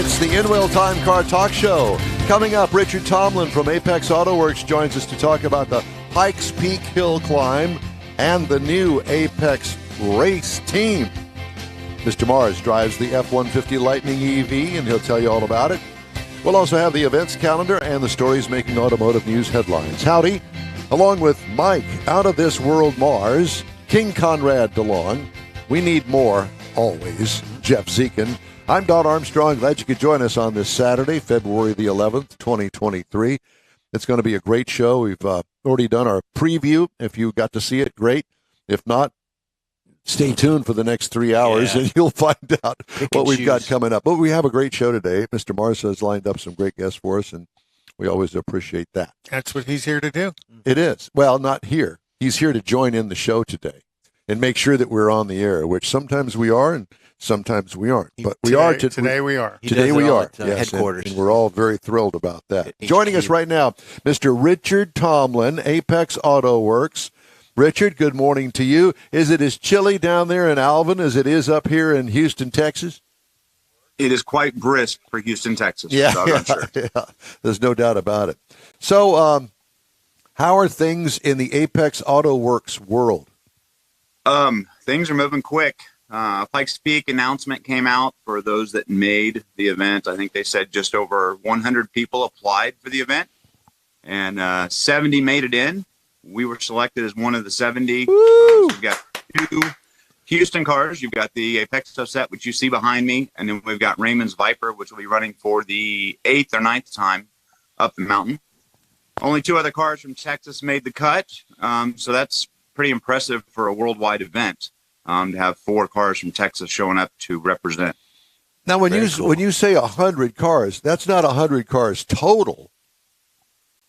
It's the In-Wheel Time Car Talk Show. Coming up, Richard Tomlin from Apex Auto Works joins us to talk about the Pikes Peak Hill Climb and the new Apex race team. Mr. Mars drives the F-150 Lightning EV, and he'll tell you all about it. We'll also have the events calendar and the stories making automotive news headlines. Howdy, along with Mike, Out of This World Mars, King Conrad DeLong. We need more, always, Jeff Zekin. I'm Don Armstrong. Glad you could join us on this Saturday, February the 11th, 2023. It's going to be a great show. We've already done our preview. If you got to see it, great. If not, stay tuned for the next 3 hours, and you'll find out what we've got coming up. But we have a great show today. Mr. Mars has lined up some great guests for us, and we always appreciate that. That's what he's here to do. It is. Well, not here. He's here to join in the show today and make sure that we're on the air, which sometimes we are and sometimes we aren't. But we are today. We are. Today we are. Yes, headquarters. And we're all very thrilled about that. Joining us right now, Mr. Richard Tomlin, Apex Auto Works. Richard, good morning to you. Is it as chilly down there in Alvin as it is up here in Houston, Texas? It is quite brisk for Houston, Texas. Yeah, Sure. Yeah, there's no doubt about it. So, how are things in the Apex Auto Works world? Things are moving quick. Pikes Peak announcement came out for those that made the event. I think they said just over 100 people applied for the event, and 70 made it in. We were selected as one of the 70. So we've got 2 Houston cars. You've got the Apex set, which you see behind me, and then we've got Raymond's Viper, which will be running for the 8th or 9th time up the mountain. Only 2 other cars from Texas made the cut, so that's pretty impressive for a worldwide event, to have 4 cars from Texas showing up to represent. Now, when you say 100 cars, that's not 100 cars total.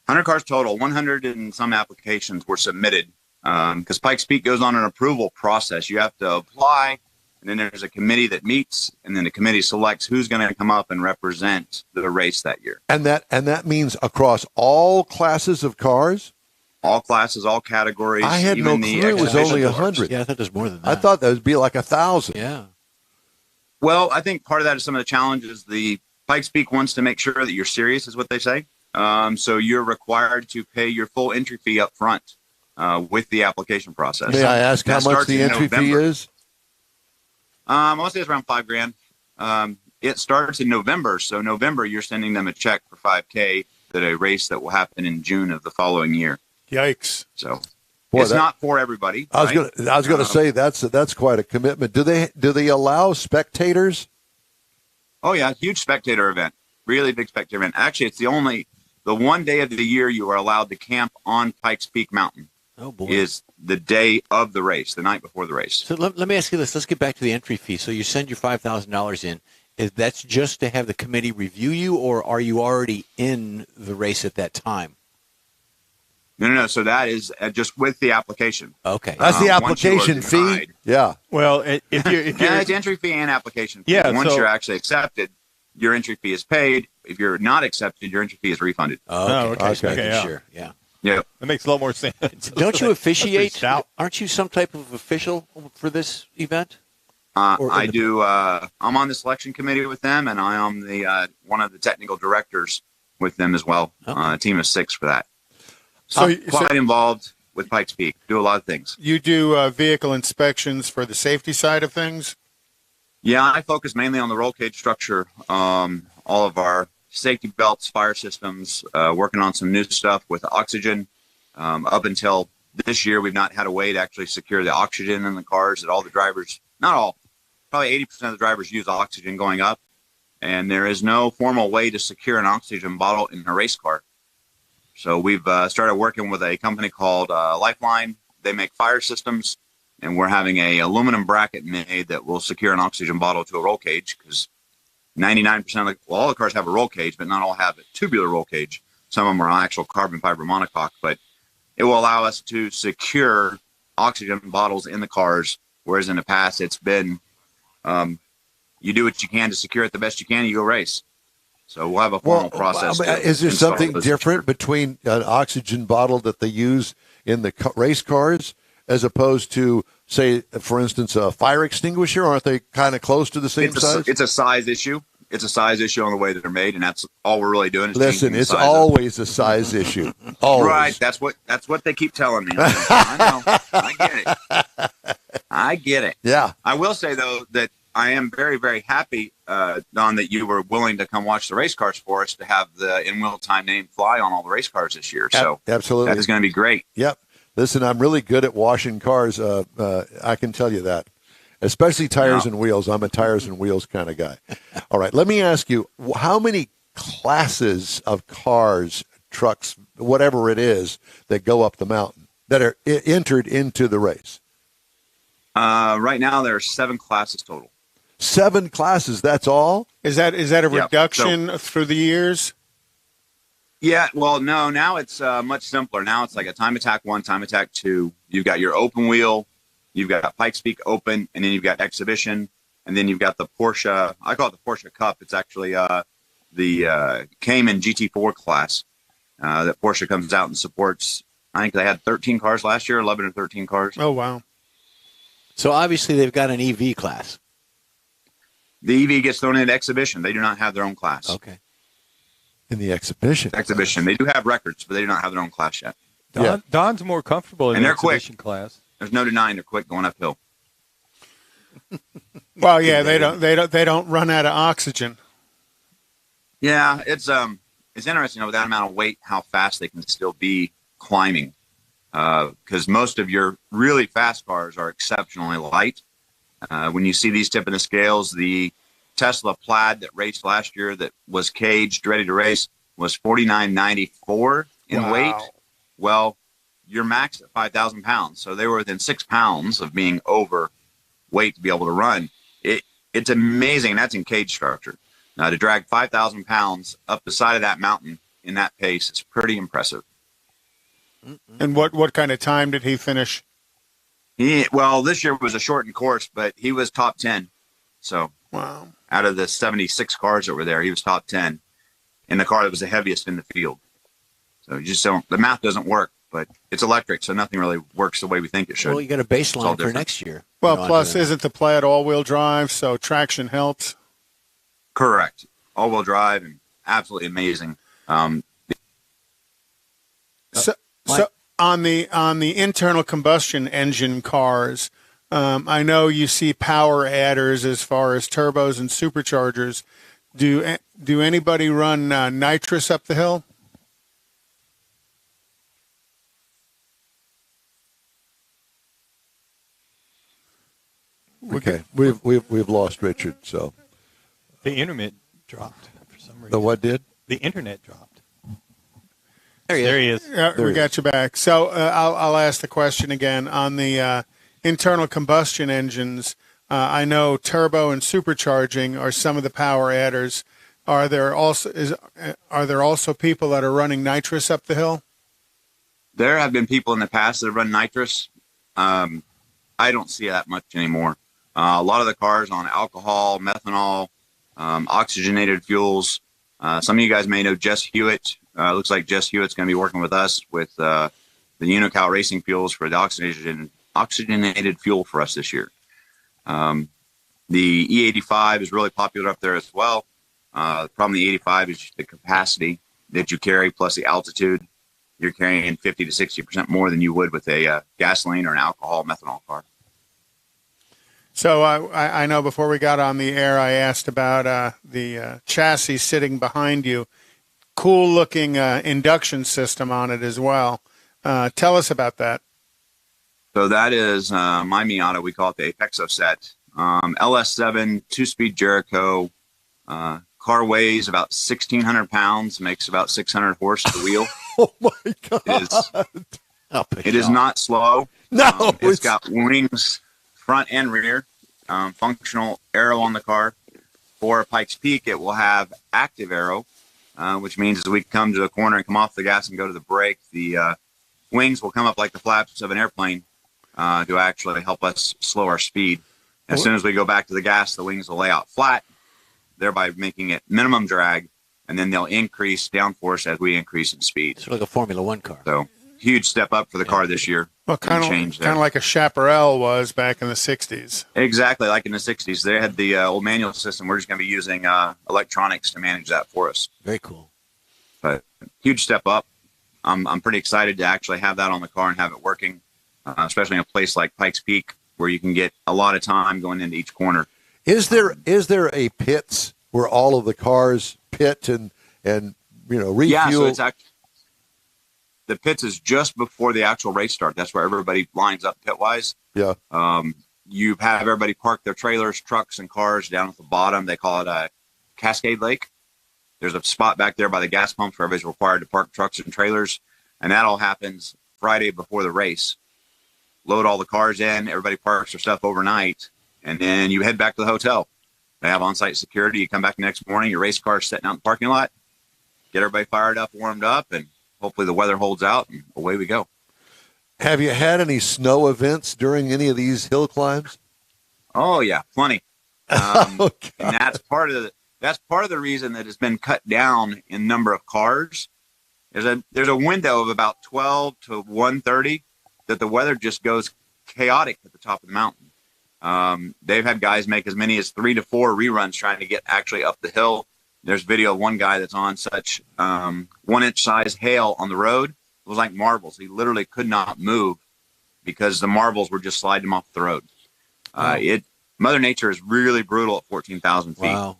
100 cars total. 100 and some applications were submitted, because Pikes Peak goes on an approval process. You have to apply, and then there's a committee that meets, and then the committee selects who's going to come up and represent the race that year. And that means across all classes of cars? All classes, all categories. I had no clue it was only 100. Yeah, I thought there's more than that. I thought that would be like 1,000. Yeah. Well, I think part of that is some of the challenges. The Pikes Peak wants to make sure that you're serious, is what they say. So you're required to pay your full entry fee up front with the application process. May I ask how much the entry fee is? I want to say it's around $5,000. It starts in November. So November, you're sending them a check for $5,000 at a race that will happen in June of the following year. Yikes! So it's not for everybody. I was going to say that's quite a commitment. Do they allow spectators? Oh yeah, huge spectator event. Really big spectator event. Actually, it's the one day of the year you are allowed to camp on Pikes Peak Mountain. Oh boy! Is the day of the race, the night before the race. So let me ask you this. Let's get back to the entry fee. So you send your $5,000 in. Is that's just to have the committee review you, or are you already in the race at that time? No. So that is just with the application. Okay. That's the application fee? Yeah. Well, if you're it's entry fee and application fee. Yeah, Once so- you're actually accepted, your entry fee is paid. If you're not accepted, your entry fee is refunded. Oh, okay. okay, yeah. Sure. Yeah. Yeah. that makes a lot more sense. Don't you officiate? Stout. Aren't you some type of official for this event? I do. I'm on the selection committee with them, and I am the one of the technical directors with them as well. A team of 6 for that. So quite involved with Pikes Peak. Do a lot of things. You do vehicle inspections for the safety side of things? Yeah, I focus mainly on the roll cage structure, all of our safety belts, fire systems, working on some new stuff with oxygen. Up until this year, we've not had a way to actually secure the oxygen in the cars that all the drivers, not all, probably 80% of the drivers use oxygen going up. And there is no formal way to secure an oxygen bottle in a race car. So we've started working with a company called Lifeline. They make fire systems, and we're having a aluminum bracket made that will secure an oxygen bottle to a roll cage, because 99% of all the cars have a roll cage, but not all have a tubular roll cage. Some of them are actual carbon fiber monocoque, but it will allow us to secure oxygen bottles in the cars, whereas in the past it's been you do what you can to secure it the best you can, you go race. So we'll have a formal process. Is there something different between an oxygen bottle that they use in the race cars as opposed to, say, for instance, a fire extinguisher? Aren't they kind of close to the same size? It's a size issue. it's a size issue on the way that they're made, and that's all we're really doing. Is Listen, changing the it's size of- always a size issue. Always. right. That's what they keep telling me. I know. I get it. I get it. Yeah. I will say though that I am very, very happy, Don, that you were willing to come watch the race cars for us to have the in wheel time name fly on all the race cars this year. So Absolutely. that is going to be great. Yep. Listen, I'm really good at washing cars. I can tell you that, especially tires and wheels. I'm a tires and wheels kind of guy. All right. Let me ask you, how many classes of cars, trucks, whatever it is, that go up the mountain that are entered into the race? Right now, there are 7 classes total. 7 classes. That's all? Is that a Yeah, reduction through the years? Yeah, well, no, now it's much simpler. Now it's like a time attack 1, time attack 2. You've got your open wheel, you've got Pikes Peak Open, and then you've got Exhibition, and then you've got the Porsche. I call it the Porsche Cup. It's actually the Cayman GT4 class that Porsche comes out and supports. I think they had 13 cars last year, 11 or 13 cars. Oh, wow. So obviously they've got an EV class. The EV gets thrown into Exhibition. They do not have their own class. Okay. In the exhibition. Exhibition. They do have records, but they do not have their own class yet. Don's more comfortable in And the they're quick. exhibition class. There's no denying they're quick going uphill. Well, yeah, they don't run out of oxygen. Yeah, it's interesting with that amount of weight how fast they can still be climbing. Because most of your really fast cars are exceptionally light. When you see these tip of the scales, the Tesla Plaid that raced last year that was caged, ready to race, was 49.94 in Wow. weight. Well, you're maxed at 5,000 pounds. So they were within 6 pounds of being over weight to be able to run. It's amazing. That's in cage structure. Now, to drag 5,000 pounds up the side of that mountain in that pace is pretty impressive. And what kind of time did he finish? Well, this year was a shortened course, but he was top 10. So Wow. out of the 76 cars that were there, he was top 10 in the car that was the heaviest in the field. So you just don't, the math doesn't work, but it's electric, so nothing really works the way we think it should. Well, you got a It's all baseline for different. next year. Well, You know, plus, under that. isn't the Plaid all-wheel drive, so traction helps? Correct. All-wheel drive and absolutely amazing. So Mike? on the internal combustion engine cars, I know you see power adders as far as turbos and superchargers. Do anybody run nitrous up the hill? Okay. We've lost Richard, so. The internet dropped for some reason. The what did? The internet dropped. There he is. There he is. Yeah, There we it got you back. So I'll ask the question again on the internal combustion engines. I know turbo and supercharging are some of the power adders. Are there also people that are running nitrous up the hill? There have been people in the past that have run nitrous. I don't see that much anymore. A lot of the cars on alcohol, methanol, oxygenated fuels. Some of you guys may know Jess Hewitt. Looks like Jess Hewitt's going to be working with us with the Unical Racing Fuels for the oxygenated fuel for us this year. The E85 is really popular up there as well. The problem with the 85 is the capacity that you carry plus the altitude. You're carrying 50 to 60% more than you would with a gasoline or an alcohol methanol car. So I know before we got on the air, I asked about the chassis sitting behind you. Cool looking induction system on it as well. Tell us about that. So that is my Miata. We call it the Apexo set. LS7, 2-speed Jericho. Car weighs about 1,600 pounds, makes about 600 horse to the wheel. Oh, my God. It is not slow. No. It's got wings front and rear, functional aero on the car. For Pikes Peak, it will have active aero, which means as we come to the corner and come off the gas and go to the brake, the wings will come up like the flaps of an airplane to actually help us slow our speed. As soon as we go back to the gas, the wings will lay out flat, thereby making it minimum drag, and then they'll increase downforce as we increase in speed. It's like a Formula One car. So huge step up for the car this year. Well, kind of like a Chaparral was back in the 60s. Exactly, like in the 60s. They had the old manual system. We're just going to be using electronics to manage that for us. Very cool. But huge step up. I'm pretty excited to actually have that on the car and have it working, especially in a place like Pikes Peak where you can get a lot of time going into each corner. Is there a pits where all of the cars pit and refuel? Yeah, so it's actually, the pits is just before the actual race start. That's where everybody lines up pit-wise. Yeah. You have everybody park their trailers, trucks, and cars down at the bottom. They call it a Cascade Lake. There's a spot back there by the gas pumps where everybody's required to park trucks and trailers. And that all happens Friday before the race. Load all the cars in. Everybody parks their stuff overnight. And then you head back to the hotel. They have on-site security. You come back the next morning. Your race car's sitting out in the parking lot. Get everybody fired up, warmed up, and hopefully the weather holds out, and away we go. Have you had any snow events during any of these hill climbs? Oh yeah, plenty. Oh, and that's part of the reason that it's been cut down in number of cars. There's a window of about 12 to 1:30 that the weather just goes chaotic at the top of the mountain. They've had guys make as many as 3 to 4 reruns trying to get actually up the hill. There's video of one guy that's on such 1-inch size hail on the road. It was like marbles. He literally could not move because the marbles were just sliding him off the road. Mother Nature is really brutal at 14,000 feet. Wow.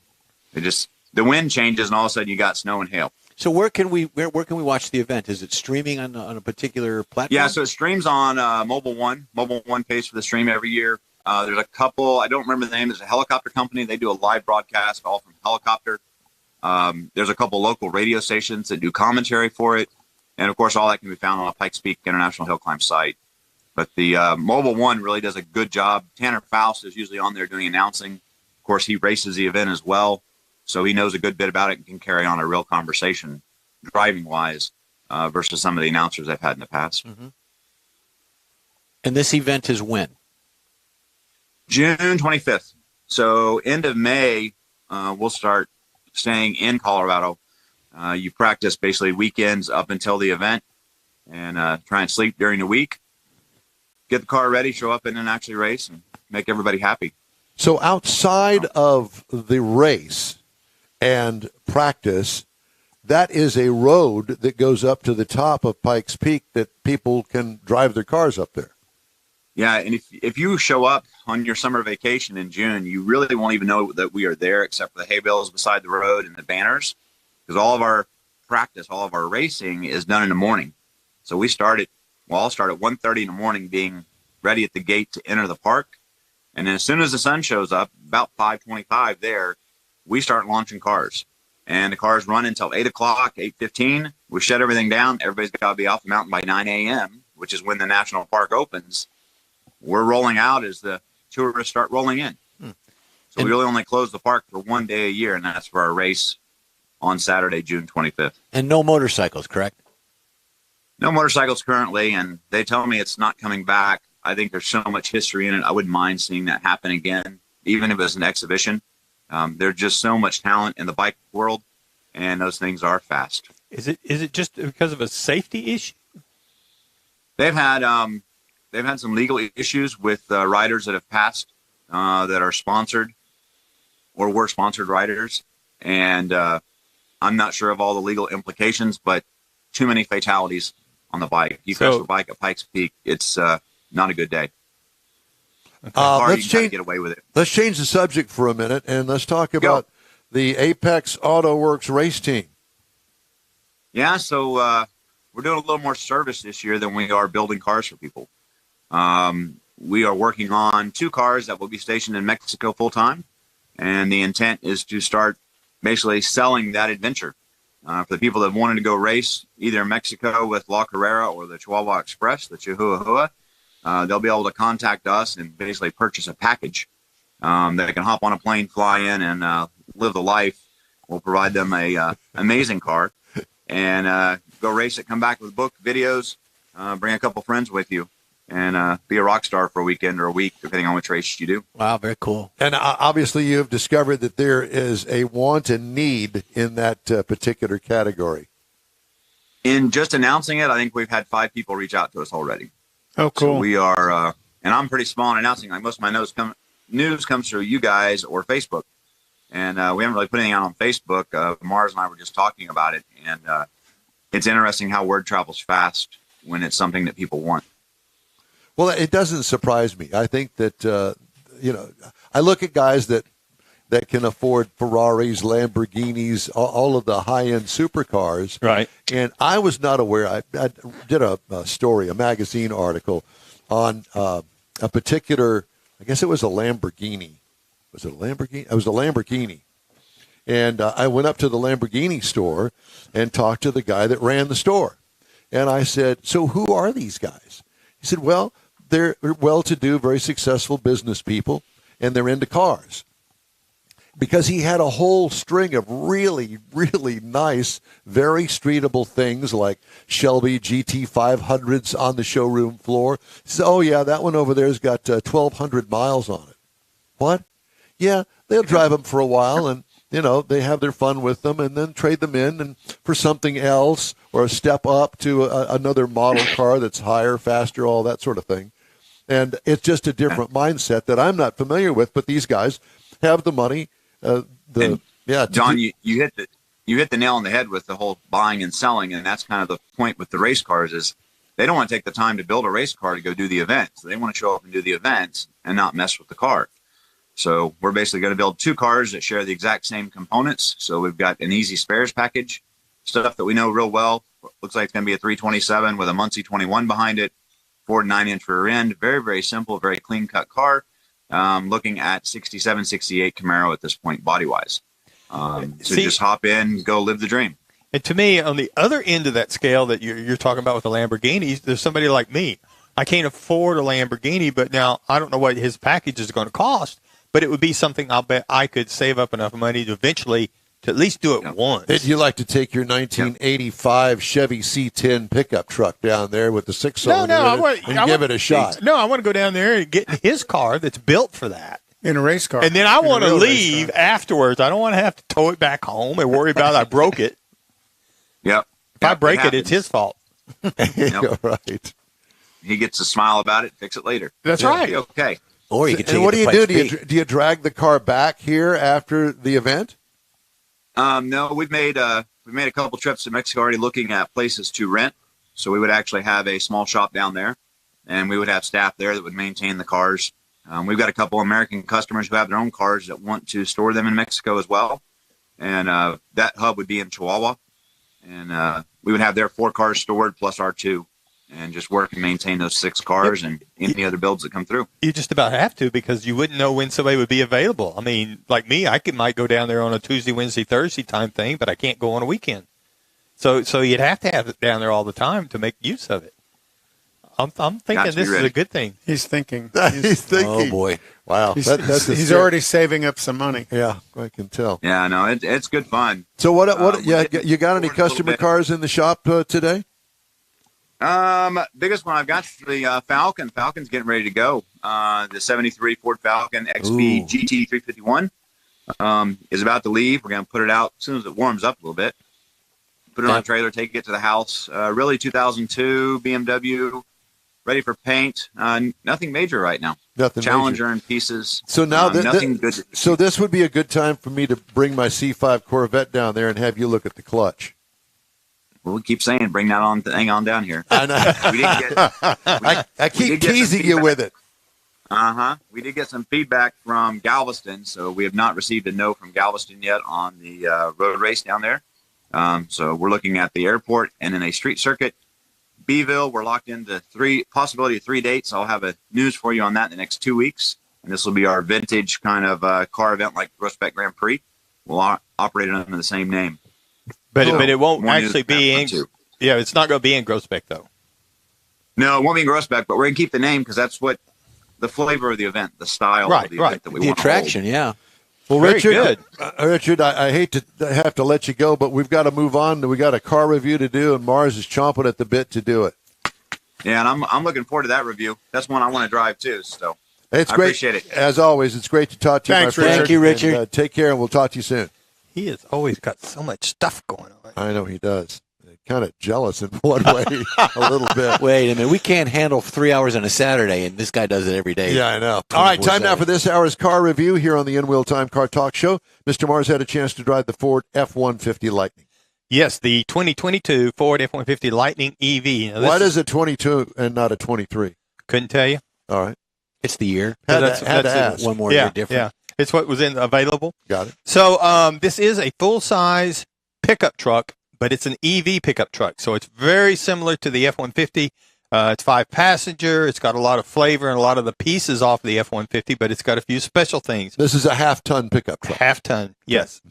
The wind changes and all of a sudden you got snow and hail. So where can we watch the event? Is it streaming on a particular platform? Yeah, so it streams on Mobile One. Mobile One pays for the stream every year. There's a couple, I don't remember the name. There's a helicopter company. They do a live broadcast all from helicopter. There's a couple local radio stations that do commentary for it. And, of course, all that can be found on the Pikes Peak International Hill Climb site. But the Mobile One really does a good job. Tanner Faust is usually on there doing announcing. Of course, he races the event as well. So he knows a good bit about it and can carry on a real conversation driving-wise versus some of the announcers I've had in the past. Mm-hmm. And this event is when? June 25th. So end of May, we'll start staying in Colorado. You practice basically weekends up until the event and try and sleep during the week. Get the car ready, show up and then actually race and make everybody happy. So outside of the race and practice, that is a road that goes up to the top of Pikes Peak that people can drive their cars up there. Yeah, and if you show up on your summer vacation in June, you really won't even know that we are there except for the hay bales beside the road and the banners, because all of our practice, all of our racing is done in the morning. So I'll start at 1:30 in the morning being ready at the gate to enter the park. And then as soon as the sun shows up, about 5:25 there, we start launching cars. And the cars run until 8 o'clock, 8:15. We shut everything down. Everybody's got to be off the mountain by 9 a.m., which is when the national park opens. We're rolling out as the tourists start rolling in. So we really only close the park for one day a year, and that's for our race on Saturday, June 25th. And no motorcycles, correct? No motorcycles currently, and they tell me it's not coming back. I think there's so much history in it. I wouldn't mind seeing that happen again, even if it was an exhibition. There's just so much talent in the bike world, and those things are fast. Is it just because of a safety issue? They've had some legal issues with riders that have passed that are sponsored or were sponsored riders, and I'm not sure of all the legal implications, but too many fatalities on the bike. You crash the bike at Pikes Peak, it's not a good day. Let's get away with it. Let's change the subject for a minute, and let's talk about the Apex Auto Works race team. Yeah, so we're doing a little more service this year than we are building cars for people. We are working on 2 cars that will be stationed in Mexico full-time, and the intent is to start basically selling that adventure. For the people that wanted to go race either in Mexico with La Carrera or the Chihuahua Express, the Chihuahua, they'll be able to contact us and basically purchase a package. They can hop on a plane, fly in, and live the life. We'll provide them a amazing car and go race it, come back with book videos, bring a couple friends with you, and be a rock star for a weekend or a week, depending on which race you do. Wow, very cool. And obviously you have discovered that there is a want and need in that particular category. In just announcing it, I think we've had 5 people reach out to us already. Oh, cool. So we are, and I'm pretty small in announcing. Like most of my news comes through you guys or Facebook, and we haven't really put anything out on Facebook. Mars and I were just talking about it, and it's interesting how word travels fast when it's something that people want. Well, it doesn't surprise me. I think that I look at guys that can afford Ferraris, Lamborghinis, all of the high-end supercars. Right. And I was not aware. I did a story, a magazine article on a particular, I guess it was a Lamborghini. Was it a Lamborghini? It was a Lamborghini. And I went up to the Lamborghini store and talked to the guy that ran the store. And I said, so who are these guys? He said, well, they're well-to-do, very successful business people, and they're into cars. Because he had a whole string of really, really nice, very streetable things like Shelby GT500s on the showroom floor. He said, oh, yeah, that one over there's got 1,200 miles on it. What? Yeah, they'll drive them for a while, and, they have their fun with them and then trade them in and for something else or a step up to another model car that's higher, faster, all that sort of thing. And it's just a different mindset that I'm not familiar with, but these guys have the money. John, you hit the nail on the head with the whole buying and selling, and that's kind of the point with the race cars is they don't want to take the time to build a race car to go do the event. So they want to show up and do the events and not mess with the car. So we're basically going to build 2 cars that share the exact same components. So we've got an easy spares package, stuff that we know real well. Looks like it's going to be a 327 with a Muncie 21 behind it, 4 9-inch rear end. Very, very simple, very clean cut car. Looking at 67, 68 Camaro at this point, body-wise. So just hop in, go live the dream. And to me, on the other end of that scale that you're talking about with the Lamborghinis, there's somebody like me. I can't afford a Lamborghini, but now I don't know what his package is going to cost, but it would be something I'll bet I could save up enough money to eventually to at least do it once. Would you like to take your 1985 Chevy C10 pickup truck down there with the 6-cylinder and give it a shot? No, I want to go down there and get his car that's built for that. In a race car. And then I want to leave afterwards. I don't want to have to tow it back home and worry about I broke it. Yep. If I break it, it's his fault. Right. He gets to smile about it, fix it later. That's right. Okay. Or you can take and what it do to you Pikes do? Peak. Do you drag the car back here after the event? No, we've made a couple trips to Mexico already looking at places to rent. So we would actually have a small shop down there, and we would have staff there that would maintain the cars. We've got a couple American customers who have their own cars that want to store them in Mexico as well. And that hub would be in Chihuahua. And we would have their 4 cars stored plus our 2 and just work and maintain those 6 cars and any other builds that come through. You just about have to because you wouldn't know when somebody would be available. I mean, like me, might go down there on a Tuesday, Wednesday, Thursday time thing, but I can't go on a weekend. So you'd have to have it down there all the time to make use of it. I'm thinking this is a good thing. He's thinking. He's thinking. Oh, boy. Wow. He's already saving up some money. Yeah, I can tell. Yeah, no, it's good fun. So you got any customer cars in the shop today? Biggest one I've got is the Falcon. Falcon's getting ready to go. The 73 Ford Falcon XP GT 351 is about to leave. We're going to put it out as soon as it warms up a little bit. Put it on a trailer, take it to the house. Really 2002 BMW, ready for paint. Nothing major right now. Nothing Challenger major. In pieces. So now nothing good. So this would be a good time for me to bring my C5 Corvette down there and have you look at the clutch. Well, we keep saying, bring that thing on down here. I know. I keep teasing you with it. We did get some feedback from Galveston, so we have not received a no from Galveston yet on the road race down there. So we're looking at the airport and in a street circuit. Beeville, we're locked into possibility of 3 dates. I'll have a news for you on that in the next 2 weeks. And this will be our vintage kind of car event like Groesbeck Grand Prix. We'll operate it under the same name. But it won't actually be in. Yeah, it's not going to be in Groesbeck though. No, it won't be in Groesbeck, but we're going to keep the name because that's what the flavor of the event, the style of the event that we want. The attraction, yeah. Well, Very Richard, good. Richard, I hate to have to let you go, but we've got to move on. We got a car review to do, and Mars is chomping at the bit to do it. Yeah, and I'm looking forward to that review. That's one I want to drive too. So it's I great. appreciate it. As always, it's great to talk to you. Thanks, my friend. Thank you, Richard. And, take care, and we'll talk to you soon. He has always got so much stuff going on. I know he does. kind of jealous in one way, a little bit. Wait a minute. We can't handle 3 hours on a Saturday, and this guy does it every day. Yeah, I know. All right, time now for this hour's car review here on the In Wheel Time Car Talk Show. Mr. Mars had a chance to drive the Ford F-150 Lightning. Yes, the 2022 Ford F-150 Lightning EV. Now, Why does a 22 and not a 23? Couldn't tell you. All right. It's the year. Had That's- to, had to that's ask. One more year different. Yeah, it's what was available. Got it. So this is a full-size pickup truck, but it's an EV pickup truck. So it's very similar to the F-150. It's 5-passenger. It's got a lot of flavor and a lot of the pieces off the F-150, but it's got a few special things. This is a half-ton pickup truck. Half-ton, yes.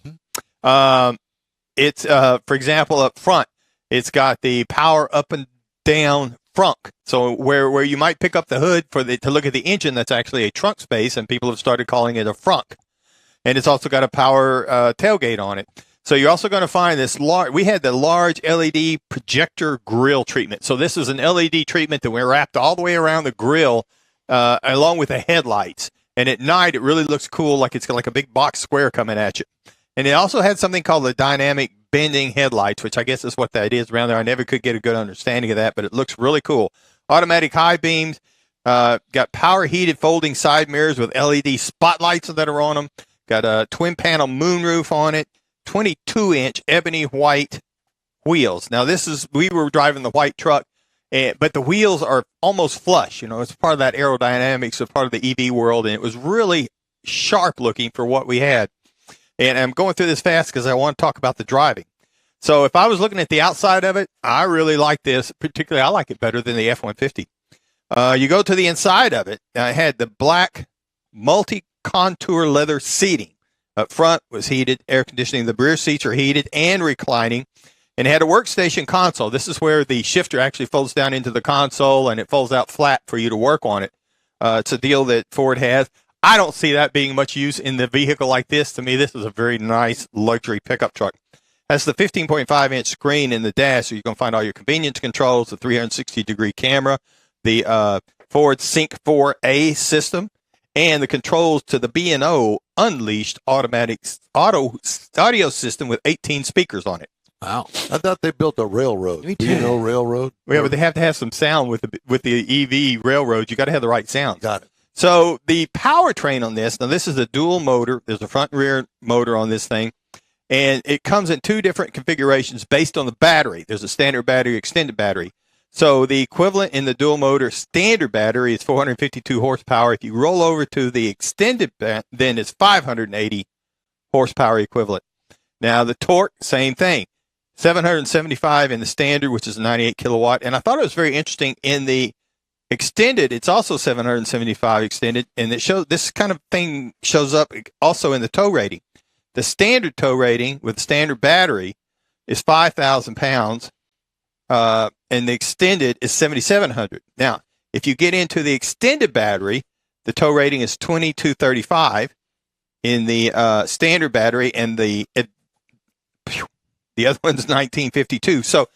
It's, for example, up front, it's got the power up and down frunk. So where you might pick up the hood to look at the engine, that's actually a trunk space, and people have started calling it a frunk. And it's also got a power tailgate on it. So you're also going to find this we had the large LED projector grill treatment. So this is an LED treatment that we wrapped all the way around the grill along with the headlights. And at night, it really looks cool, like it's got like a big box square coming at you. And it also had something called the dynamic bending headlights, which I guess is what that is around there. I never could get a good understanding of that, but it looks really cool. Automatic high beams, got power heated folding side mirrors with LED spotlights that are on them. Got a twin panel moonroof on it. 22-inch ebony white wheels. Now we were driving the white truck, but the wheels are almost flush. It's part of that aerodynamics of part of the EV world, and it was really sharp looking for what we had. And I'm going through this fast because I want to talk about the driving. So if I was looking at the outside of it, I really like this. Particularly, I like it better than the F-150. You go to the inside of it, I had the black multi-contour leather seating. Up front was heated air conditioning. The rear seats are heated and reclining. And it had a workstation console. This is where the shifter actually folds down into the console, and it folds out flat for you to work on it. It's a deal that Ford has. I don't see that being much use in the vehicle like this. To me, this is a very nice luxury pickup truck. That's the 15.5-inch screen in the dash, so you can find all your convenience controls, the 360-degree camera, the Ford Sync 4A system, and the controls to the B&O Unleashed automatic audio system with 18 speakers on it. Wow. I thought they built a railroad. Me Do you too. know railroad? Yeah, but they have to have some sound with the EV railroad. You got to have the right sound. Got it. So the powertrain on this, now this is a dual motor. There's a front and rear motor on this thing, and it comes in two different configurations based on the battery. There's a standard battery, extended battery. So the equivalent in the dual motor standard battery is 452 horsepower. If you roll over to the extended, then it's 580 horsepower equivalent. Now the torque, same thing. 775 in the standard, which is 98 kilowatt. And I thought it was very interesting in the extended, it's also 775 extended, and this kind of thing shows up also in the tow rating. The standard tow rating with the standard battery is 5,000 pounds, and the extended is 7,700. Now, if you get into the extended battery, the tow rating is 2235 in the standard battery, and the other one's 1952. So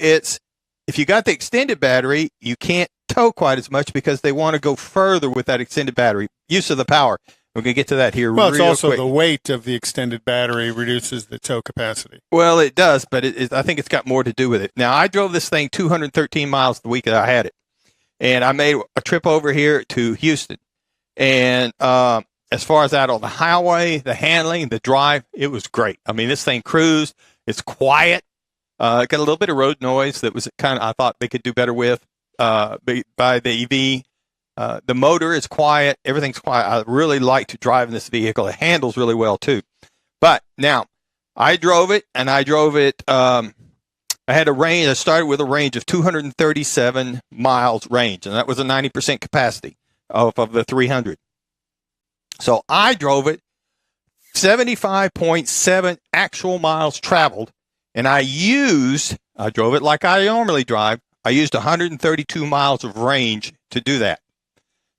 it's, if you got the extended battery, you can't tow quite as much because they want to go further with that extended battery. Use of the power. We're going to get to that here Well, real it's also quick. the weight of the extended battery reduces the tow capacity. Well, it does, but I think it's got more to do with it. Now, I drove this thing 213 miles the week that I had it, and I made a trip over here to Houston. And as far as out on the highway, the handling, the drive, it was great. I mean, this thing cruised. It's quiet. Got a little bit of road noise that was kind of, I thought they could do better with by the EV. The motor is quiet. Everything's quiet. I really like to drive in this vehicle. It handles really well, too. But now, I drove it, and I drove it. I had a range. I started with a range of 237 miles range, and that was a 90% capacity of the 300. So I drove it 75.7 actual miles traveled, and I drove it like I normally drive. I used 132 miles of range to do that.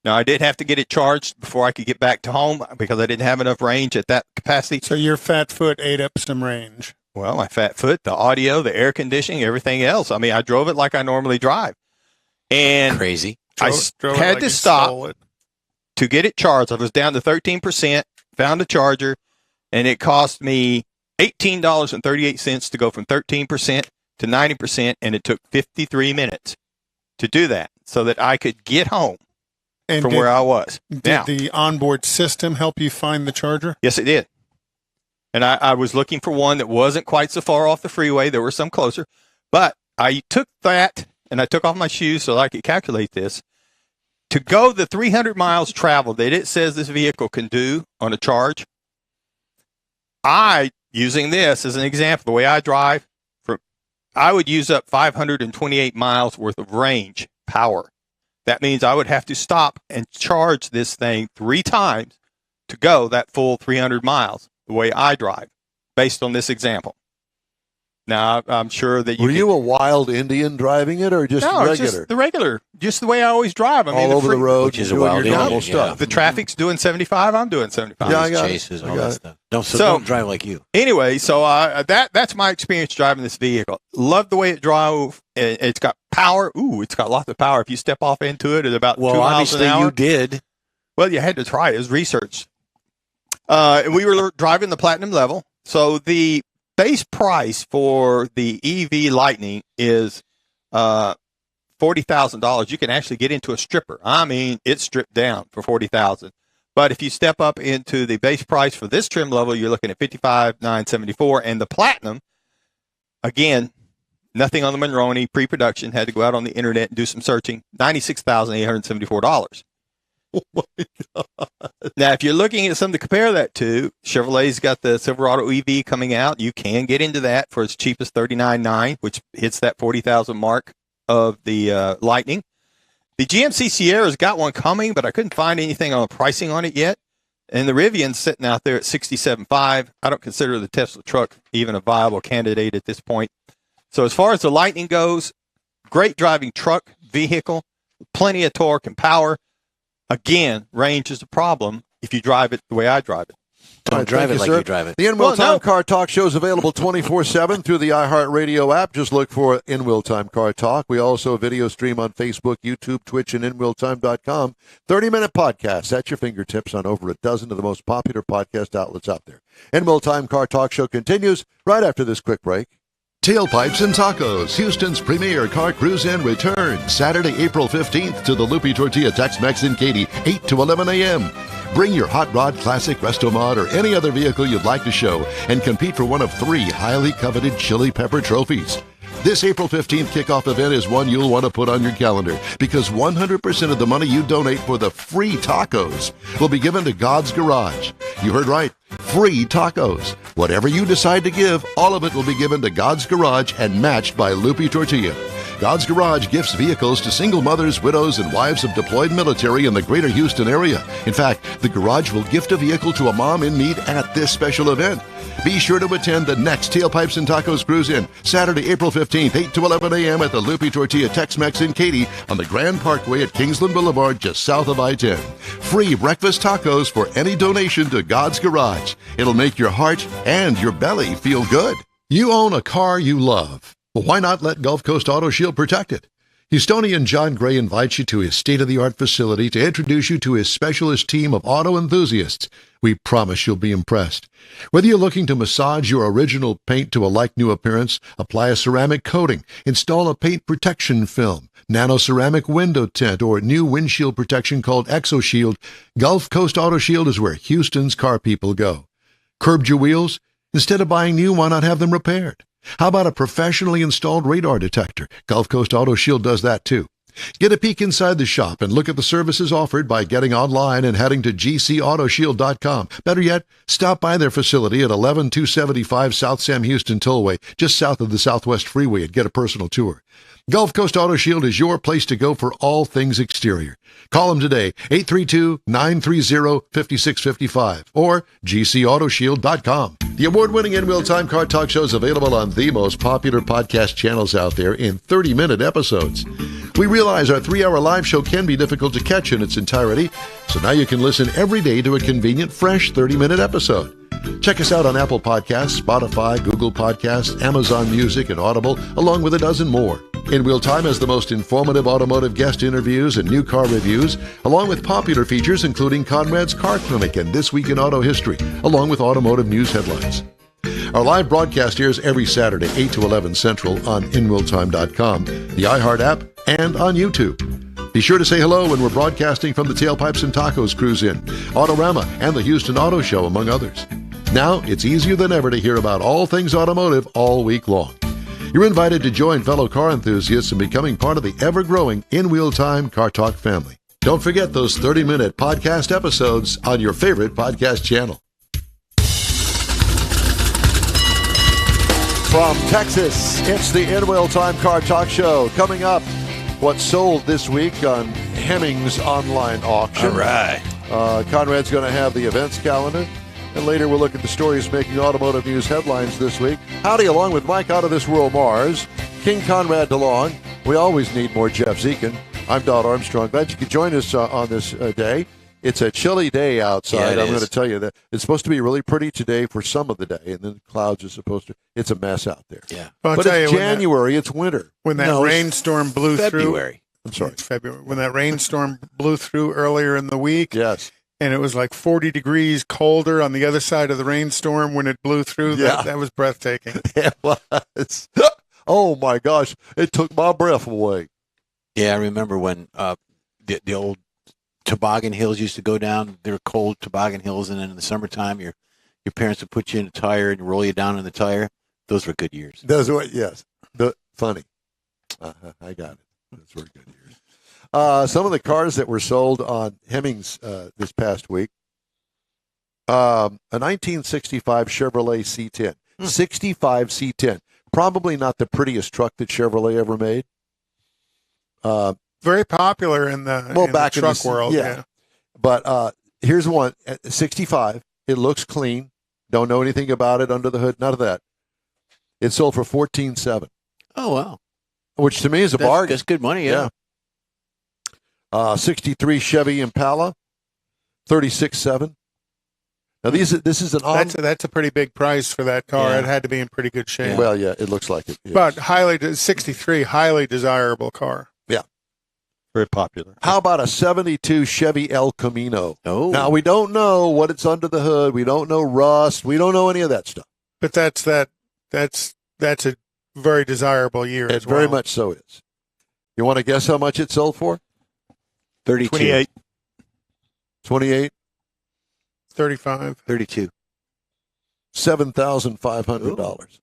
Now, I did have to get it charged before I could get back to home because I didn't have enough range at that capacity. So your fat foot ate up some range. Well, my fat foot, the audio, the air conditioning, everything else. I mean, I drove it like I normally drive. And Crazy. I Drove it had like to you stop stole it. to get it charged. I was down to 13%, found a charger, and it cost me $18.38 to go from 13% to 90%, and it took 53 minutes to do that so that I could get home And from did- where I was. Did Now, the onboard system help you find the charger? yes, it did. And I was looking for one that wasn't quite so far off the freeway. There were some closer. But I took that, and I took off my shoes so that I could calculate this. To go the 300 miles traveled that it says this vehicle can do on a charge, using this as an example, the way I drive, I would use up 528 miles worth of range power. That means I would have to stop and charge this thing 3 times to go that full 300 miles, the way I drive, based on this example. Now, I'm sure that Were you a wild Indian driving it, or just no, it's regular? just the regular, just the way I always drive. I mean, all over the road, which is a doing wild your Indian, normal yeah. stuff. The traffic's doing 75. I'm doing 75. Yeah, I got it. Chases, I all got that it. stuff. No, so So- don't drive like you. Anyway, so that's my experience driving this vehicle. Love the way it drove. It's got power. Ooh, it's got lots of power. If you step off into it at about 2 Well, miles obviously an hour. you did. Well, you had to try it. It was research. And we were driving the platinum level. So the base price for the EV Lightning is $40,000. You can actually get into a stripper. I mean, it's stripped down for $40,000. But if you step up into the base price for this trim level, you're looking at $55,974. And the platinum, again, nothing on the Monroney pre-production. Had to go out on the internet and do some searching. $96,874. Now, if you're looking at something to compare that to, Chevrolet's got the Silverado EV coming out. You can get into that for as cheap as $39,900, which hits that $40,000 mark of the Lightning. The GMC Sierra's got one coming, but I couldn't find anything on the pricing on it yet. And the Rivian's sitting out there at $67,500. I don't consider the Tesla truck even a viable candidate at this point. So as far as the Lightning goes, great driving truck, vehicle, plenty of torque and power. Again, range is a problem if you drive it the way I drive it. All Don't right, drive thank it like sir. you drive it. The In-Wheel Well, Time no. Car Talk show is available 24/7 through the iHeartRadio app. Just look for In-Wheel Time Car Talk. We also video stream on Facebook, YouTube, Twitch, and InWheelTime.com. 30-minute podcasts at your fingertips on over a dozen of the most popular podcast outlets out there. In-Wheel Time Car Talk show continues right after this quick break. Tailpipes and Tacos, Houston's premier car cruise-in returns Saturday, April 15th to the Lupi Tortilla Tex-Mex in Katy, 8 to 11 a.m. Bring your Hot Rod Classic, Restomod, or any other vehicle you'd like to show and compete for one of 3 highly coveted Chili Pepper trophies. This April 15th kickoff event is one you'll want to put on your calendar because 100% of the money you donate for the free tacos will be given to God's Garage. You heard right. Free tacos. Whatever you decide to give, all of it will be given to God's Garage and matched by Lupi Tortilla. God's Garage gifts vehicles to single mothers, widows, and wives of deployed military in the greater Houston area. In fact, the garage will gift a vehicle to a mom in need at this special event. Be sure to attend the next Tailpipes and Tacos Cruise-In, Saturday, April 15th, 8 to 11 a.m. at the Lupi Tortilla Tex-Mex in Katy on the Grand Parkway at Kingsland Boulevard, just south of I-10. Free breakfast tacos for any donation to God's Garage. It'll make your heart and your belly feel good. You own a car you love. Well, why not let Gulf Coast Auto Shield protect it? Houstonian John Gray invites you to his state-of-the-art facility to introduce you to his specialist team of auto enthusiasts. We promise you'll be impressed. Whether you're looking to massage your original paint to a like-new appearance, apply a ceramic coating, install a paint protection film, nano-ceramic window tint, or new windshield protection called ExoShield, Gulf Coast Auto Shield is where Houston's car people go. Curbed your wheels? Instead of buying new, why not have them repaired? How about a professionally installed radar detector? Gulf Coast Auto Shield does that too. Get a peek inside the shop and look at the services offered by getting online and heading to gcautoshield.com. Better yet, stop by their facility at 11275 South Sam Houston Tollway, just south of the Southwest Freeway, and get a personal tour. Gulf Coast Auto Shield is your place to go for all things exterior. Call them today, 832-930-5655 or gcautoshield.com. The award-winning In-Wheel Time Car Talk show is available on the most popular podcast channels out there in 30-minute episodes. We realize our 3-hour live show can be difficult to catch in its entirety, so now you can listen every day to a convenient, fresh 30-minute episode. Check us out on Apple Podcasts, Spotify, Google Podcasts, Amazon Music, and Audible, along with a dozen more. In-Wheel Time has the most informative automotive guest interviews and new car reviews, along with popular features including Conrad's Car Clinic and This Week in Auto History, along with automotive news headlines. Our live broadcast airs every Saturday, 8 to 11 Central on InWillTime.com, the iHeart app, and on YouTube. Be sure to say hello when we're broadcasting from the Tailpipes and Tacos Cruise In, Autorama, and the Houston Auto Show, among others. Now, it's easier than ever to hear about all things automotive all week long. You're invited to join fellow car enthusiasts in becoming part of the ever-growing In Wheel Time Car Talk family. Don't forget those 30-minute podcast episodes on your favorite podcast channel. From Texas, it's the In Wheel Time Car Talk Show. Coming up, what's sold this week on Hemmings online auction. All right. Conrad's going to have the events calendar. And later we'll look at the stories making automotive news headlines this week. Howdy, along with Mike Out of This World Mars, King Conrad DeLong. We always need more Jeff Zekin. I'm Don Armstrong. Glad you could join us on this day. It's a chilly day outside. Yeah, I'm going to tell you that it's supposed to be really pretty today for some of the day, and then the clouds are supposed to. It's a mess out there. Yeah. Well, But it's January. It's winter. When that No, it's rainstorm blew February. I'm sorry. It's February. When that rainstorm blew through earlier in the week, Yes. and it was like 40 degrees colder on the other side of the rainstorm when it blew through, Yeah. that was breathtaking. It was. Oh, my gosh. It took my breath away. Yeah, I remember when the old toboggan hills used to go down. They were cold toboggan hills, and then in the summertime, your parents would put you in a tire and roll you down in the tire. Those were good years. Those were, yes. Funny. I got it. Those were good years. Some of the cars that were sold on Hemmings this past week. A 1965 Chevrolet C10. 65 C10. Probably not the prettiest truck that Chevrolet ever made. Very popular in the, Back the in truck world. Yeah. But here's one. At 65. It looks clean. Don't know anything about it under the hood. None of that. It sold for $14,700, Oh, wow. which to me is a bargain. That's good money, yeah. 63 Chevy Impala, $36,700. Now this is an That's a pretty big price for that car. Yeah. It had to be in pretty good shape. well, yeah, it looks like it. Yeah. But 63, highly desirable car. Very popular. How about a 72 Chevy El Camino? Oh. Now we don't know what it's under the hood. We don't know rust. We don't know any of that stuff. But that's a very desirable year It as well. very much so is. You want to guess how much it sold for? 32. 28. 28, 35. 32. $7,500.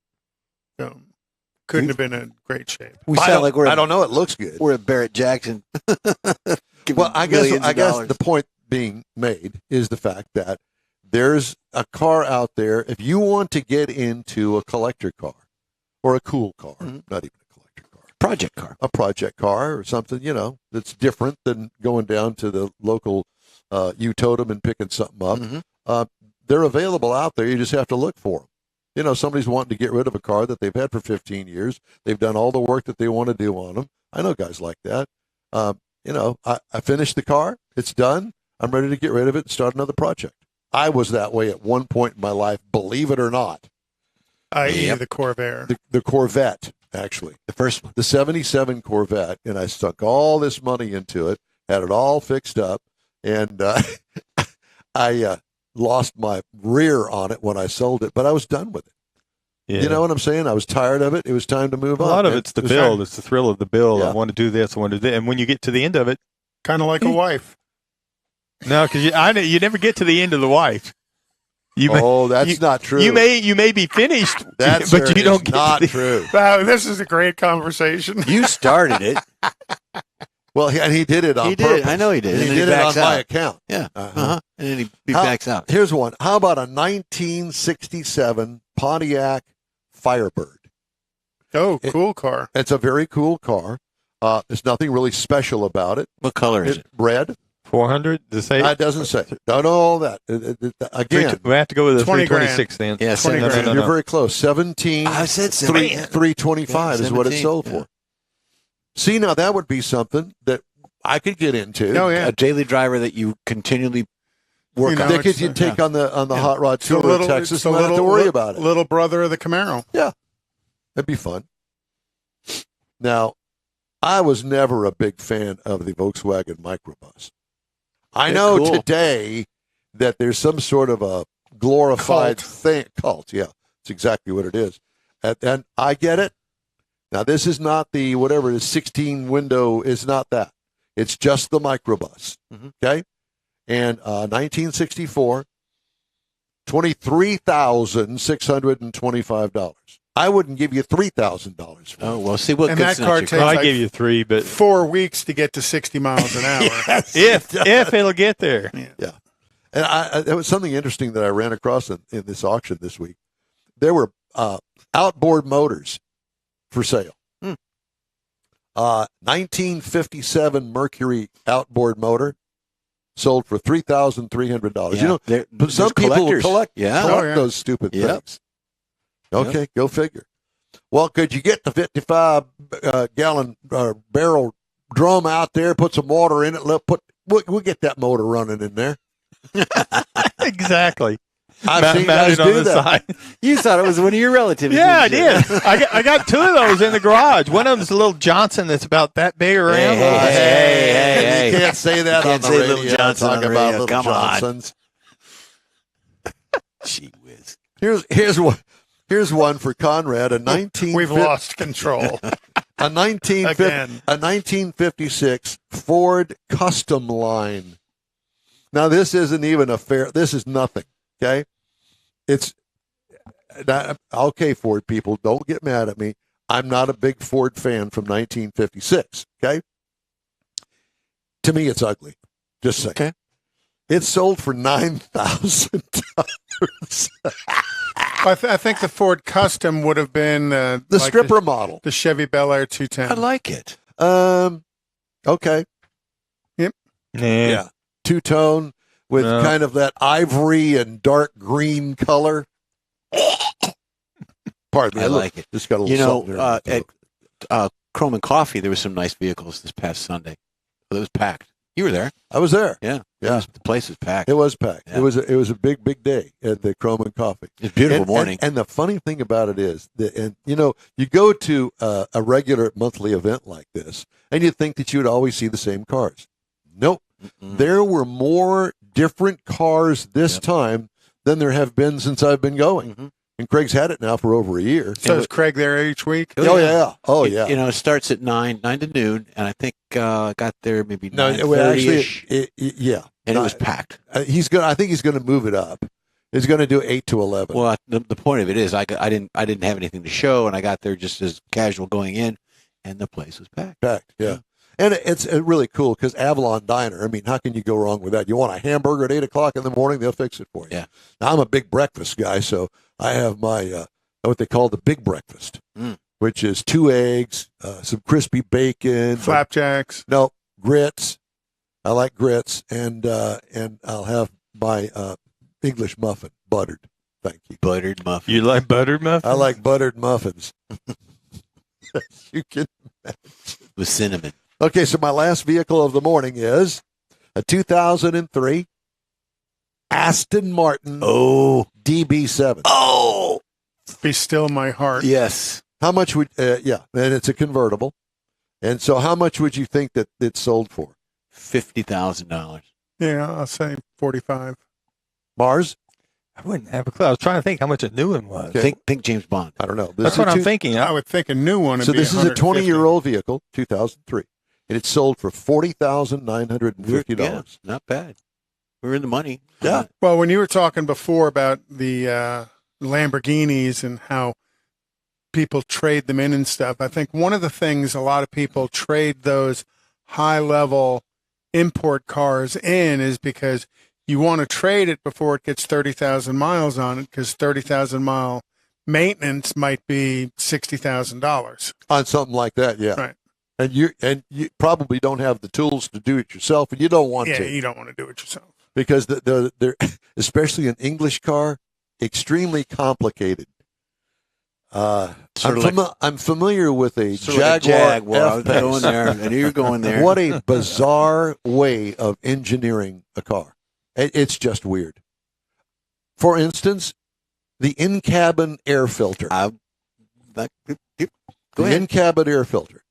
Couldn't have been in great shape. We I sound like I don't know. It looks good. we're at Barrett Jackson. Well, I guess the point being made is the fact that there's a car out there. If you want to get into a collector car or a cool car, not even a collector car, a project car or something, that's different than going down to the local U-Totem and picking something up. They're available out there. You just have to look for them. Somebody's wanting to get rid of a car that they've had for 15 years. They've done all the work that they want to do on them. I know guys like that. I finished the car. It's done. I'm ready to get rid of it and start another project. I was that way at one point in my life, believe it or not. I.e. the Corvair. The Corvette, actually. The first one. The 77 Corvette, and I stuck all this money into it, had it all fixed up, and I lost my rear on it when I sold it, but I was done with it. Yeah. You know what I'm saying? I was tired of it. It was time to move on. A lot of it's the build. It's the thrill of the build. Yeah. I want to do this. I want to do that. And when you get to the end of it, Kind of like a wife. no, because you never get to the end of the wife. That's not true. You may be finished, That's but you don't get not to the, true. Wow, this is a great conversation. You started it. Well, he did it on He purpose. did. I know he did. He And then did he it on backs my out. account. Yeah. Uh-huh. And then he backs out. Here's one. How about a 1967 Pontiac Firebird? Oh, cool car. It's a very cool car. There's nothing really special about it. What color is it? Red. 400. Does it say? It doesn't say. Don't know all that. Again, We have to go with the 20 326 then. Yeah, 20 17. grand. you're very close. 17. I said 17. 325 is what it 17, sold yeah. for. See, now that would be something that I could get into. Oh, yeah. A daily driver that you continually work You know, on. That it's, you take on the hot rod It's a tour little, of Texas. it's a You don't have to little, worry about it. little brother of the Camaro. That'd be fun. Now, I was never a big fan of the Volkswagen Microbus. I They're know cool. today that there's some sort of a glorified Cult. thing. Cult, yeah. It's exactly what it is. And I get it. Now, this is not the whatever it is, 16 window is not that. It's just the microbus. Okay? And 1964, $23,625. I wouldn't give you $3,000 for it. Oh, well, see what And good's that not car your takes Well, I like give you 3, but 4 weeks to get to 60 miles an hour. if it'll get there. Yeah. And there was something interesting that I ran across in this auction this week. There were outboard motors for sale. 1957 Mercury outboard motor sold for $3,300. Yeah, You know, there's some people collectors. collect Yeah. Oh, yeah. those stupid Yep. things. Okay, go figure. Well, could you get the 55 gallon barrel drum out there, put some water in it? We'll get that motor running in there. Exactly. I've seen guys Mounted on do the that. side. You thought it was one of your relatives. Yeah, I didn't you? did. I got 2 of those in the garage. One of them's a little Johnson that's about that big around. Hey. You can't say that Can't on the say radio. Little Johnson Talk on the about radio. Little Come on. Johnsons. Gee whiz. Here's one for Conrad. We've lost control. A 1956 Ford Custom Line. Now this isn't even a fair. This is nothing. Okay, it's okay. Ford people, don't get mad at me. I'm not a big Ford fan from 1956. Okay, to me it's ugly. Just saying. Okay. It's sold for $9,000. I think the Ford Custom would have been The like stripper model. the Chevy Bel Air I 210. like it. Okay. Yeah. Two-tone with No. kind of that ivory and dark green color. Pardon me. I like it. Just got a little You know, something there in my at throat. Chrome and Coffee, there were some nice vehicles this past Sunday. It was packed. You were there. I was there. Yeah. Yeah. The place was packed. It was packed. Yeah. It was a big day at the Chrome and Coffee. It's a beautiful And- morning. And the funny thing about it is that, and you know, you go to a regular monthly event like this, and you think that you would always see the same cars. Nope. There were more different cars this time than there have been since I've been going. And Craig's had it now for over a year. So is Craig there each week? Oh yeah. Oh yeah. You know, it starts at 9 to noon, and I think I got there maybe No, 9:30-ish, yeah. and No, it was packed. I think he's going to move it up. He's going to do 8 to 11. Well, the point of it is, I didn't have anything to show, and I got there just as casual going in, and the place was packed. Packed, yeah. And it's really cool because Avalon Diner, I mean, how can you go wrong with that? You want a hamburger at 8 o'clock in the morning, they'll fix it for you. Yeah. Now, I'm a big breakfast guy, so I have my, what they call the big breakfast, which is 2 eggs, some crispy bacon. Flapjacks. No, grits. I like grits, and I'll have my English muffin, buttered. Thank you. Buttered muffin. You like buttered muffins? I like buttered muffins. You can. with cinnamon. Okay, so my last vehicle of the morning is a 2003 Aston Martin DB7. Oh, Be still my heart. yes. How much would, and it's a convertible. And so how much would you think that it sold for? $50,000. Yeah, I'll say 45. Mars? I wouldn't have a clue. I was trying to think how much a new one was. Okay. Think, James Bond. I don't know. that's what I'm thinking. I would think a new one would So be this is a 150. 20-year-old vehicle, 2003. And it sold for $40,950. Yeah, not bad. We're in the money. Yeah. Well, when you were talking before about the Lamborghinis and how people trade them in and stuff, I think one of the things a lot of people trade those high-level import cars in is because you want to trade it before it gets 30,000 miles on it, because 30,000 mile maintenance might be $60,000. On something like that, yeah. Right. And you probably don't have the tools to do it yourself, and you don't want Yeah, to. you don't want to do it yourself. Because they're especially an English car, extremely complicated. I'm familiar with a Jaguar I was F-Pace. going there. I knew you were going there. What a bizarre way of engineering a car. It's just weird. For instance, the in-cabin air filter. Go The ahead. in-cabin air filter.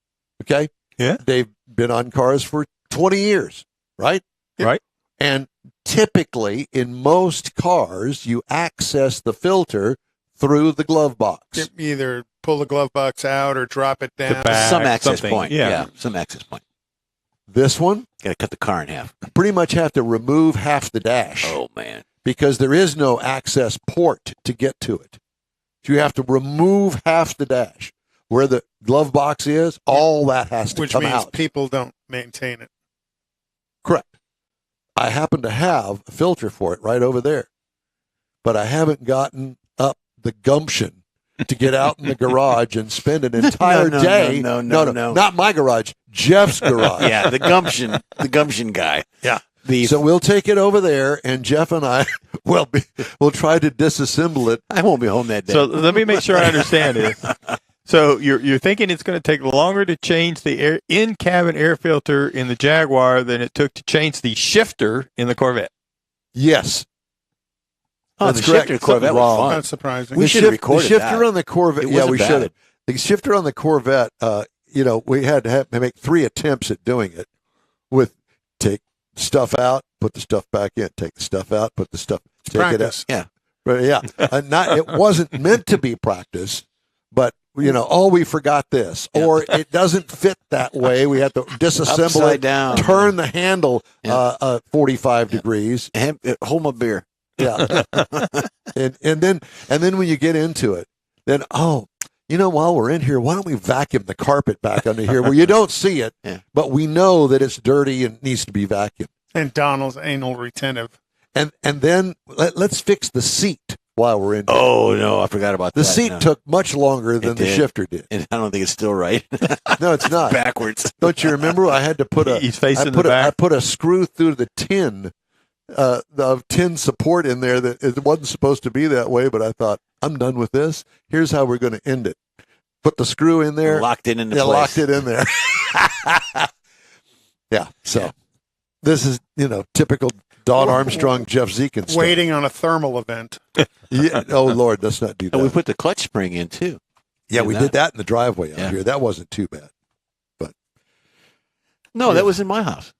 Okay? Yeah. They've been on cars for 20 years, right? Right. And typically, in most cars, you access the filter through the glove box. You either pull the glove box out or drop it down. back. Some access something, point. yeah. Some access point. This one, Got to cut the car in half. pretty much have to remove half the dash Oh, man. because there is no access port to get to it. So you have to remove half the dash. Where the glove box is, all that has to Which come means out. people don't maintain it. Correct. I happen to have a filter for it right over there, but I haven't gotten up the gumption to get out in the garage and spend an entire no, day. no, Not my garage, Jeff's garage. Yeah, the gumption guy. Yeah. The So we'll take it over there, and Jeff and I we'll try to disassemble it. I won't be home that day. So let me make sure I understand this. So you're thinking it's going to take longer to change the in-cabin air filter in the Jaguar than it took to change the shifter in the Corvette. Yes. the that's correct. shifter Corvette Something wrong. was fun. Not surprising. We The should have shift- recorded the shifter that. on the Corvette. It Yeah, wasn't we bad. should have. The shifter on the Corvette. We had to make 3 attempts at doing it. With take stuff out, put the stuff back in. Take the stuff out, put the stuff. Take it out. Practice. Yeah. But yeah, it wasn't meant to be practice, but we forgot this, or it doesn't fit that way. We had to disassemble Upside it, down. turn the handle 45 degrees. Hold my beer. Yeah, and then when you get into it, then while we're in here, why don't we vacuum the carpet back under here where you don't see it, but we know that it's dirty and needs to be vacuumed. And Donald's anal retentive. And then let's fix the seat while we're in here. Oh, no, I forgot about The that. seat No. took much longer than It the did. shifter did. And I don't think it's still right. No, it's not. Backwards. Don't you remember? I had to put He's facing the I back. put a screw through the tin, the tin support in there that it wasn't supposed to be that way. But I thought, I'm done with this. Here's how we're going to end it. Put the screw in there. Locked it into place. Locked it in there. Yeah. So this is typical Don Armstrong, Jeff Zekin stuff. Waiting on a thermal event. Yeah. Oh Lord, let's not do that. And we put the clutch spring in, too. Yeah, we did that in the driveway out Yeah. here. That wasn't too bad. No, that was in my house.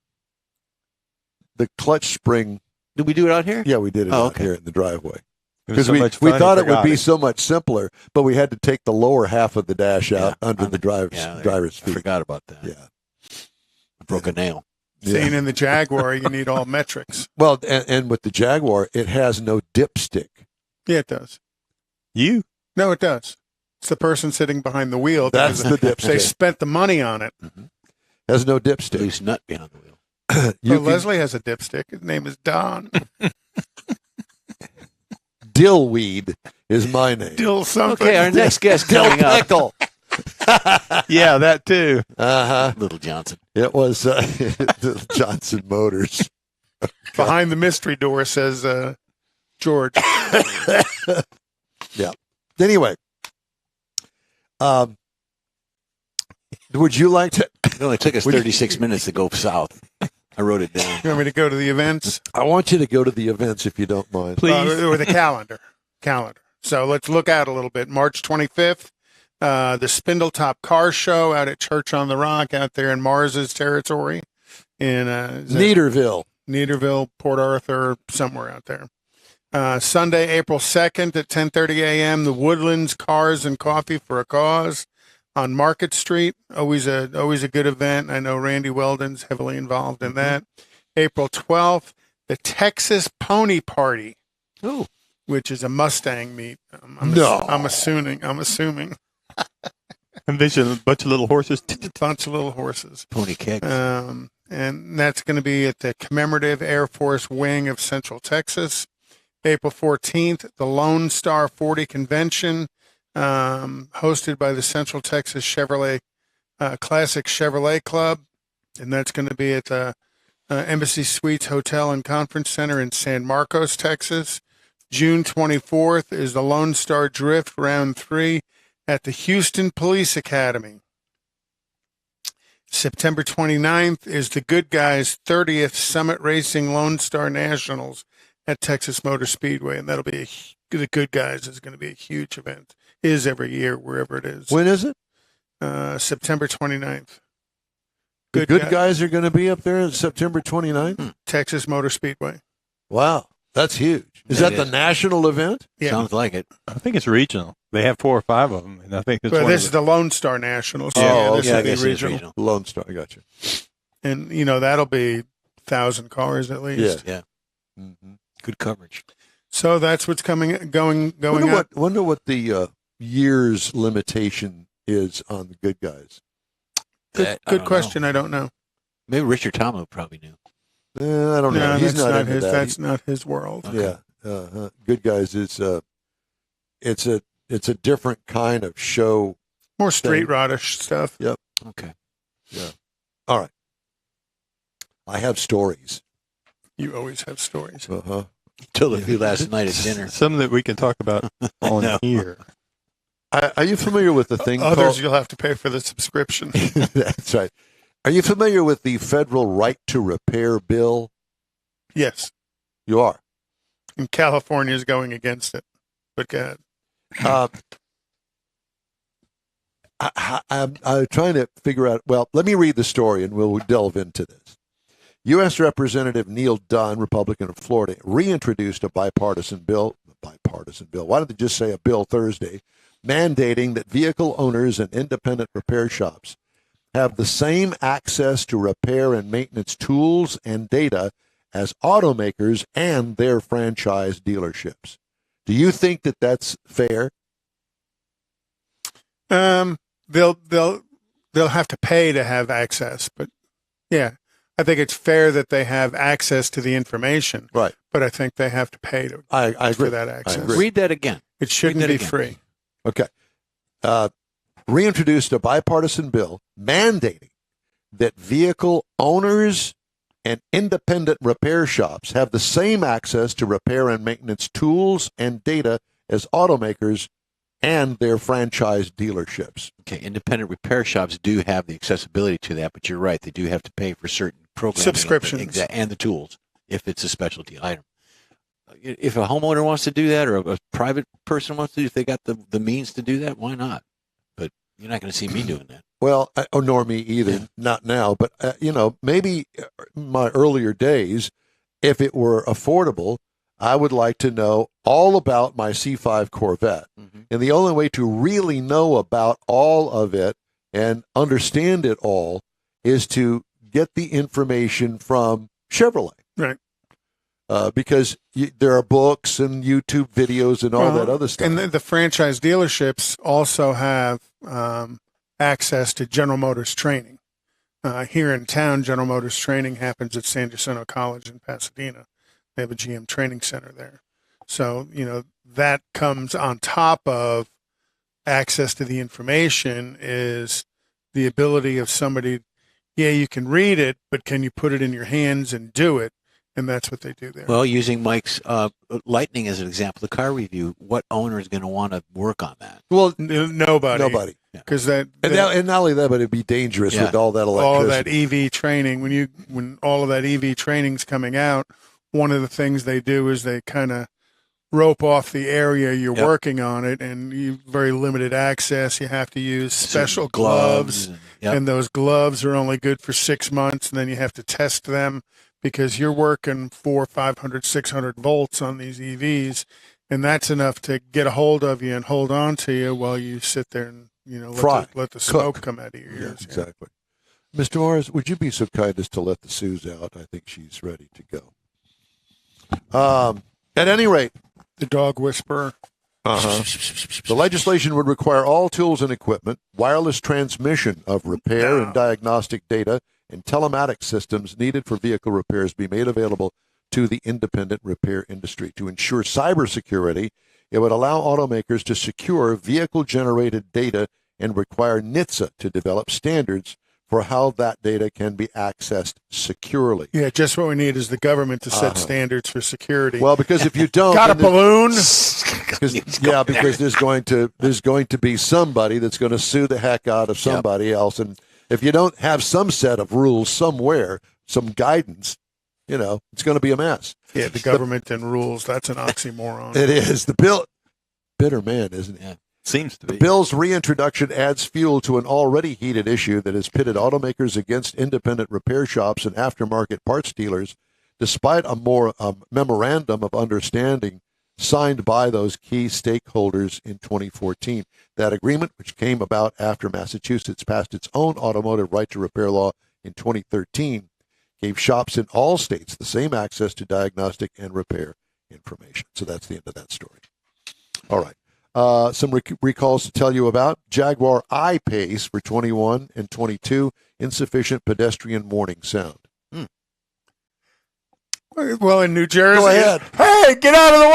The clutch spring, Did we do it out here? yeah, we did it Oh, out okay. here in the driveway. It was Because so we much fun, he thought it would forgot be so much simpler, but we had to take the lower half of the dash out under on the driver's I feet. forgot about that. Yeah. I broke a nail. Seeing in the Jaguar, you need all metrics. Well, and with the Jaguar, it has no dipstick. Yeah, it does. You? No, it does. It's the person sitting behind the wheel. That's the They dipstick. spent the money on it. Has no At dipstick. least nut behind the wheel. You Leslie has a dipstick. His name is Don. Dillweed is my name. Dill something. Okay, our next guest Dill coming up. pickle. Yeah, that too. Uh-huh. Little Johnson. It was Johnson Motors. Behind the mystery door says George. Yeah. Anyway, would you like to? It only took us 36 minutes to go south. I wrote it down. You want me to go to the events? I want you to go to the events if you don't mind. Please. Or the calendar. So let's look out a little bit. March 25th, the Spindletop Car Show out at Church on the Rock out there in Mars's territory in Neederville, Port Arthur, somewhere out there. Sunday, April 2nd at 10:30 a.m., the Woodlands Cars and Coffee for a Cause on Market Street. Always a good event. I know Randy Weldon's heavily involved in that. April 12th, the Texas Pony Party. Ooh. Which is a Mustang meet. No. I'm assuming. Envision a bunch of little horses. Bunch of little horses. Pony kegs. And that's going to be at the Commemorative Air Force Wing of Central Texas. April 14th, the Lone Star 40 Convention, hosted by the Central Texas Chevrolet Classic Chevrolet Club. And that's going to be at the Embassy Suites Hotel and Conference Center in San Marcos, Texas. June 24th is the Lone Star Drift Round 3 at the Houston Police Academy. September 29th is the Good Guys 30th Summit Racing Lone Star Nationals at Texas Motor Speedway, and that'll be the Good Guys is going to be a huge event. It is every year, wherever it is. When is it? September 29th. The good guys are going to be up there September 29th? Texas Motor Speedway. Wow, that's huge. Is that the national event? Yeah. Sounds like it. I think it's regional. They have 4 or 5 of them, and I think it's But one this of is the Lone Star National. So Oh, this yeah, I is guess the it is regional. Lone Star. I got you. And, that'll be 1,000 cars at least. Yeah. Yeah. Mm-hmm. Good coverage. So that's what's going up. Wonder what the years limitation is on the good guys. That, I Good don't question. know. I don't know. Maybe Richard Tomlin probably knew. I don't know. No, He's that's not not into his. that. That's not his world. Yeah. Good guys is it's a different kind of show. More street rodish stuff. Okay. All right. I have stories. You always have stories. Uh-huh. Told a few last night at dinner. some that we can talk about on know. here. Are you familiar with the thing Others, called... you'll have to pay for the subscription. That's right. Are you familiar with the federal right to repair bill? Yes. You are. And California is going against it. But go ahead. I'm trying to figure out. Well, let me read the story and we'll delve into this. U.S. Representative Neil Dunn, Republican of Florida, reintroduced a bipartisan bill. Why don't they just say a bill Thursday, mandating that vehicle owners and independent repair shops have the same access to repair and maintenance tools and data as automakers and their franchise dealerships. Do you think that that's fair? They'll have to pay to have access, but yeah, I think it's fair that they have access to the information. Right. But I think they have to pay to I agree. for that access. agree. Read that again. It shouldn't Read that be again. free. Okay. Reintroduced a bipartisan bill mandating that vehicle owners and independent repair shops have the same access to repair and maintenance tools and data as automakers and their franchise dealerships. Okay, independent repair shops do have the accessibility to that, but you're right. They do have to pay for certain programming. Subscriptions. And the tools, if it's a specialty item. If a homeowner wants to do that or a private person wants to do, if they got the means to do that, why not? But you're not going to see me doing that. Well, nor me either, not now, but, maybe my earlier days, if it were affordable, I would like to know all about my C5 Corvette. Mm-hmm. And the only way to really know about all of it and understand it all is to get the information from Chevrolet. Right. Because there are books and YouTube videos and all that other stuff. And the franchise dealerships also have access to General Motors training. Here in town, General Motors training happens at San Jacinto College in Pasadena. They have a GM training center there. So, that comes on top of access to the information is the ability of somebody, you can read it, but can you put it in your hands and do it? And that's what they do there. Well, using Mike's Lightning as an example, the car review, what owner is going to want to work on that? Well, nobody. Because and not only that, but it'd be dangerous with all that electricity. all of that EV training. When all of that EV training's coming out, one of the things they do is they kind of rope off the area you're working on it, and you very limited access. You have to use special gloves, and those gloves are only good for 6 months, and then you have to test them because you're working 400, 500, 600 volts on these EVs, and that's enough to get a hold of you and hold on to you while you sit there and let the smoke come out of your ears. Exactly. Mr. Morris, would you be so kind as to let the Suze out? I think she's ready to go. At any rate, The dog whisperer. the legislation would require all tools and equipment, wireless transmission of repair and diagnostic data, and telematics systems needed for vehicle repairs be made available to the independent repair industry. To ensure cybersecurity, it would allow automakers to secure vehicle-generated data and require NHTSA to develop standards for how that data can be accessed securely. Yeah, just what we need is the government to set standards for security. Well, because if you don't, Got a balloon? because there's going to be somebody that's going to sue the heck out of somebody else, and if you don't have some set of rules somewhere, some guidance, it's going to be a mess. Yeah, the government and rules. That's an oxymoron. It is. The bill, bitter man, isn't it? Yeah. Seems to be. The bill's reintroduction adds fuel to an already heated issue that has pitted automakers against independent repair shops and aftermarket parts dealers despite a memorandum of understanding signed by those key stakeholders in 2014. That agreement, which came about after Massachusetts passed its own automotive right to repair law in 2013, gave shops in all states the same access to diagnostic and repair information. So that's the end of that story. All right. Some recalls to tell you about. Jaguar I-Pace for 21 and 22, insufficient pedestrian warning sound. Well, in New Jersey, Go ahead. Hey, get out of the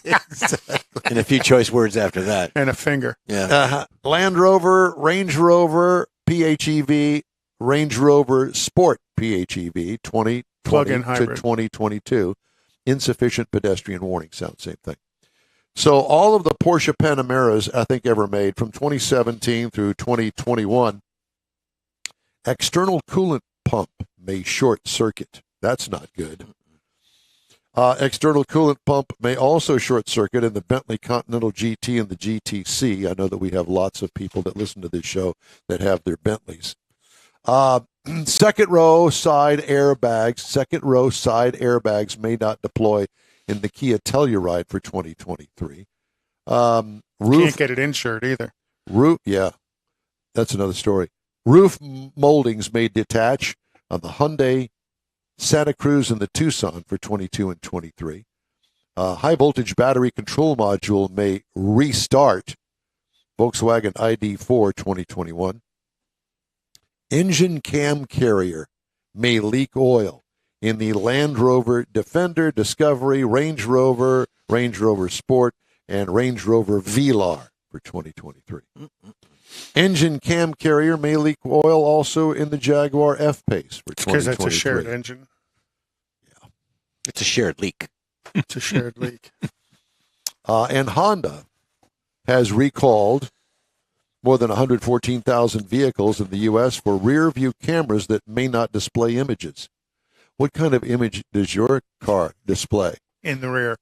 way! Exactly. And a few choice words after that. And a finger. Yeah. Land Rover, Range Rover, PHEV, Range Rover Sport PHEV 2020 Plug-in to hybrid. 2022. Insufficient pedestrian warning sound, same thing. So all of the Porsche Panameras, I think, ever made from 2017 through 2021, external coolant pump may short circuit. That's not good. External coolant pump may also short circuit in the Bentley Continental GT and the GTC. I know that we have lots of people that listen to this show that have their Bentleys. Second row side airbags may not deploy in the Kia Telluride for 2023. Can't get it insured either. Yeah, that's another story. Roof moldings may detach on the Hyundai Santa Cruz and the Tucson for 22 and 23. High voltage battery control module may restart Volkswagen ID4 2021. Engine cam carrier may leak oil in the Land Rover Defender, Discovery, Range Rover Sport, and Range Rover Velar for 2023. Engine cam carrier may leak oil also in the Jaguar F-Pace for 2023. Because that's a shared engine. It's a shared leak. It's a shared leak. And Honda has recalled more than 114,000 vehicles in the U.S. for rear view cameras that may not display images. What kind of image does your car display? In the rear.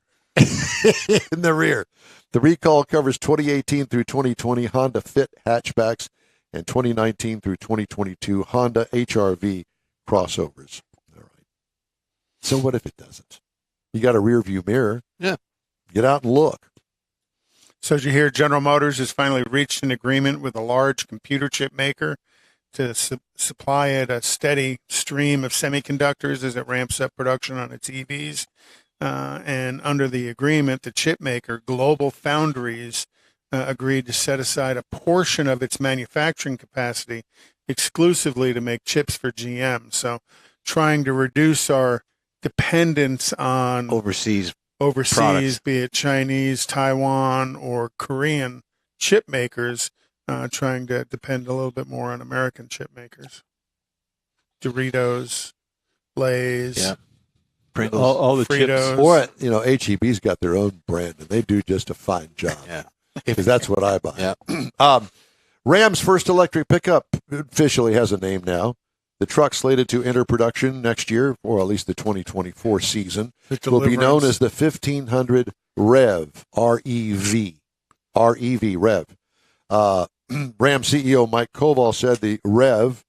In the rear. The recall covers 2018 through 2020 Honda Fit hatchbacks and 2019 through 2022 Honda HR-V crossovers. All right. So what if it doesn't? You got a rear view mirror. Yeah. Get out and look. So as you hear, General Motors has finally reached an agreement with a large computer chip maker to supply it a steady stream of semiconductors as it ramps up production on its EVs. And under the agreement, the chip maker, Global Foundries, agreed to set aside a portion of its manufacturing capacity exclusively to make chips for GM. So trying to reduce our dependence on Overseas, products, be it Chinese, Taiwan, or Korean chip makers, trying to depend a little bit more on American chip makers. Doritos, Lay's. Yeah. Pringles. All the Fritos. chips. Or, HEB's got their own brand, and they do just a fine job. Yeah. Because that's what I buy. Yeah. Ram's first electric pickup officially has a name now. The truck slated to enter production next year, or at least the 2024 season, will be known as the 1500 REV, R-E-V, REV. Ram CEO Mike Koval said the REV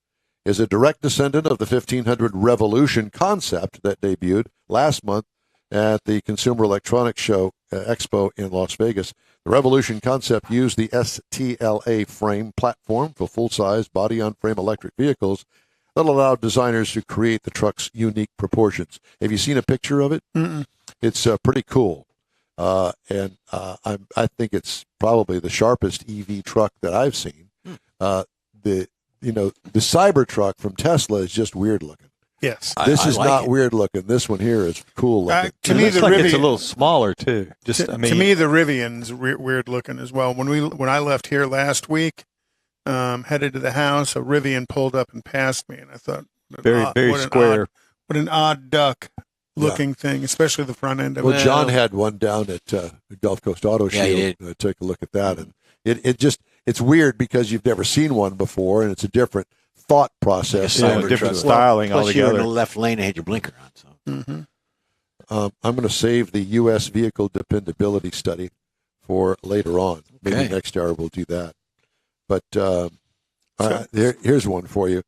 is a direct descendant of the 1500 Revolution concept that debuted last month at the Consumer Electronics Show Expo in Las Vegas. The Revolution concept used the STLA frame platform for full-size body-on-frame electric vehicles that allowed designers to create the truck's unique proportions. Have you seen a picture of it? Mm-mm. It's pretty cool. And I think it's probably the sharpest EV truck that I've seen. The Cybertruck from Tesla is just weird looking. Yes. This is like not it. weird looking. This one here is cool looking. To me, Looks the like Rivian, it's a little smaller too. to me, the Rivian's weird looking as well. When I left here last week, headed to the house, a Rivian pulled up and passed me, and I thought, very square. What an odd duck looking thing, especially the front end of Well, it. John had one down at the Gulf Coast Auto Show. Yeah, he did. Took a look at that, and it's weird because you've never seen one before, and it's a different thought process. Like a Yeah, different Cybertruck. styling Plus you're in altogether. the left lane and had your blinker on. So Mm-hmm. I'm going to save the U.S. vehicle dependability study for later on. Maybe Okay. next hour we'll do that. But all right, here's one for you.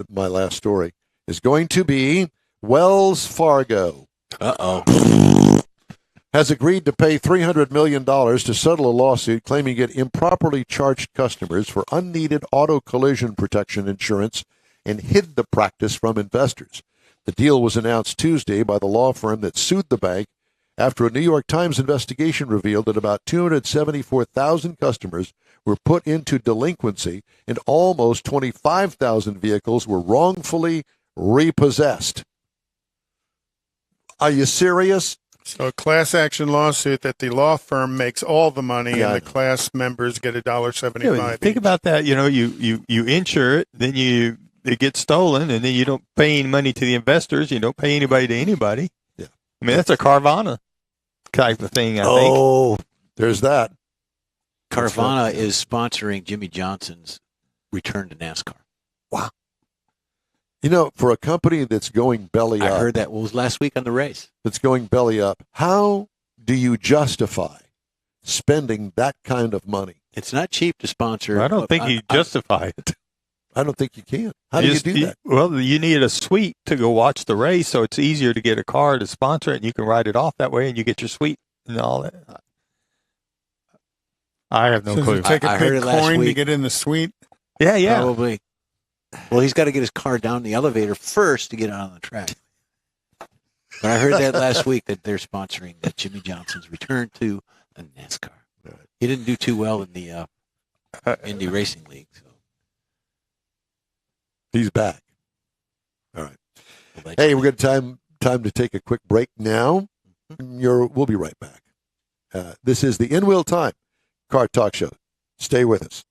My last story is going to be Wells Fargo has agreed to pay $300 million to settle a lawsuit claiming it improperly charged customers for unneeded auto collision protection insurance and hid the practice from investors. The deal was announced Tuesday by the law firm that sued the bank after a New York Times investigation revealed that about 274,000 customers were put into delinquency and almost 25,000 vehicles were wrongfully repossessed. Are you serious? So a class action lawsuit that the law firm makes all the money Yeah, and the class members get $1.75. Yeah, think about that. You know, you insure it, then it gets stolen, and then you don't pay any money to the investors. You don't pay anybody to anybody. Yeah. I mean, that's a Carvana type of thing, I think. Oh, there's that. Carvana is sponsoring Jimmy Johnson's return to NASCAR. Wow. You know, for a company that's going belly up. I heard that was last week on the race. That's going belly up. How do you justify spending that kind of money? It's not cheap to sponsor. I don't think you justify it. I don't think you can. How do you do that? Well, you need a suite to go watch the race, so it's easier to get a car to sponsor it, and you can write it off that way, and you get your suite and all that. I have no clue. Take a I heard big it last coin to week. get in the suite. Yeah. Probably. Well, he's got to get his car down the elevator first to get out on the track. But I heard that last week that they're sponsoring Jimmy Johnson's return to NASCAR. He didn't do too well in the Indy Racing League. So. He's back. All right. Hey, we're going time to take a quick break now. We'll be right back. This is the In Wheel Time Car Talk Show. Stay with us.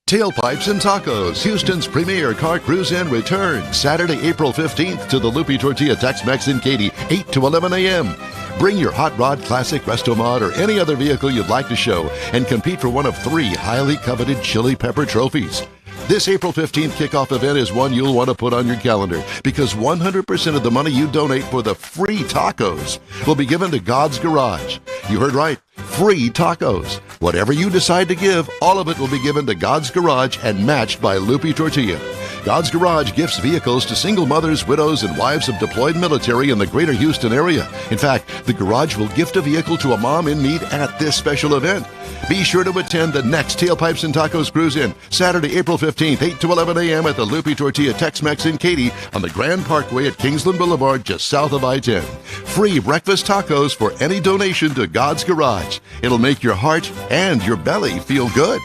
Tailpipes and Tacos, Houston's premier car cruise-in returns Saturday, April 15th to the Lupi Tortilla Tex-Mex in Katy, 8 to 11 a.m. Bring your Hot Rod Classic Resto Mod or any other vehicle you'd like to show and compete for one of 3 highly coveted Chili Pepper trophies. This April 15th kickoff event is one you'll want to put on your calendar because 100% of the money you donate for the free tacos will be given to God's Garage. You heard right. Free tacos. Whatever you decide to give, all of it will be given to God's Garage and matched by Lupi Tortilla. God's Garage gifts vehicles to single mothers, widows, and wives of deployed military in the greater Houston area. In fact, the Garage will gift a vehicle to a mom in need at this special event. Be sure to attend the next Tailpipes and Tacos Cruise-In, Saturday, April 15th, 8 to 11 a.m. at the Lupi Tortilla Tex-Mex in Katy on the Grand Parkway at Kingsland Boulevard, just south of I-10. Free breakfast tacos for any donation to God's Garage. It'll make your heart and your belly feel good.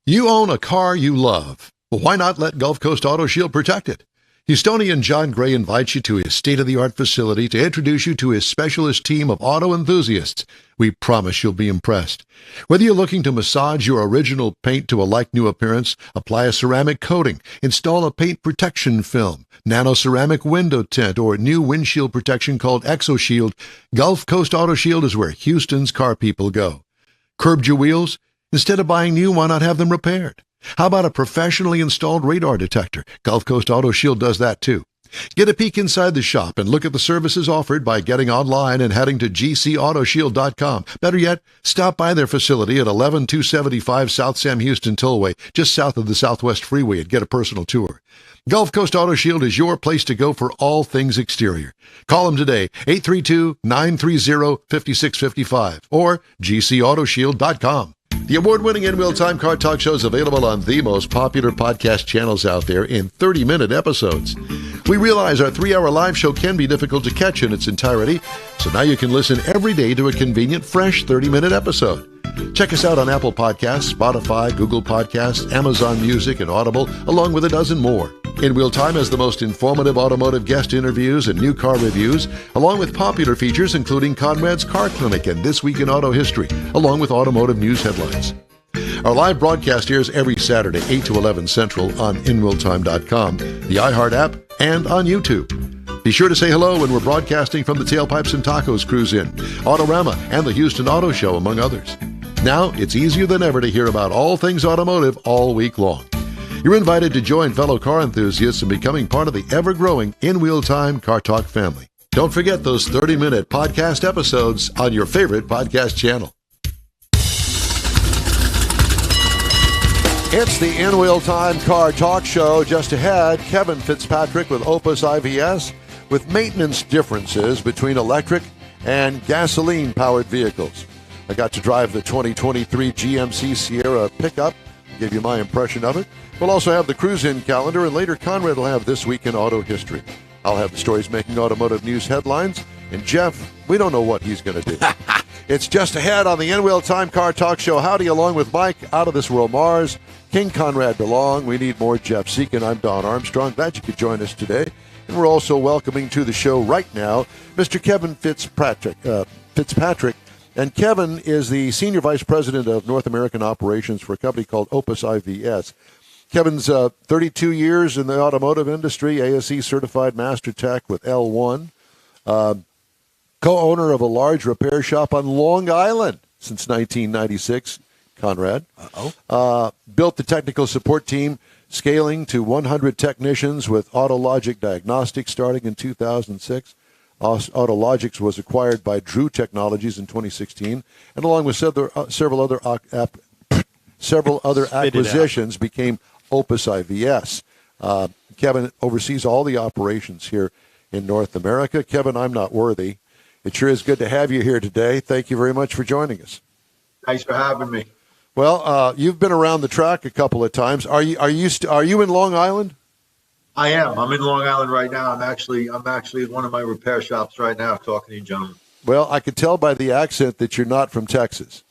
You own a car you love. Well, why not let Gulf Coast Auto Shield protect it? Houstonian John Gray invites you to his state-of-the-art facility to introduce you to his specialist team of auto enthusiasts. We promise you'll be impressed. Whether you're looking to massage your original paint to a like-new appearance, apply a ceramic coating, install a paint protection film, nano-ceramic window tint, or new windshield protection called ExoShield, Gulf Coast Auto Shield is where Houston's car people go. Curbed your wheels? Instead of buying new, why not have them repaired? How about a professionally installed radar detector? Gulf Coast Auto Shield does that too. Get a peek inside the shop and look at the services offered by getting online and heading to gcautoshield.com. Better yet, stop by their facility at 11275 South Sam Houston Tollway, just south of the Southwest Freeway, and get a personal tour. Gulf Coast Auto Shield is your place to go for all things exterior. Call them today, 832-930-5655 or gcautoshield.com. The award-winning In Wheel Time Car Talk Show is available on the most popular podcast channels out there in 30-minute episodes. We realize our 3-hour live show can be difficult to catch in its entirety, so now you can listen every day to a convenient, fresh 30-minute episode. Check us out on Apple Podcasts, Spotify, Google Podcasts, Amazon Music, and Audible, along with a dozen more. In Wheel Time has the most informative automotive guest interviews and new car reviews, along with popular features including Conrad's Car Clinic and This Week in Auto History, along with automotive news headlines. Our live broadcast airs every Saturday, 8 to 11 Central on InWheelTime.com, the iHeart app, and on YouTube. Be sure to say hello when we're broadcasting from the Tailpipes and Tacos Cruise-In, Autorama, and the Houston Auto Show, among others. Now, it's easier than ever to hear about all things automotive all week long. You're invited to join fellow car enthusiasts in becoming part of the ever-growing In Wheel Time Car Talk family. Don't forget those 30-minute podcast episodes on your favorite podcast channel. It's the In Wheel Time Car Talk Show. Just ahead, Kevin Fitzpatrick with Opus IVS with maintenance differences between electric and gasoline-powered vehicles. I got to drive the 2023 GMC Sierra pickup, give you my impression of it. We'll also have the cruise-in calendar, and later Conrad will have This Week in Auto History. I'll have the stories making automotive news headlines, and Jeff, we don't know what he's going to do. It's just ahead on the N-Wheel Time Car Talk Show. Howdy, along with Mike, Out of This World Mars, King Conrad DeLong. We need more Jeff Seekin. I'm Don Armstrong. Glad you could join us today. And we're also welcoming to the show right now Mr. Kevin Fitzpatrick. And Kevin is the Senior Vice President of North American Operations for a company called Opus IVS. Kevin's 32 years in the automotive industry, ASE certified master tech with L1, co-owner of a large repair shop on Long Island since 1996, Conrad. Built the technical support team, scaling to 100 technicians with AutoLogic Diagnostics starting in 2006. AutoLogics was acquired by Drew Technologies in 2016, and along with several other acquisitions, became Opus IVS. Kevin oversees all the operations here in North America. Kevin, I'm not worthy. It sure is good to have you here today. Thank you very much for joining us. Thanks for having me. Well, you've been around the track a couple of times. Are you in Long Island? I am. I'm in Long Island right now. I'm actually at one of my repair shops right now talking to you, gentlemen. Well, I could tell by the accent that you're not from Texas.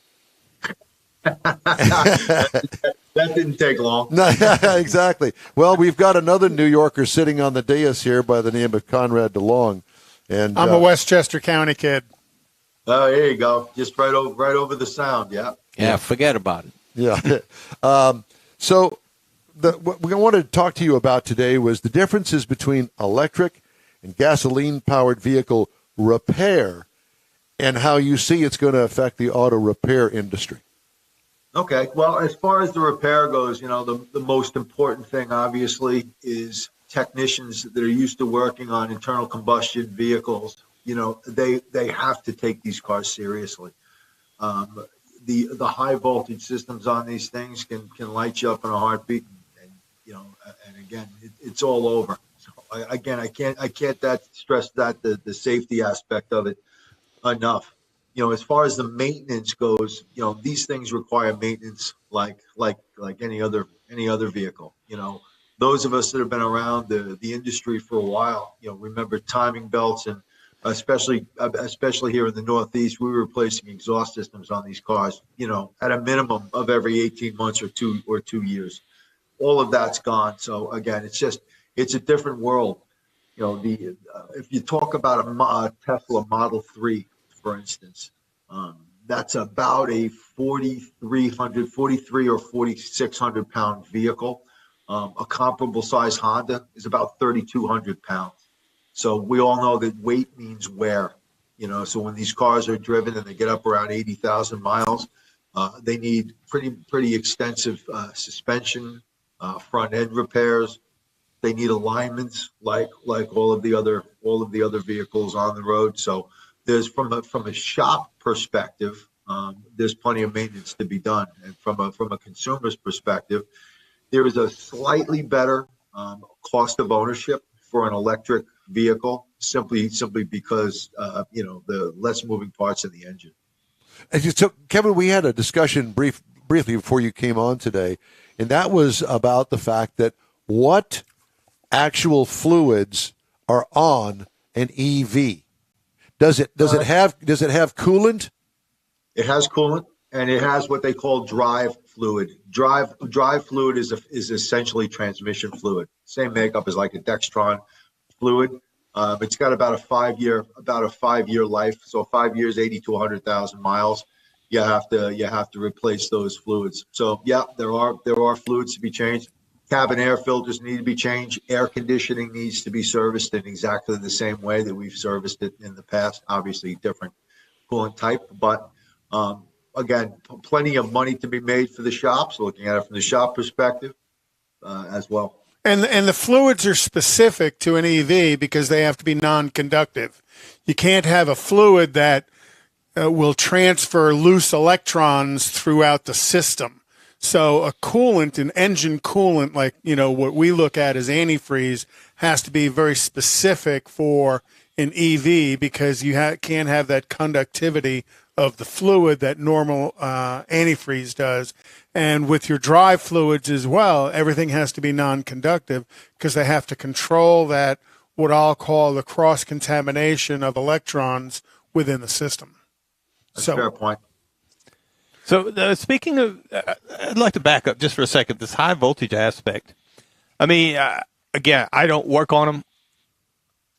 That didn't take long. No, exactly. Well, we've got another New Yorker sitting on the dais here by the name of Conrad DeLong. And I'm a Westchester County kid. Oh, there you go. Just right over the sound. Yeah. Yeah, forget about it. Yeah. So what we wanted to talk to you about today was the differences between electric and gasoline-powered vehicle repair and how you see it's going to affect the auto repair industry. Okay. Well, as far as the repair goes, the most important thing, obviously, is technicians that are used to working on internal combustion vehicles. They have to take these cars seriously. The high voltage systems on these things can light you up in a heartbeat, and again, it's all over. So I can't stress that the safety aspect of it enough. As far as the maintenance goes, these things require maintenance like any other vehicle. Those of us that have been around the industry for a while, remember timing belts, and especially here in the Northeast, we were replacing exhaust systems on these cars, at a minimum of every 18 months or 2 years. All of that's gone. So again, it's a different world. If you talk about a Tesla Model 3, for instance, that's about a 43 or 4,600 pound vehicle. A comparable size Honda is about 3,200 pounds. So we all know that weight means wear. So when these cars are driven and they get up around 80,000 miles, they need pretty extensive suspension, front end repairs. They need alignments like all of the other vehicles on the road. So there's from a shop perspective, there's plenty of maintenance to be done, and from a consumer's perspective, there is a slightly better cost of ownership for an electric vehicle, simply because the less moving parts in the engine. So, Kevin, we had a discussion briefly before you came on today, and that was about the fact that what actual fluids are on an EV. Does it have coolant? It has coolant, and it has what they call drive fluid. Drive fluid is essentially transmission fluid. Same makeup as like a Dextron fluid. It's got about a 5 year life. So 5 years, 80 to 100,000 miles. You have to replace those fluids. So yeah, there are fluids to be changed. Cabin air filters need to be changed. Air conditioning needs to be serviced in exactly the same way that we've serviced it in the past. Obviously, different coolant type, but again, plenty of money to be made for the shops. Looking at it from the shop perspective as well. And the fluids are specific to an EV because they have to be non-conductive. You can't have a fluid that will transfer loose electrons throughout the system. So a coolant, an engine coolant, like, what we look at as antifreeze, has to be very specific for an EV because you can't have that conductivity of the fluid that normal antifreeze does. And with your dry fluids as well, everything has to be non-conductive because they have to control that, what I'll call the cross-contamination of electrons within the system. That's a fair point. So speaking of, I'd like to back up just for a second, this high voltage aspect. I mean, again, I don't work on them,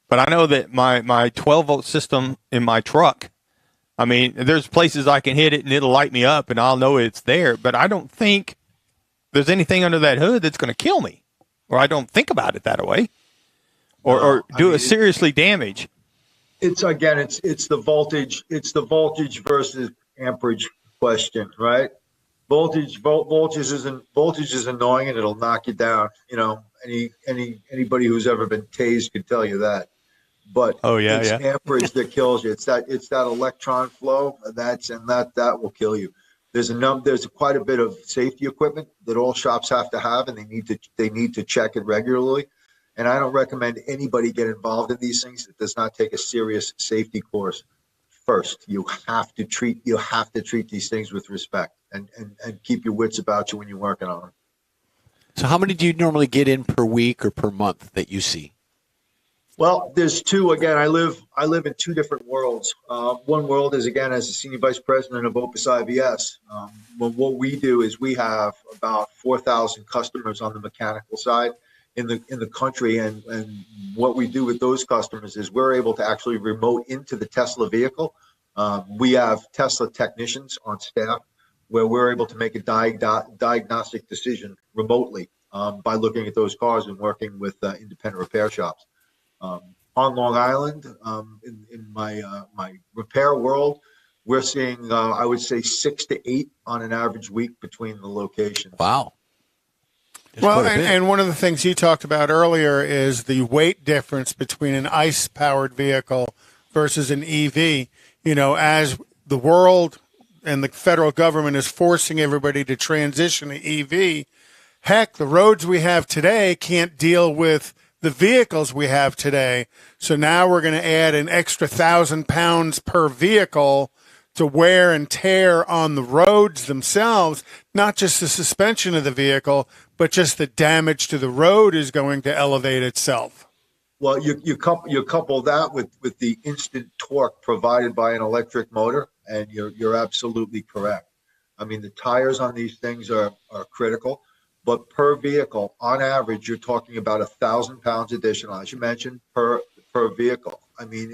but I know that my 12-volt system in my truck, I mean, there's places I can hit it and it'll light me up and I'll know it's there, but I don't think there's anything under that hood that's going to kill me, or I don't think about it that way, or do it seriously damage. It's the voltage versus amperage question, right? Voltage is annoying and it'll knock you down. Anybody who's ever been tased can tell you that. But it's amperage that kills you. It's that electron flow that will kill you. There's quite a bit of safety equipment that all shops have to have, and they need to check it regularly. And I don't recommend anybody get involved in these things that does not take a serious safety course first. You have to treat these things with respect and keep your wits about you when you're working on them. So how many do you normally get in per week or per month that you see? Well, there's two. Again, I live in two different worlds. One world is, again, as the senior vice president of Opus IVS. What we do is we have about 4,000 customers on the mechanical side in the country, and what we do with those customers is we're able to actually remote into the Tesla vehicle. We have Tesla technicians on staff where we're able to make a diagnostic decision remotely by looking at those cars and working with independent repair shops. On Long Island, in my repair world, we're seeing, I would say, 6 to 8 on an average week between the locations. Wow. Well, and one of the things you talked about earlier is the weight difference between an ICE-powered vehicle versus an EV. As the world and the federal government is forcing everybody to transition to EV, heck, the roads we have today can't deal with the vehicles we have today. So now we're going to add an extra 1,000 pounds per vehicle to wear and tear on the roads themselves, not just the suspension of the vehicle, but just the damage to the road is going to elevate itself. Well, you couple that with the instant torque provided by an electric motor, and you're absolutely correct. I mean, the tires on these things are critical, but per vehicle, on average, you're talking about 1,000 pounds additional, as you mentioned, per vehicle. I mean,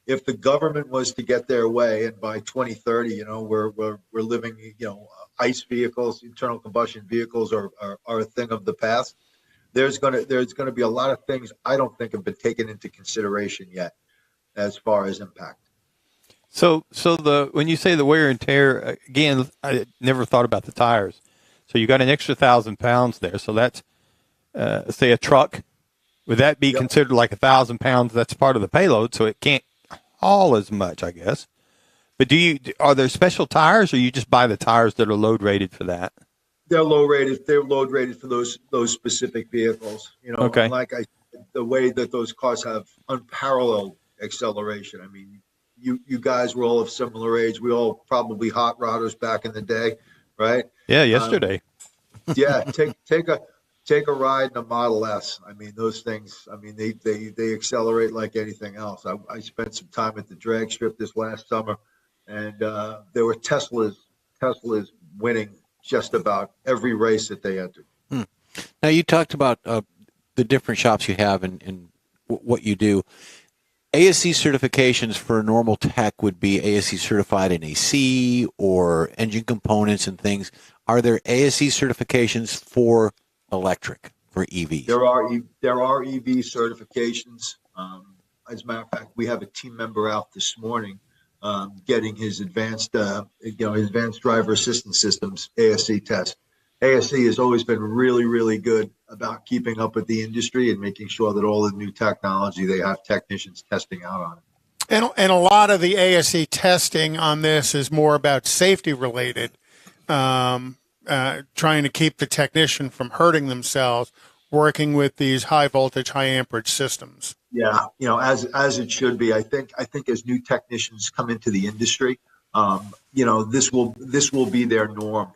if the government was to get their way, and by 2030, we're living, ICE vehicles, internal combustion vehicles are a thing of the past. There's gonna be a lot of things I don't think have been taken into consideration yet, as far as impact. So when you say the wear and tear, again, I never thought about the tires. So you got an extra 1,000 pounds there. So that's say a truck. Would that be considered like 1,000 pounds? That's part of the payload, so it can't haul as much, I guess. But are there special tires, or you just buy the tires that are load rated for that? They're load rated. They're load rated for those specific vehicles. Okay. Like the way that those cars have unparalleled acceleration. I mean, you guys were all of similar age. We all probably hot rodders back in the day, right? Yeah, yesterday. Yeah, take a ride in a Model S. I mean, those things. I mean, they accelerate like anything else. I spent some time at the drag strip this last summer, and there were Teslas winning just about every race that they entered. Now, you talked about the different shops you have and what you do. ASE certifications for a normal tech would be ASE certified in AC or engine components and things. Are there ASE certifications for electric, for EVs? There are EV certifications. As a matter of fact, we have a team member out this morning getting his advanced driver assistance systems ASE test. ASE has always been really, really good about keeping up with the industry and making sure that all the new technology, they have technicians testing out on it. And a lot of the ASE testing on this is more about safety related. trying to keep the technician from hurting themselves, working with these high voltage, high amperage systems. Yeah, as it should be. I think as new technicians come into the industry, this will be their norm.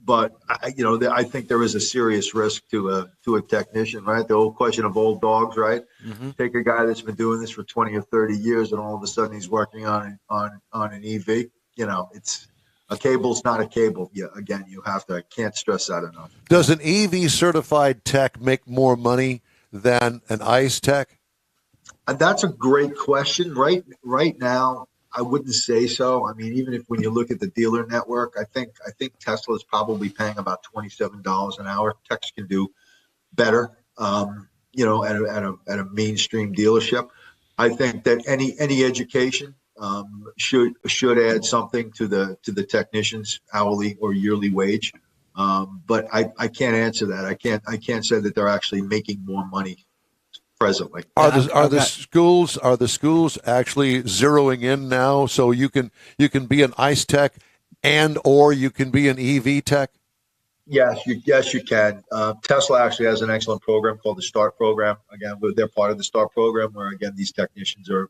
But I think there is a serious risk to a technician, right? The old question of old dogs, right? Mm-hmm. Take a guy that's been doing this for 20 or 30 years, and all of a sudden he's working on an EV. It's a cable's not a cable. Yeah, again, I can't stress that enough. Does an EV certified tech make more money than an ICE tech? That's a great question. Right now, I wouldn't say so. I mean, even if when you look at the dealer network, I think Tesla is probably paying about $27 an hour. Techs can do better, at a mainstream dealership. I think that any education should add something to the technician's hourly or yearly wage. But I can't answer that. I can't say that they're actually making more money presently. Are the schools actually zeroing in now so you can be an ICE tech or you can be an EV tech? Yes, you can. Tesla actually has an excellent program called the START program. Again, they're part of the START program, where again these technicians are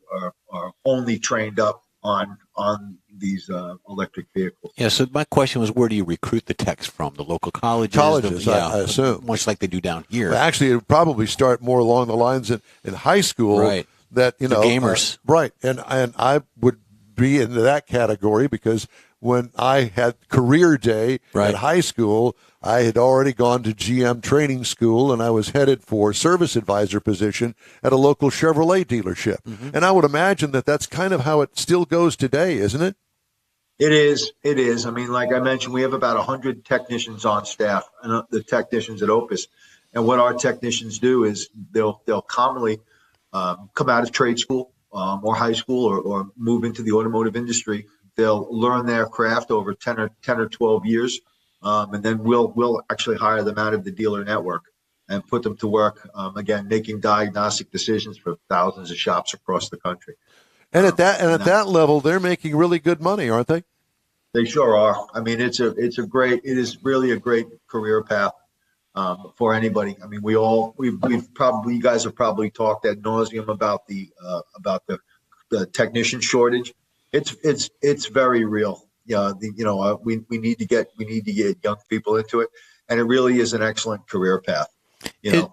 only trained up on these electric vehicles. Yeah. So my question was, where do you recruit the techs from? The local colleges? I assume, much like they do down here. Well, actually, it would probably start more along the lines in high school. Right. That the gamers. Right, and I would be into that category because when I had career day at high school, I had already gone to GM training school, and I was headed for service advisor position at a local Chevrolet dealership. Mm-hmm. And I would imagine that that's kind of how it still goes today, isn't it? It is. I mean, like I mentioned, we have about 100 technicians on staff, and the technicians at Opus. And what our technicians do is they'll commonly come out of trade school or high school or move into the automotive industry. They'll learn their craft over 10 or 12 years, and then we'll actually hire them out of the dealer network and put them to work, again, making diagnostic decisions for thousands of shops across the country. And at that level, they're making really good money, aren't they? They sure are. I mean, it is really a great career path for anybody. I mean, you guys have probably talked ad nauseum about the technician shortage. It's very real. We need to get young people into it, and it really is an excellent career path. And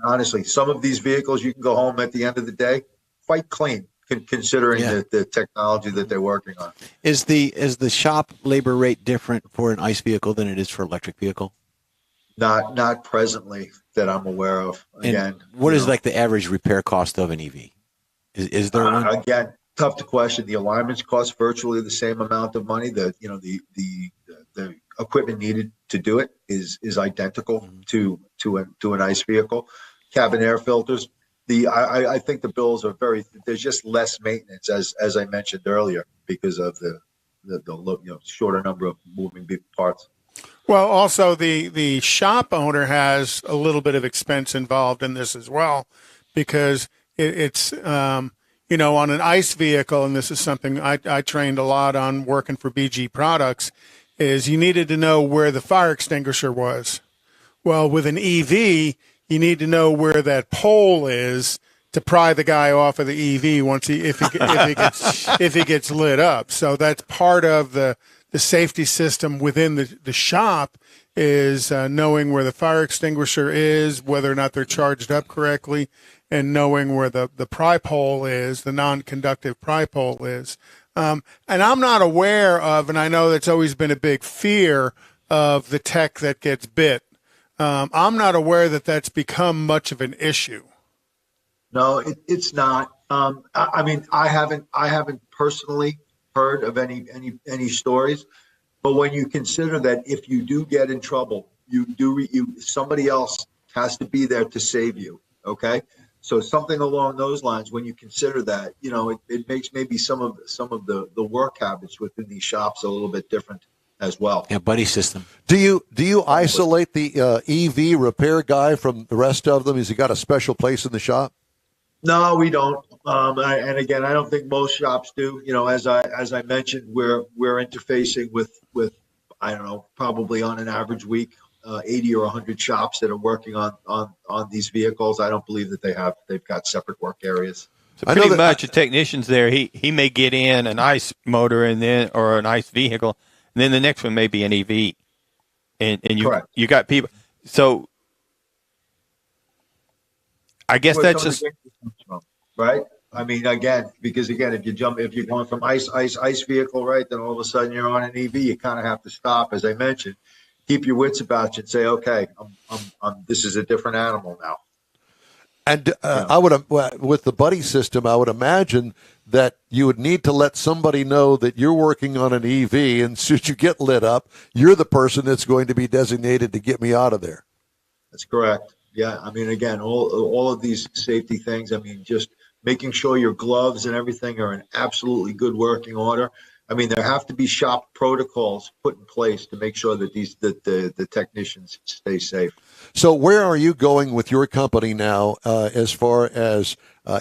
honestly, some of these vehicles you can go home at the end of the day quite clean, considering the technology that they're working on. Is the shop labor rate different for an ICE vehicle than it is for electric vehicle? Not presently that I'm aware of. Again, and what is like the average repair cost of an EV? Is there one? Again, tough to question. The alignments cost virtually the same amount of money. The equipment needed to do it is identical to an ICE vehicle. Cabin air filters. I think the bills are there's just less maintenance, as I mentioned earlier, because of the shorter number of moving parts. Well, also the shop owner has a little bit of expense involved in this as well, because it's on an ICE vehicle, and this is something I trained a lot on working for BG Products, is you needed to know where the fire extinguisher was. Well, with an EV, you need to know where that pole is to pry the guy off of the EV if he gets lit up. So that's part of the safety system within the shop is knowing where the fire extinguisher is, whether or not they're charged up correctly, and knowing where the pry pole is, the non-conductive pry pole is. And I'm not aware of, and I know that's always been a big fear of the tech that gets bit. I'm not aware that that's become much of an issue. No, it's not. I mean, I haven't personally heard of any stories, but when you consider that if you do get in trouble, somebody else has to be there to save you. Okay, so something along those lines. When you consider that, it makes maybe some of the work habits within these shops a little bit different as well. Yeah, buddy system. Do you isolate the EV repair guy from the rest of them? Has he got a special place in the shop? No, we don't. And again, I don't think most shops do. As I mentioned, we're interfacing with I don't know, probably on an average week, 80 or 100 shops that are working on these vehicles. I don't believe that they've got separate work areas. So pretty much a technician's there. He may get in an ICE motor or an ICE vehicle, and then the next one may be an EV. And you got people. So I guess that's just right. I mean, again, because if you're going from ICE vehicle, right, then all of a sudden you're on an EV, you kind of have to stop, as I mentioned, keep your wits about you and say, okay, this is a different animal now. And I would, with the buddy system, I would imagine that you would need to let somebody know that you're working on an EV, and should you get lit up, you're the person that's going to be designated to get me out of there. That's correct. Yeah, I mean, again, all of these safety things. I mean, just making sure your gloves and everything are in absolutely good working order. I mean, there have to be shop protocols put in place to make sure that the technicians stay safe. So where are you going with your company now as far as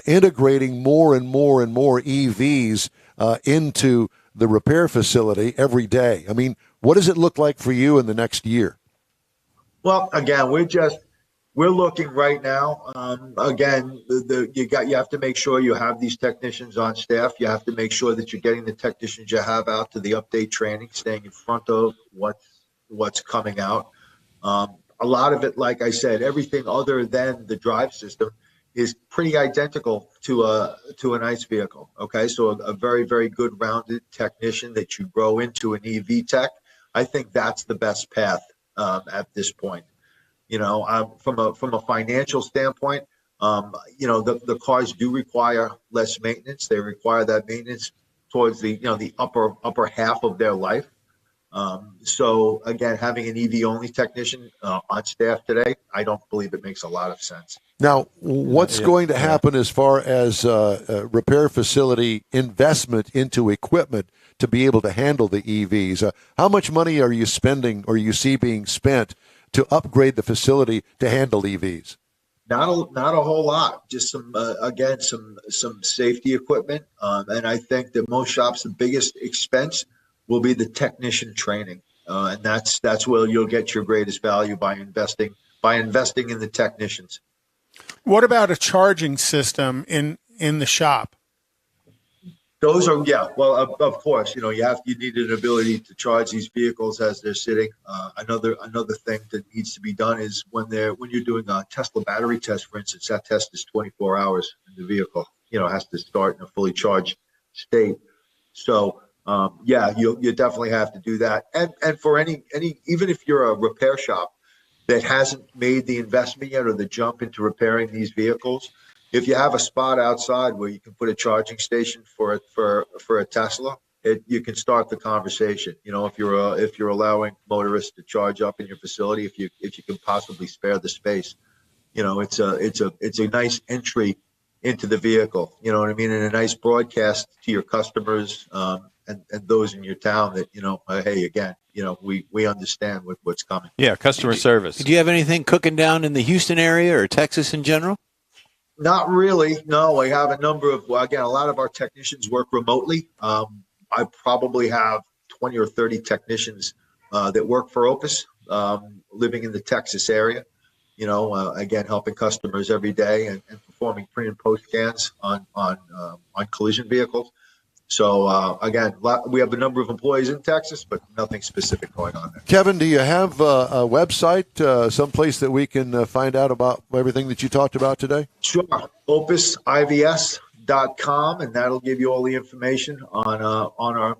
integrating more and more and more EVs into the repair facility every day? I mean, what does it look like for you in the next year? Well, again, we're looking right now. Again, you have to make sure you have these technicians on staff. You have to make sure that you're getting the technicians you have out to the update training, staying in front of what's coming out. A lot of it, like I said, everything other than the drive system is pretty identical to an ICE vehicle. Okay, so a very, very good rounded technician that you grow into an EV tech. I think that's the best path at this point. You know, from a financial standpoint, you know, the cars do require less maintenance. They require that maintenance towards the upper half of their life. So again, having an EV only technician on staff today, I don't believe it makes a lot of sense. Now, what's going to happen as far as repair facility investment into equipment to be able to handle the EVs? How much money are you spending, or you see being spent, to upgrade the facility to handle EVs? Not a whole lot. Just some safety equipment, and I think that most shops, the biggest expense will be the technician training, and that's where you'll get your greatest value by investing in the technicians. What about a charging system in the shop? Those are, yeah. Well, of course, you need an ability to charge these vehicles as they're sitting. Another thing that needs to be done is when you're doing a Tesla battery test, for instance, that test is 24 hours, and the vehicle, has to start in a fully charged state. So, you definitely have to do that. And for any even if you're a repair shop that hasn't made the investment yet or the jump into repairing these vehicles, if you have a spot outside where you can put a charging station for a Tesla, you can start the conversation. If you're allowing motorists to charge up in your facility, if you can possibly spare the space, it's a nice entry into the vehicle. You know what I mean, and a nice broadcast to your customers and those in your town that hey, again, we understand what's coming. Yeah, customer service. Do you have anything cooking down in the Houston area or Texas in general? Not really. No, I have a lot of our technicians work remotely. I probably have 20 or 30 technicians that work for Opus, living in the Texas area, again, helping customers every day and performing pre and post scans on collision vehicles. So, again, we have a number of employees in Texas, but nothing specific going on there. Kevin, do you have a website, someplace that we can find out about everything that you talked about today? Sure. OpusIVS.com, and that'll give you all the information on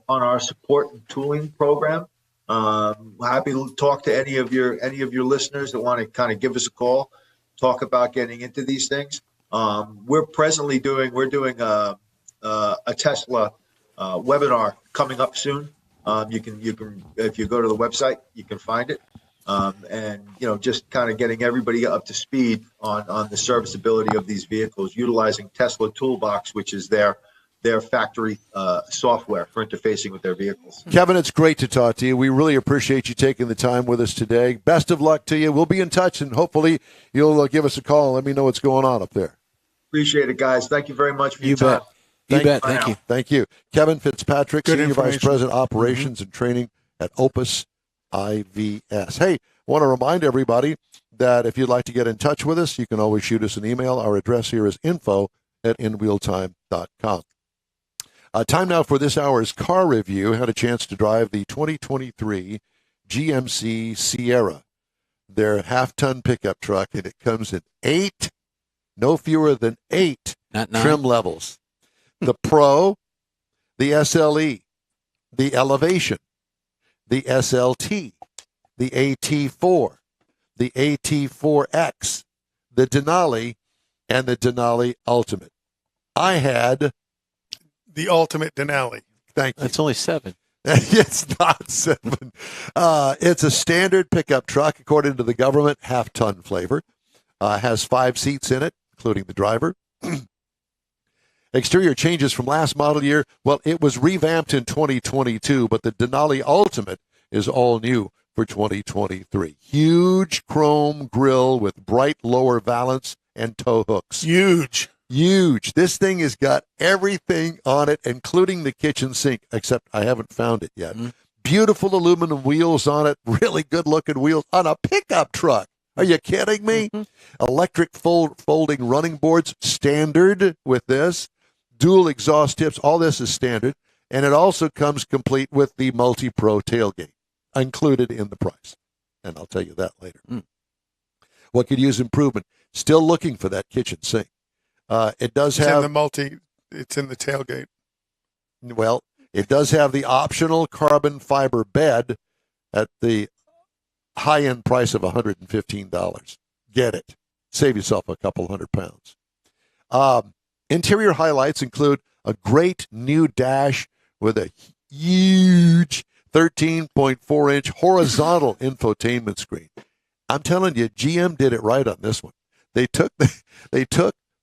our support and tooling program. Happy to talk to any of your listeners that want to kind of give us a call, talk about getting into these things. We're doing a Tesla webinar coming up soon. You can if you go to the website, you can find it. And just kind of getting everybody up to speed on the serviceability of these vehicles, utilizing Tesla Toolbox, which is their factory software for interfacing with their vehicles. Kevin, it's great to talk to you. We really appreciate you taking the time with us today. Best of luck to you. We'll be in touch, and hopefully you'll give us a call and let me know what's going on up there. Appreciate it, guys. Thank you very much for your time. You bet. Thank you. Thank you. Kevin Fitzpatrick, Good Senior Vice information. President, Operations and Training at Opus Hey, want to remind everybody that if you'd like to get in touch with us, you can always shoot us an email. Our address here is info@inwheeltime.com. Time now for this hour's car review. Had a chance to drive the 2023 GMC Sierra, their half-ton pickup truck, and it comes in no fewer than 8 Not 9. trim levels. The Pro, the SLE, the Elevation, the SLT, the AT4, the AT4X, the Denali, and the Denali Ultimate. I had The ultimate Denali. Thank you. That's only 7. It's not 7. It's a standard pickup truck, according to the government, half-ton flavor. Has 5 seats in it, including the driver. Exterior changes from last model year. Well, it was revamped in 2022, but the Denali Ultimate is all new for 2023. Huge chrome grille with bright lower valance and tow hooks. Huge. This thing has got everything on it, including the kitchen sink, except I haven't found it yet. Beautiful aluminum wheels on it, really good-looking wheels on a pickup truck. Are you kidding me? Electric folding running boards, standard with this. Dual exhaust tips, all this is standard. And it also comes complete with the multi-pro tailgate, included in the price. And I'll tell you that later. What could use improvement? Still looking for that kitchen sink. It does have It's in the tailgate. Well, it does have the optional carbon fiber bed at the high-end price of $115. Get it. Save yourself a couple £100. Interior highlights include a great new dash with a huge 13.4-inch horizontal infotainment screen. I'm telling you, GM did it right on this one. They took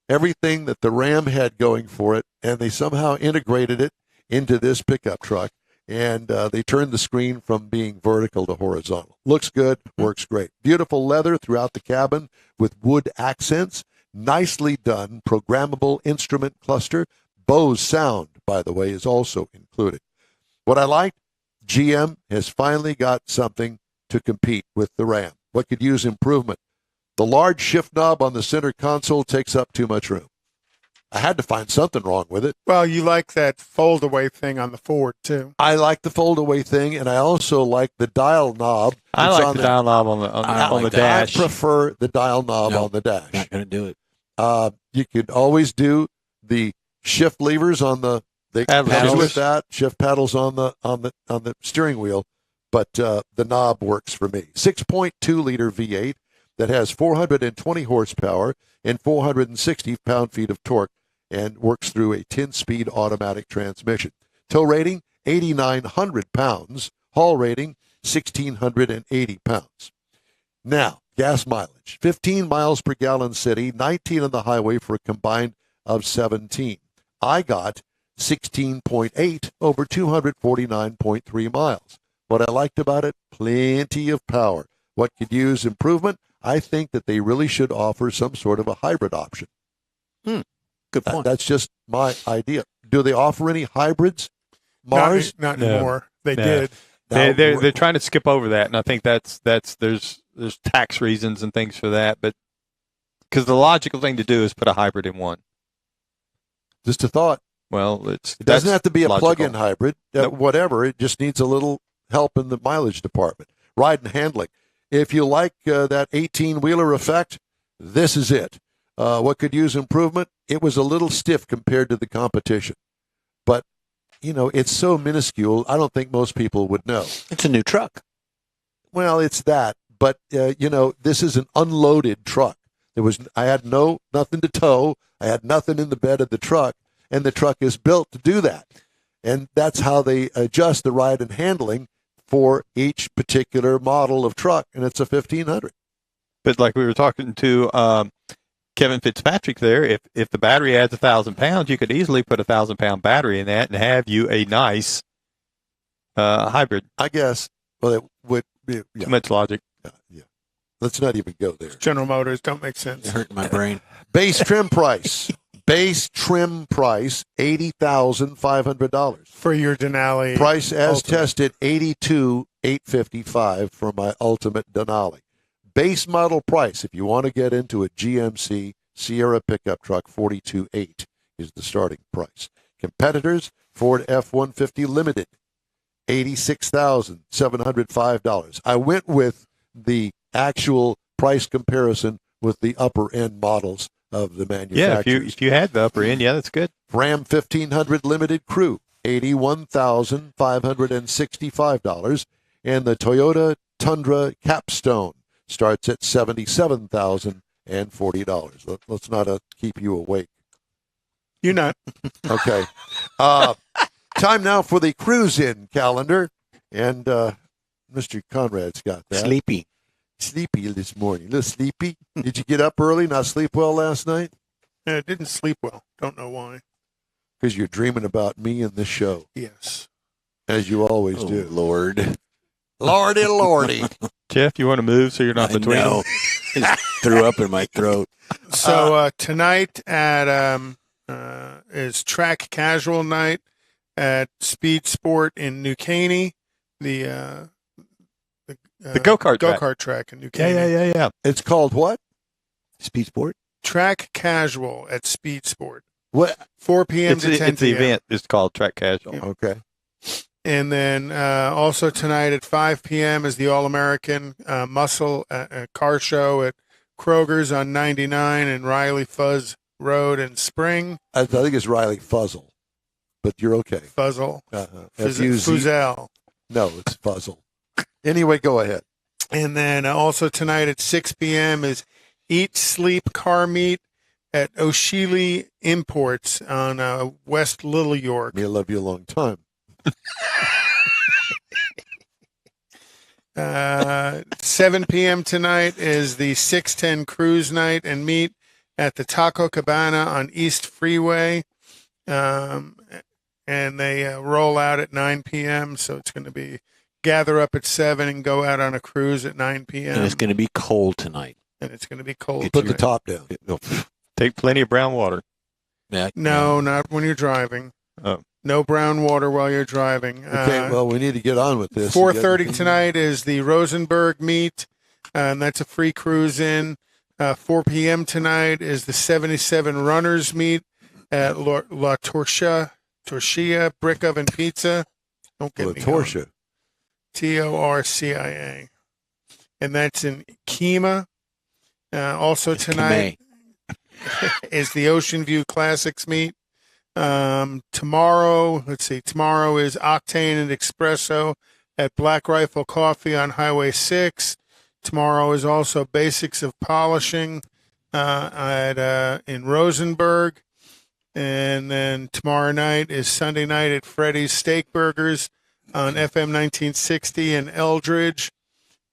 everything that the Ram had going for it, and they somehow integrated it into this pickup truck, and they turned the screen from being vertical to horizontal. Looks good, works great. Beautiful leather throughout the cabin with wood accents. Nicely done, programmable instrument cluster. Bose sound, by the way, is also included. What I liked, GM has finally got something to compete with the Ram. What could use improvement? The large shift knob on the center console takes up too much room. I had to find something wrong with it. Well, you like that fold-away thing on the Ford, too. I like the fold-away thing, and I also like the dial knob. I like the dial knob on the dash. I prefer the dial knob on the dash. Not going to do it. You could always do the shift levers on the Paddles. with that shift paddles on the steering wheel, but the knob works for me. 6.2 liter V8 that has 420 horsepower and 460 pound-feet of torque, and works through a 10-speed automatic transmission. Tow rating 8,900 pounds. Haul rating 1,680 pounds. Now, gas mileage, 15 miles per gallon city, 19 on the highway for a combined of 17. I got 16.8 over 249.3 miles. What I liked about it, plenty of power. What could use improvement? I think that they really should offer some sort of a hybrid option. Good point. That's just my idea. Do they offer any hybrids? Mars? Not No. anymore. They No. did. They're trying to skip over that, and I think there's tax reasons and things for that, but because the logical thing to do is put a hybrid in one. Just a thought. Well, It doesn't have to be a logical. plug-in hybrid, Nope. whatever. It just needs a little help in the mileage department. Ride and handling. If you like that 18-wheeler effect, this is it. What could use improvement? It was a little stiff compared to the competition. But, it's so minuscule, I don't think most people would know. It's a new truck. Well, it's that. But, this is an unloaded truck. I had nothing to tow. I had nothing in the bed of the truck, and the truck is built to do that. And that's how they adjust the ride and handling for each particular model of truck, and it's a 1500. But like we were talking to Kevin Fitzpatrick there, if the battery adds 1,000 pounds, you could easily put 1,000-pound battery in that and have you a nice hybrid. I guess. Well, it would be. Too much logic. Yeah. Let's not even go there. General Motors don't make sense. It hurt my brain. Base trim price. Base trim price, $80,500. For your Denali. Price as Ultimate. tested, $82,855 for my Ultimate Denali. Base model price, if you want to get into a GMC Sierra pickup truck, $42,800 is the starting price. Competitors, Ford F-150 Limited, $86,705. I went with the actual price comparison with the upper end models of the manufacturers. Yeah, if you had the upper end, yeah, that's good. Ram 1500 Limited Crew, $81,565. And the Toyota Tundra Capstone starts at $77,040. Let's not keep you awake. You're not. Okay. Time now for the cruise-in calendar. And Mr. Conrad's got that. Sleepy. Sleepy this morning. A little sleepy. Did you get up early, not sleep well last night? I didn't sleep well. Don't know why. Because you're dreaming about me and this show, Yes. as you always Oh, do. Lord. Lordy, lordy. Jeff, you want to move so you're not I between know. them? Just threw up in my throat. So tonight at is track casual night at Speed Sport in New Caney, the go-kart track. go-kart track in New Caney. Yeah. It's called what? Speed Sport? Track casual at Speed Sport. What? 4 p.m. It's to 10 the p.m. event. It's called Track Casual. Yeah. Okay. And then also tonight at 5 p.m. is the All-American Muscle Car Show at Kroger's on 99 and Riley Fuzz Road in Spring. I think it's Riley Fuzzle, but you're okay. Fuzzle. F-U-Z. Fuzel. No, it's Fuzzle. Anyway, go ahead. And then also tonight at 6 p.m. is Eat Sleep Car Meet at O'Shealy Imports on West Little York. Me, I love you a long time. 7 p.m. tonight is the 610 Cruise Night and Meet at the Taco Cabana on East Freeway. And they roll out at 9 p.m. So it's going to be gather up at 7 and go out on a cruise at 9 p.m. And it's going to be cold tonight. And it's going to be cold. Put the tonight. top down. Take plenty of brown water. Yeah, No, not when you're driving. Oh. No brown water while you're driving. Okay, well, we need to get on with this. 4:30 tonight is the Rosenberg meet, and that's a free cruise in. 4 p.m. tonight is the 77 Runners meet at La Torcia Brick Oven Pizza. Don't get me going. Torcia. Torcia. And that's in Kemah. Also tonight is the Ocean View Classics meet. Tomorrow is Octane and Espresso at Black Rifle Coffee on Highway 6. Tomorrow is also Basics of Polishing in Rosenberg. And then tomorrow night is Sunday night at Freddy's Steak Burgers on FM 1960 in Eldridge.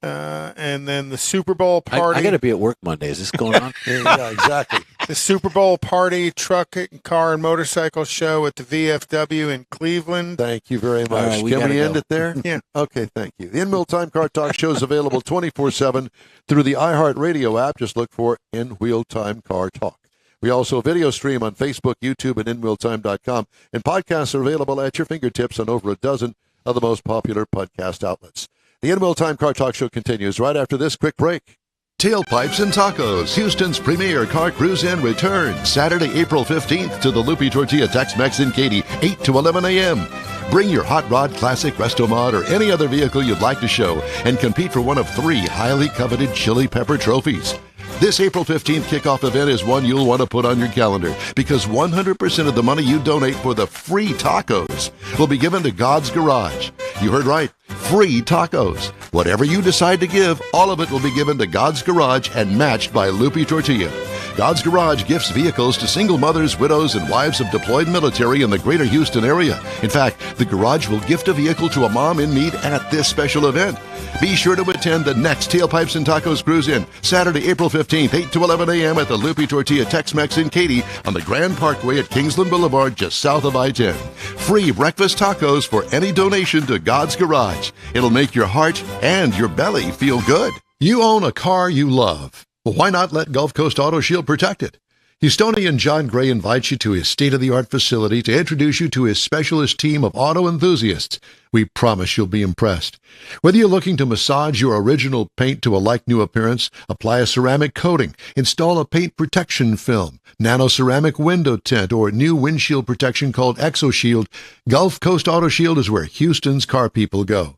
And then the Super Bowl party. I got to be at work Monday. Is this going on? Yeah, exactly. The Super Bowl party, truck, car, and motorcycle show at the VFW in Cleveland. Thank you very much. All right, we Can gotta we go. end it there? Yeah. Okay, thank you. The In-Wheel Time Car Talk Show is available 24/7 through the iHeartRadio app. Just look for In-Wheel Time Car Talk. We also video stream on Facebook, YouTube, and InWheelTime.com. And podcasts are available at your fingertips on over a dozen of the most popular podcast outlets. The In-Wheel Time Car Talk Show continues right after this quick break. Tailpipes and Tacos, Houston's premier car cruise-in returns Saturday, April 15th to the Lupi Tortilla Tex-Mex in Katy, 8 to 11 a.m. Bring your Hot Rod Classic Resto Mod or any other vehicle you'd like to show and compete for one of 3 highly coveted Chili Pepper trophies. This April 15th kickoff event is one you'll want to put on your calendar because 100% of the money you donate for the free tacos will be given to God's Garage. You heard right. Free tacos. Whatever you decide to give, all of it will be given to God's Garage and matched by Lupi Tortilla. God's Garage gifts vehicles to single mothers, widows, and wives of deployed military in the greater Houston area. In fact, the garage will gift a vehicle to a mom in need at this special event. Be sure to attend the next Tailpipes and Tacos Cruise-In, Saturday, April 15th, 8 to 11 a.m. at the Lupi Tortilla Tex-Mex in Katy on the Grand Parkway at Kingsland Boulevard, just south of I-10. Free breakfast tacos for any donation to God's Garage. It'll make your heart and your belly feel good. You own a car you love. Well, why not let Gulf Coast Auto Shield protect it? Houstonian John Gray invites you to his state-of-the-art facility to introduce you to his specialist team of auto enthusiasts. We promise you'll be impressed. Whether you're looking to massage your original paint to a like-new appearance, apply a ceramic coating, install a paint protection film, nano-ceramic window tint, or new windshield protection called ExoShield, Gulf Coast Auto Shield is where Houston's car people go.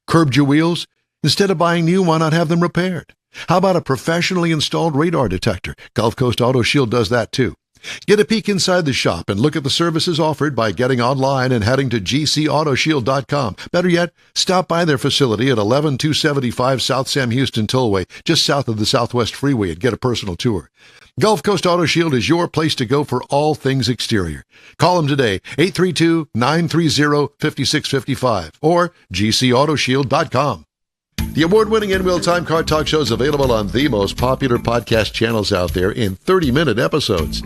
Curbed your wheels? Instead of buying new, why not have them repaired? How about a professionally installed radar detector? Gulf Coast Auto Shield does that too. Get a peek inside the shop and look at the services offered by getting online and heading to gcautoshield.com. Better yet, stop by their facility at 11275 South Sam Houston Tollway, just south of the Southwest Freeway, and get a personal tour. Gulf Coast Auto Shield is your place to go for all things exterior. Call them today, 832-930-5655 or gcautoshield.com. The award-winning In Real Time Car Talk Show is available on the most popular podcast channels out there in 30-minute episodes.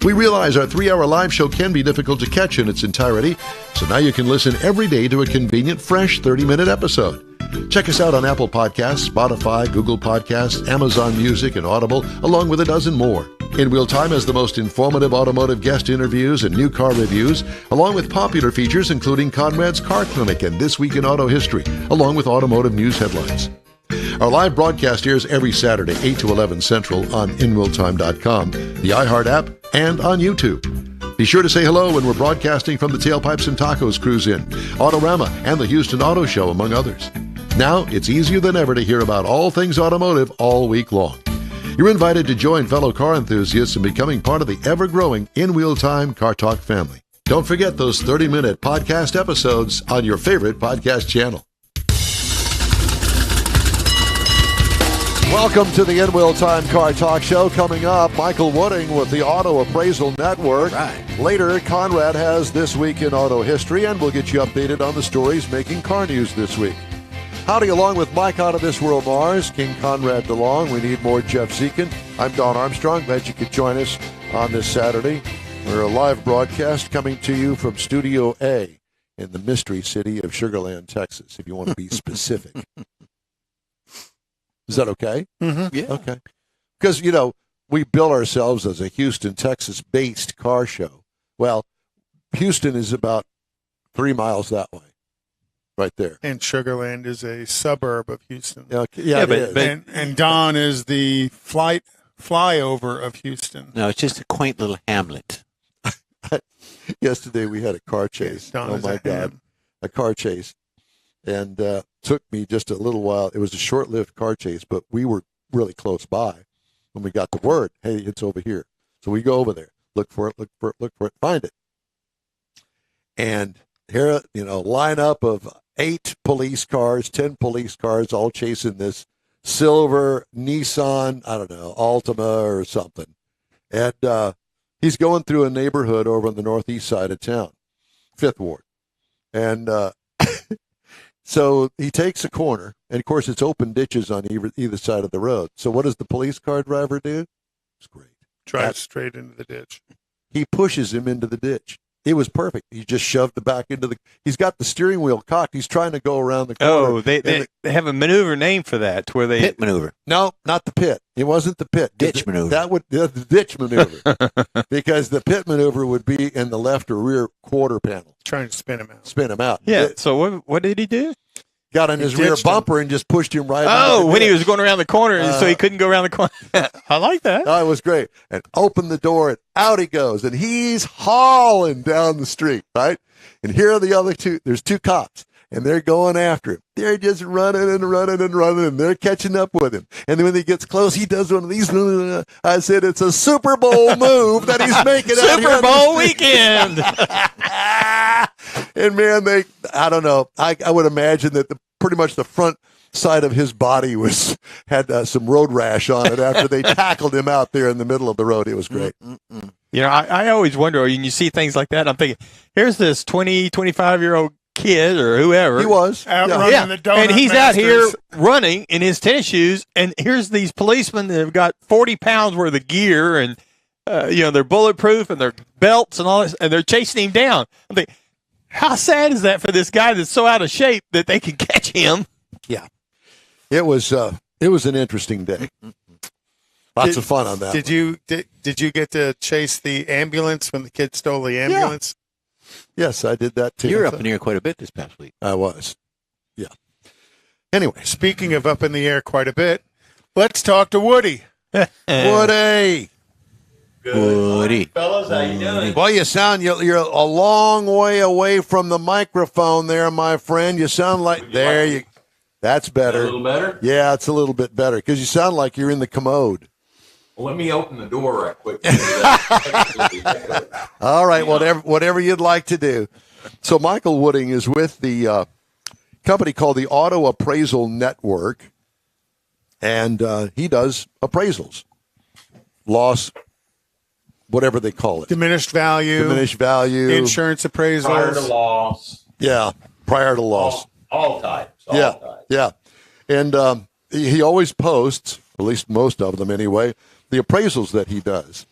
We realize our 3-hour live show can be difficult to catch in its entirety, so now you can listen every day to a convenient, fresh 30-minute episode. Check us out on Apple Podcasts, Spotify, Google Podcasts, Amazon Music, and Audible, along with a dozen more. In Real Time has the most informative automotive guest interviews and new car reviews, along with popular features including Conrad's Car Clinic and This Week in Auto History, along with automotive news headlines. Our live broadcast airs every Saturday, 8 to 11 Central on InRealTime.com, the iHeart app, and on YouTube. Be sure to say hello when we're broadcasting from the Tailpipes and Tacos Cruise In, Autorama, and the Houston Auto Show, among others. Now, it's easier than ever to hear about all things automotive all week long. You're invited to join fellow car enthusiasts in becoming part of the ever-growing In Real Time Car Talk family. Don't forget those 30-minute podcast episodes on your favorite podcast channel. Welcome to the In Real Time Car Talk Show. Coming up, Michael Wooding with the Auto Appraisal Network. Right. Later, Conrad has This Week in Auto History, and we'll get you updated on the stories making car news this week. Howdy, along with Mike out of This World Mars, King Conrad DeLong. We need more Jeff Zekin. I'm Don Armstrong. Glad you could join us on this Saturday. We're a live broadcast coming to you from Studio A in the mystery city of Sugar Land, Texas, if you want to be specific. Is that okay? Mm-hmm. Yeah. Okay. Because, you know, we bill ourselves as a Houston, Texas-based car show. Well, Houston is about 3 miles that way, right there. And Sugar Land is a suburb of Houston. Yeah, Yeah, it is. And Don is the flyover of Houston. No, it's just a quaint little hamlet. Yesterday we had a car chase. Don Oh, is my a God. ham. A car chase. And took me just a little while. It was a short-lived car chase, but we were really close by when we got the word, hey, it's over here. So we go over there, look for it, find it. And here, you know, lineup of 8 police cars, 10 police cars, all chasing this silver Nissan, I don't know, Altima or something. And he's going through a neighborhood over on the northeast side of town, 5th Ward. And so he takes a corner, and of course it's open ditches on either side of the road. So what does the police car driver do? It's great. Drives straight into the ditch. He pushes him into the ditch. It was perfect. He just shoved the back into the. He's got the steering wheel cocked. He's trying to go around the corner. Oh, they have a maneuver name for that, where they Pit maneuver. No, not the pit. It wasn't the pit. Ditch maneuver. That would the ditch maneuver, because the pit maneuver would be in the left or rear quarter panel. Trying to spin him out. Spin him out. Yeah. It So what did he do? got on He his rear ditched him. bumper and just pushed him right. Oh, into the when he ditch. was going around the corner, and so he couldn't go around the corner. I like that. Oh, it was great. And open the door, and out he goes. And he's hauling down the street, right? And here are the other two. There's 2 cops, and they're going after him. They're just running and running and running, and they're catching up with him. And then when he gets close, he does one of these. I said, it's a Super Bowl move that he's making out here. Super Bowl weekend. And man, I don't know. I would imagine that pretty much the front side of his body had some road rash on it after they tackled him out there in the middle of the road. It was great. You know, I always wonder when you see things like that, I'm thinking, here's this 20, 25-year-old kid or whoever. He was. Out Yeah. running the donut and he's out here masters. running in his tennis shoes, and here's these policemen that have got 40 pounds worth of gear, and they're bulletproof and their belts and all this, and they're chasing him down. I'm thinking, how sad is that for this guy that's so out of shape that they can catch him? Yeah. It was an interesting day. Lots of fun on that. Did you get to chase the ambulance when the kid stole the ambulance? Yes, I did that too. You were up in the air quite a bit this past week. I was. Yeah. Anyway, Speaking of up in the air quite a bit, let's talk to Woody. Woody. Woody. Fellas, how you doing? Well, you sound you're a long way away from the microphone there, my friend. You sound like That's better. A little better? Yeah, it's a little bit better because you sound like you're in the commode. Well, let me open the door right quick. All right, whatever you'd like to do. So Michael Wooding is with the company called the Auto Appraisal Network, and he does appraisals, loss, whatever they call it, Diminished value, insurance appraisals. Prior to loss. Yeah, prior to loss. All types. Yeah. And he always posts, at least most of them anyway, the appraisals that he does.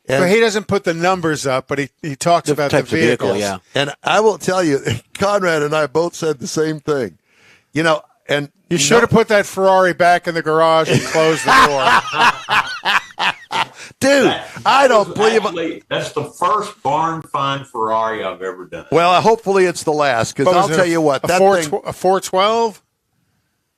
And But he doesn't put the numbers up, but he talks about the types of vehicle, vehicles. yeah. And I will tell you, Conrad and I both said the same thing. You know, and You should have put that Ferrari back in the garage and closed the door. dude, I don't believe. Actually, that's the first barn find Ferrari I've ever done. Well, hopefully it's the last because What I'll was it, tell you what, a that thing. 412?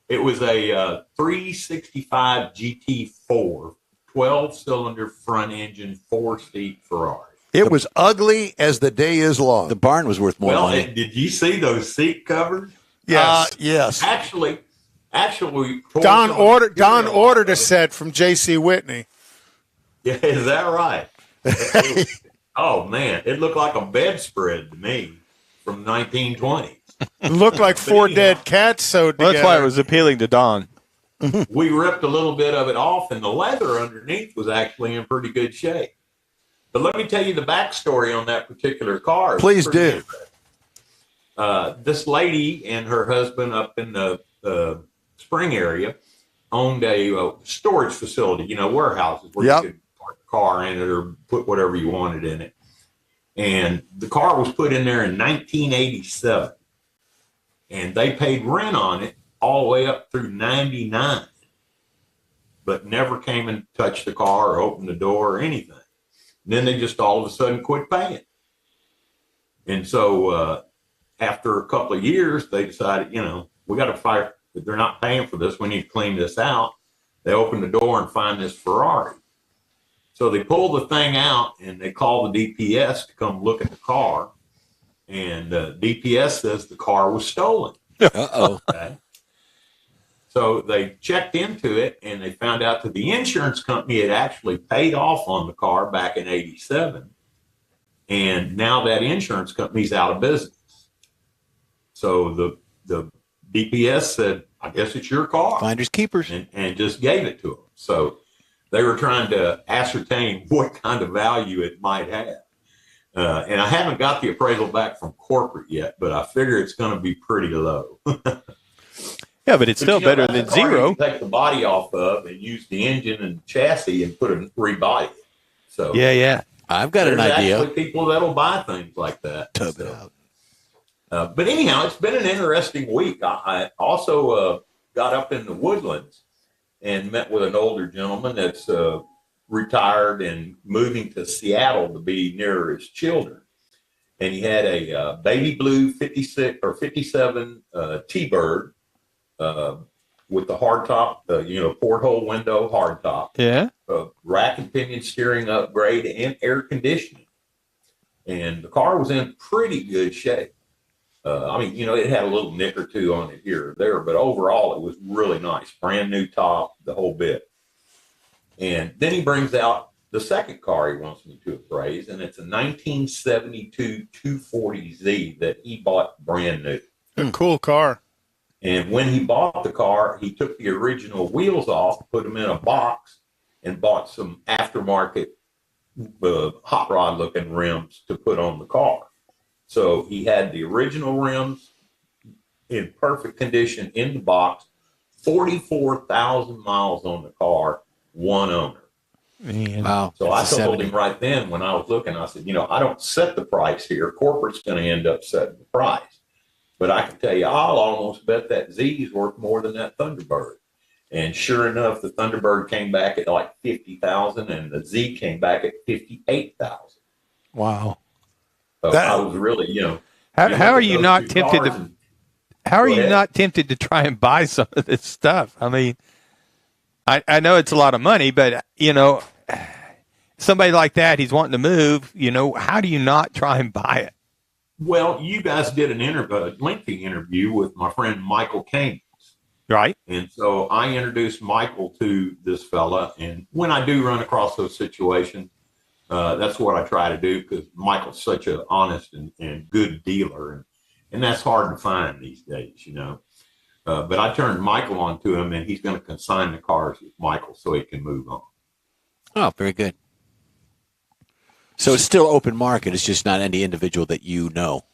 It was a 365 GT4, 12-cylinder front engine, 4-seat Ferrari. It was ugly as the day is long. The barn was worth more Well, money. did you see those seat covers? Yes. Yes. Actually, Don ordered a set from J.C. Whitney. Yeah, is that right? Oh man, it looked like a bedspread to me from 1920s. It looked like four dead cats sewed Well, together. that's why it was appealing to Don. We ripped a little bit of it off, and the leather underneath was actually in pretty good shape. But let me tell you the backstory on that particular car. Please do. This lady and her husband up in the Spring area owned a storage facility, warehouses where Yep. you could park a car in it or put whatever you wanted in it. And the car was put in there in 1987. And they paid rent on it all the way up through 99, but never came and touched the car or opened the door or anything. And then they just all of a sudden quit paying. And so after a couple of years, they decided, we got to fire. If they're not paying for this, we need to clean this out. They open the door and find this Ferrari. So they pull the thing out and they call the DPS to come look at the car. And DPS says the car was stolen. Uh-oh. Okay. So they checked into it and they found out that the insurance company had actually paid off on the car back in 87. And now that insurance company's out of business. So the DPS said, I guess it's your car. Finders keepers. And just gave it to them. So they were trying to ascertain what kind of value it might have. And I haven't got the appraisal back from corporate yet, but I figure it's going to be pretty low. Yeah, but it's still better than that's a car zero. You can take the body off of and use the engine and chassis and put a rebody it. So Yeah. I've got an there's idea. actually people that'll buy things like that. Tub So, it out. but anyhow, it's been an interesting week. I also got up in the Woodlands and met with an older gentleman that's retired and moving to Seattle to be near his children. And he had a baby blue 56 or 57 T-Bird with the hardtop, porthole window hardtop, Yeah. rack and pinion steering upgrade, and air conditioning. And the car was in pretty good shape. It had a little nick or two on it here or there, but overall it was really nice. Brand new top, the whole bit. And then he brings out the second car he wants me to appraise, and it's a 1972 240Z that he bought brand new. A cool car. And when he bought the car, he took the original wheels off, put them in a box, and bought some aftermarket hot rod looking rims to put on the car. So he had the original rims in perfect condition in the box, 44,000 miles on the car, one owner. Man. Wow. So I That's a told 70. him right then when I was looking, I said, I don't set the price here. Corporate's going to end up setting the price. But I can tell you, I'll almost bet that Z is worth more than that Thunderbird. And sure enough, the Thunderbird came back at like 50,000, and the Z came back at 58,000. Wow. So That- I was really, How are you not tempted cars to? and- How are Go you ahead. not tempted to try and buy some of this stuff? I mean, I know it's a lot of money, but somebody like that, he's wanting to move. How do you not try and buy it? Well, you guys did a lengthy interview with my friend Michael Kane. Right. And so I introduced Michael to this fella. And when I do run across those situations, that's what I try to do, because Michael's such an honest and good dealer. And that's hard to find these days, But I turned Michael on to him, and he's going to consign the cars with Michael so he can move on. Oh, very good. So it's still open market. It's just not any individual that you know.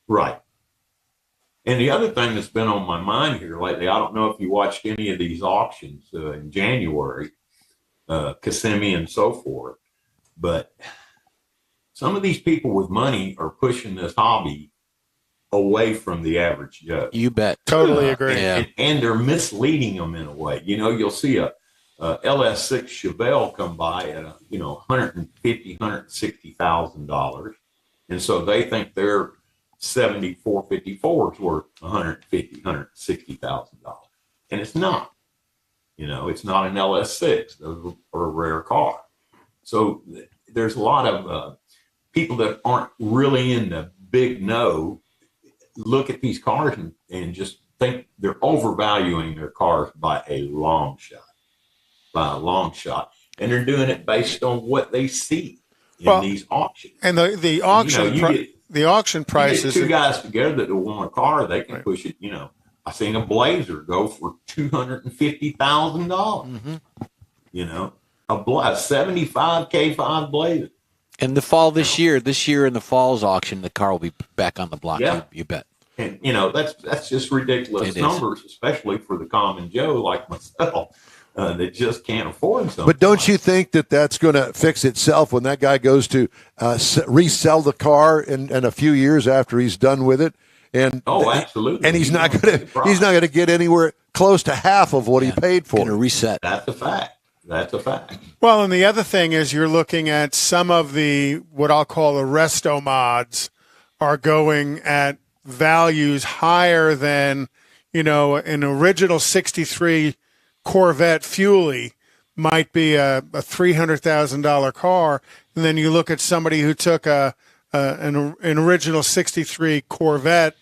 Right. And the other thing that's been on my mind here lately, I don't know if you watched any of these auctions in January, Kissimmee and so forth, but some of these people with money are pushing this hobby away from the average Joe. You bet. Totally agree. Yeah. And they're misleading them in a way. You'll see a LS6 Chevelle come by at $150,000, $160,000, and so they think their 7454 is worth $150,000, $160,000, and it's not. It's not an LS6. Those are a rare car. So there's a lot of people that aren't really in the big know look at these cars and just think they're overvaluing their cars by a long shot. And they're doing it based on what they see in these auctions. And the auction the auction You get prices. two guys together that want a car, they can push it. I seen a Blazer go for $250,000. A 75 K5 Blazer. In the fall this year in the fall's auction, the car will be back on the block. Yeah. You bet. And that's just ridiculous It is. numbers, especially for the common Joe like myself that just can't afford something. But don't you think that that's going to fix itself when that guy goes to resell the car in a few years after he's done with it? And absolutely. And he's not going to get anywhere close to half of what he paid for. Going to reset. That's a fact. Well, and the other thing is you're looking at some of the what I'll call the resto mods are going at values higher than an original 63 Corvette Fuelie might be a $300,000 car, and then you look at somebody who took an original 63 Corvette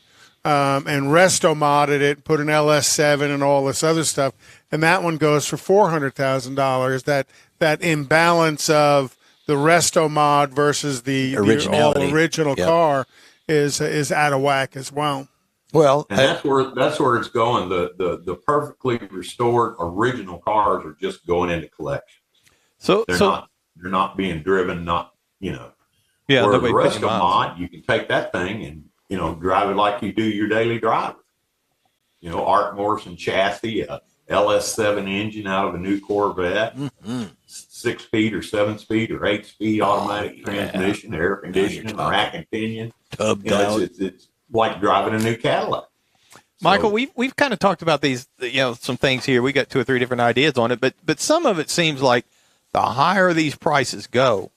and resto modded it, put an LS7 and all this other stuff, and that one goes for $400,000. That imbalance of the resto mod versus the all original car is out of whack as well. Well, and that's where it's going. The perfectly restored original cars are just going into collections. They're not being driven. Yeah. Where the resto mod, you can take that thing and drive it like you do your daily driver. Art Morrison chassis, a LS7 engine out of a new Corvette, 6-speed or 7-speed or 8-speed automatic transmission, air conditioning, rack and pinion. It's like driving a new Cadillac. Michael, we've kind of talked about these, some things here. We got 2 or 3 different ideas on it, but some of it seems like the higher these prices go,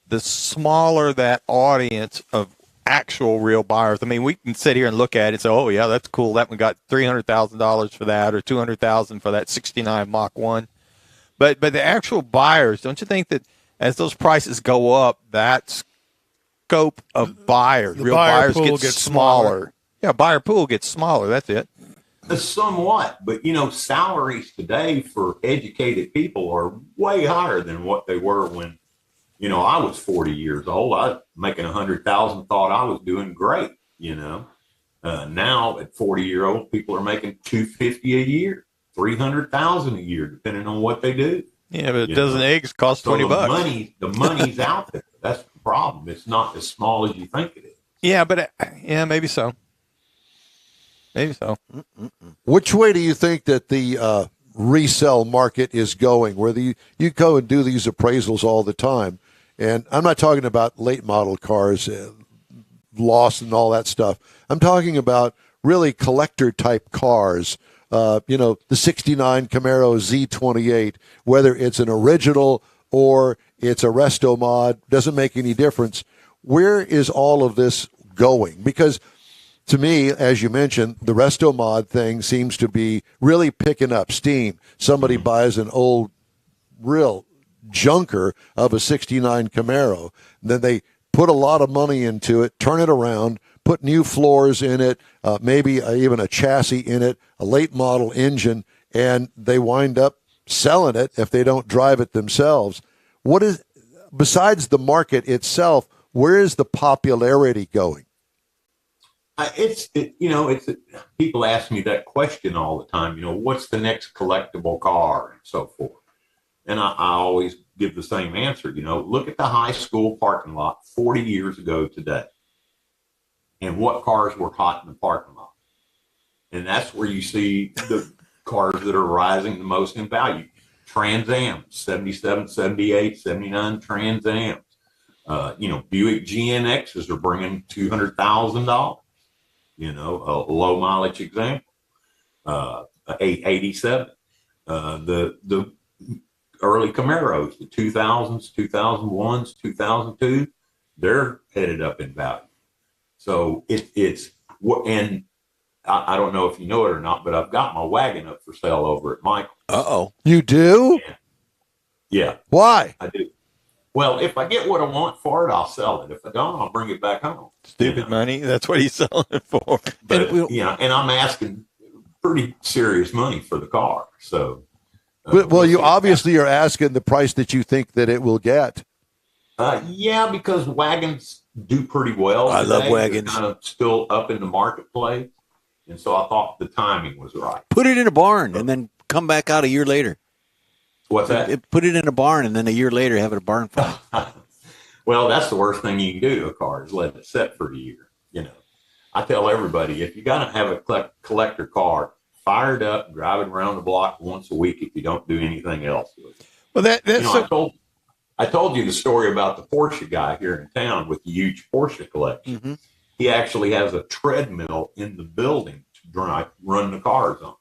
the smaller that audience of actual real buyers. I mean, we can sit here and look at it and say, oh, yeah, that's cool. That one got $300,000 for that or $200,000 for that 69 Mach 1. But the actual buyers, don't you think that as those prices go up, that scope of buyers, real buyers gets smaller? Yeah, buyer pool gets smaller. That's it. Somewhat. But, salaries today for educated people are way higher than what they were when I was 40 years old. I was making 100,000, thought I was doing great. Now at 40-year-old, people are making $250 a year, $300,000 a year, depending on what they do. Yeah, but a dozen eggs cost $20. The money's out there. That's the problem. It's not as small as you think it is. Yeah, but maybe so. Maybe so. Which way do you think that the resale market is going? Where you go and do these appraisals all the time. And I'm not talking about late model cars, lost and all that stuff. I'm talking about really collector type cars the 69 Camaro Z28, whether it's an original or it's a resto mod, doesn't make any difference. Where is all of this going? Because to me, as you mentioned, the resto mod thing seems to be really picking up steam. Somebody buys an old, real junker of a 69 Camaro, then they put a lot of money into it, turn it around, put new floors in it, maybe even a chassis in it, a late model engine, and they wind up selling it if they don't drive it themselves. What is, besides the market itself, where is the popularity going? People ask me that question all the time. What's the next collectible car and so forth, and I always give the same answer. Look at the high school parking lot 40 years ago today, and what cars were hot in the parking lot, and that's where you see the cars that are rising the most in value. Trans Am, 77, 78, 79 Trans Ams. Buick GNXs are bringing $200,000. A low mileage example. 887. The early Camaros, the 2000s, 2001s, 2002, they're headed up in value. So it's what, and I don't know if you know it or not, but I've got my wagon up for sale over at Michael. You do? Yeah. Why? I do. Well, if I get what I want for it, I'll sell it. If I don't, I'll bring it back home. Stupid money. That's what he's selling it for. But, and I'm asking pretty serious money for the car. So, well, you obviously are asking the price that you think that it will get. Yeah, because wagons do pretty well. I love wagons. They're kind of still up in the marketplace. And so I thought the timing was right. Put it in a barn and then come back out a year later. What's that? Put it in a barn and then a year later have it a barn fire. Well, that's the worst thing you can do to a car is let it sit for a year. I tell everybody, if you got to have a collector car, fire it up, drive it around the block once a week if you don't do anything else with it. Well, that's I told you the story about the Porsche guy here in town with the huge Porsche collection. Mm-hmm. He actually has a treadmill in the building to run the cars on.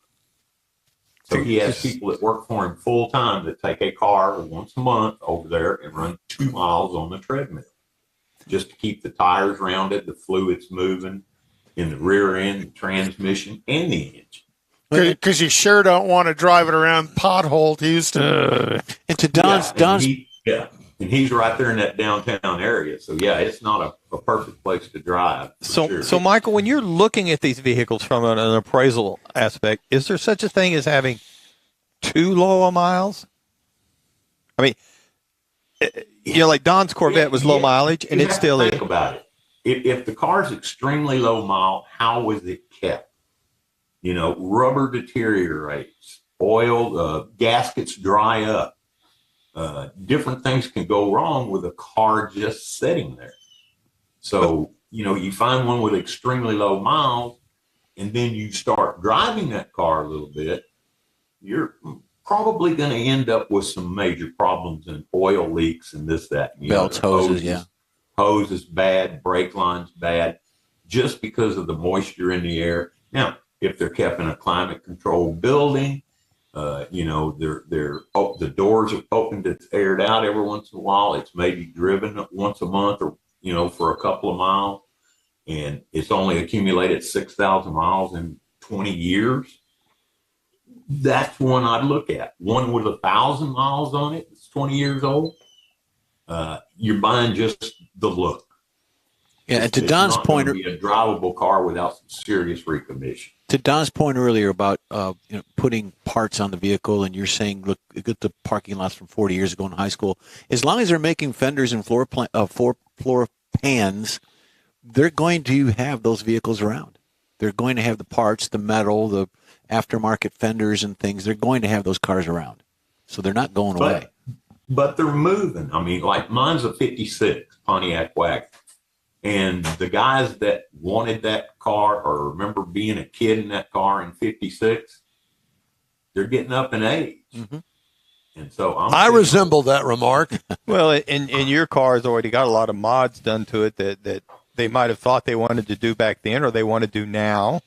So he has people that work for him full time that take a car once a month over there and run 2 miles on the treadmill just to keep the tires rounded, the fluids moving in the rear end, the transmission, and the engine. because you sure don't want to drive it around pothole Houston. And to Don's and he's right there in that downtown area. So yeah, it's not a perfect place to drive. So Michael, when you're looking at these vehicles from an appraisal aspect, is there such a thing as having too low a miles? I mean, like Don's Corvette was low mileage, and it still is. Think about it. If the car's extremely low mile, how was it kept? Rubber deteriorates, oil, gaskets dry up. Different things can go wrong with a car just sitting there. So, you find one with extremely low miles, and then you start driving that car a little bit, you're probably going to end up with some major problems and oil leaks and this, that. Belts, hoses, yeah. Hoses bad, brake lines bad, just because of the moisture in the air. Now, if they're kept in a climate-controlled building, the doors are opened, it's aired out every once in a while. It's maybe driven once a month or, for a couple of miles, and it's only accumulated 6,000 miles in 20 years. That's one I'd look at. One with 1,000 miles on it, it's 20 years old. You're buying just the look. Yeah, and to Don's point, be a drivable car without some serious recommission. To Don's point earlier about putting parts on the vehicle, and you're saying, look at the parking lots from 40 years ago in high school. As long as they're making fenders and floor pans, they're going to have those vehicles around. They're going to have the parts, the metal, the aftermarket fenders and things. They're going to have those cars around, so they're not going away. But they're moving. I mean, like mine's a 56 Pontiac wagon. And the guys that wanted that car or remember being a kid in that car in 56, they're getting up in age. Mm-hmm. And so I resemble that remark. Well, and your car's already got a lot of mods done to it that they might have thought they wanted to do back then or they want to do now.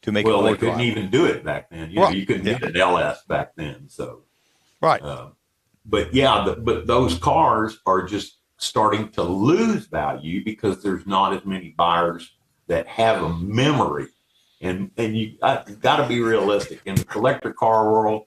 to make Well, it they more couldn't drivable. even do it back then. You know, Right. you couldn't Yeah. get an LS back then. So, Right. but yeah, but those cars are just starting to lose value because there's not as many buyers that have a memory. And you got to be realistic. In the collector car world,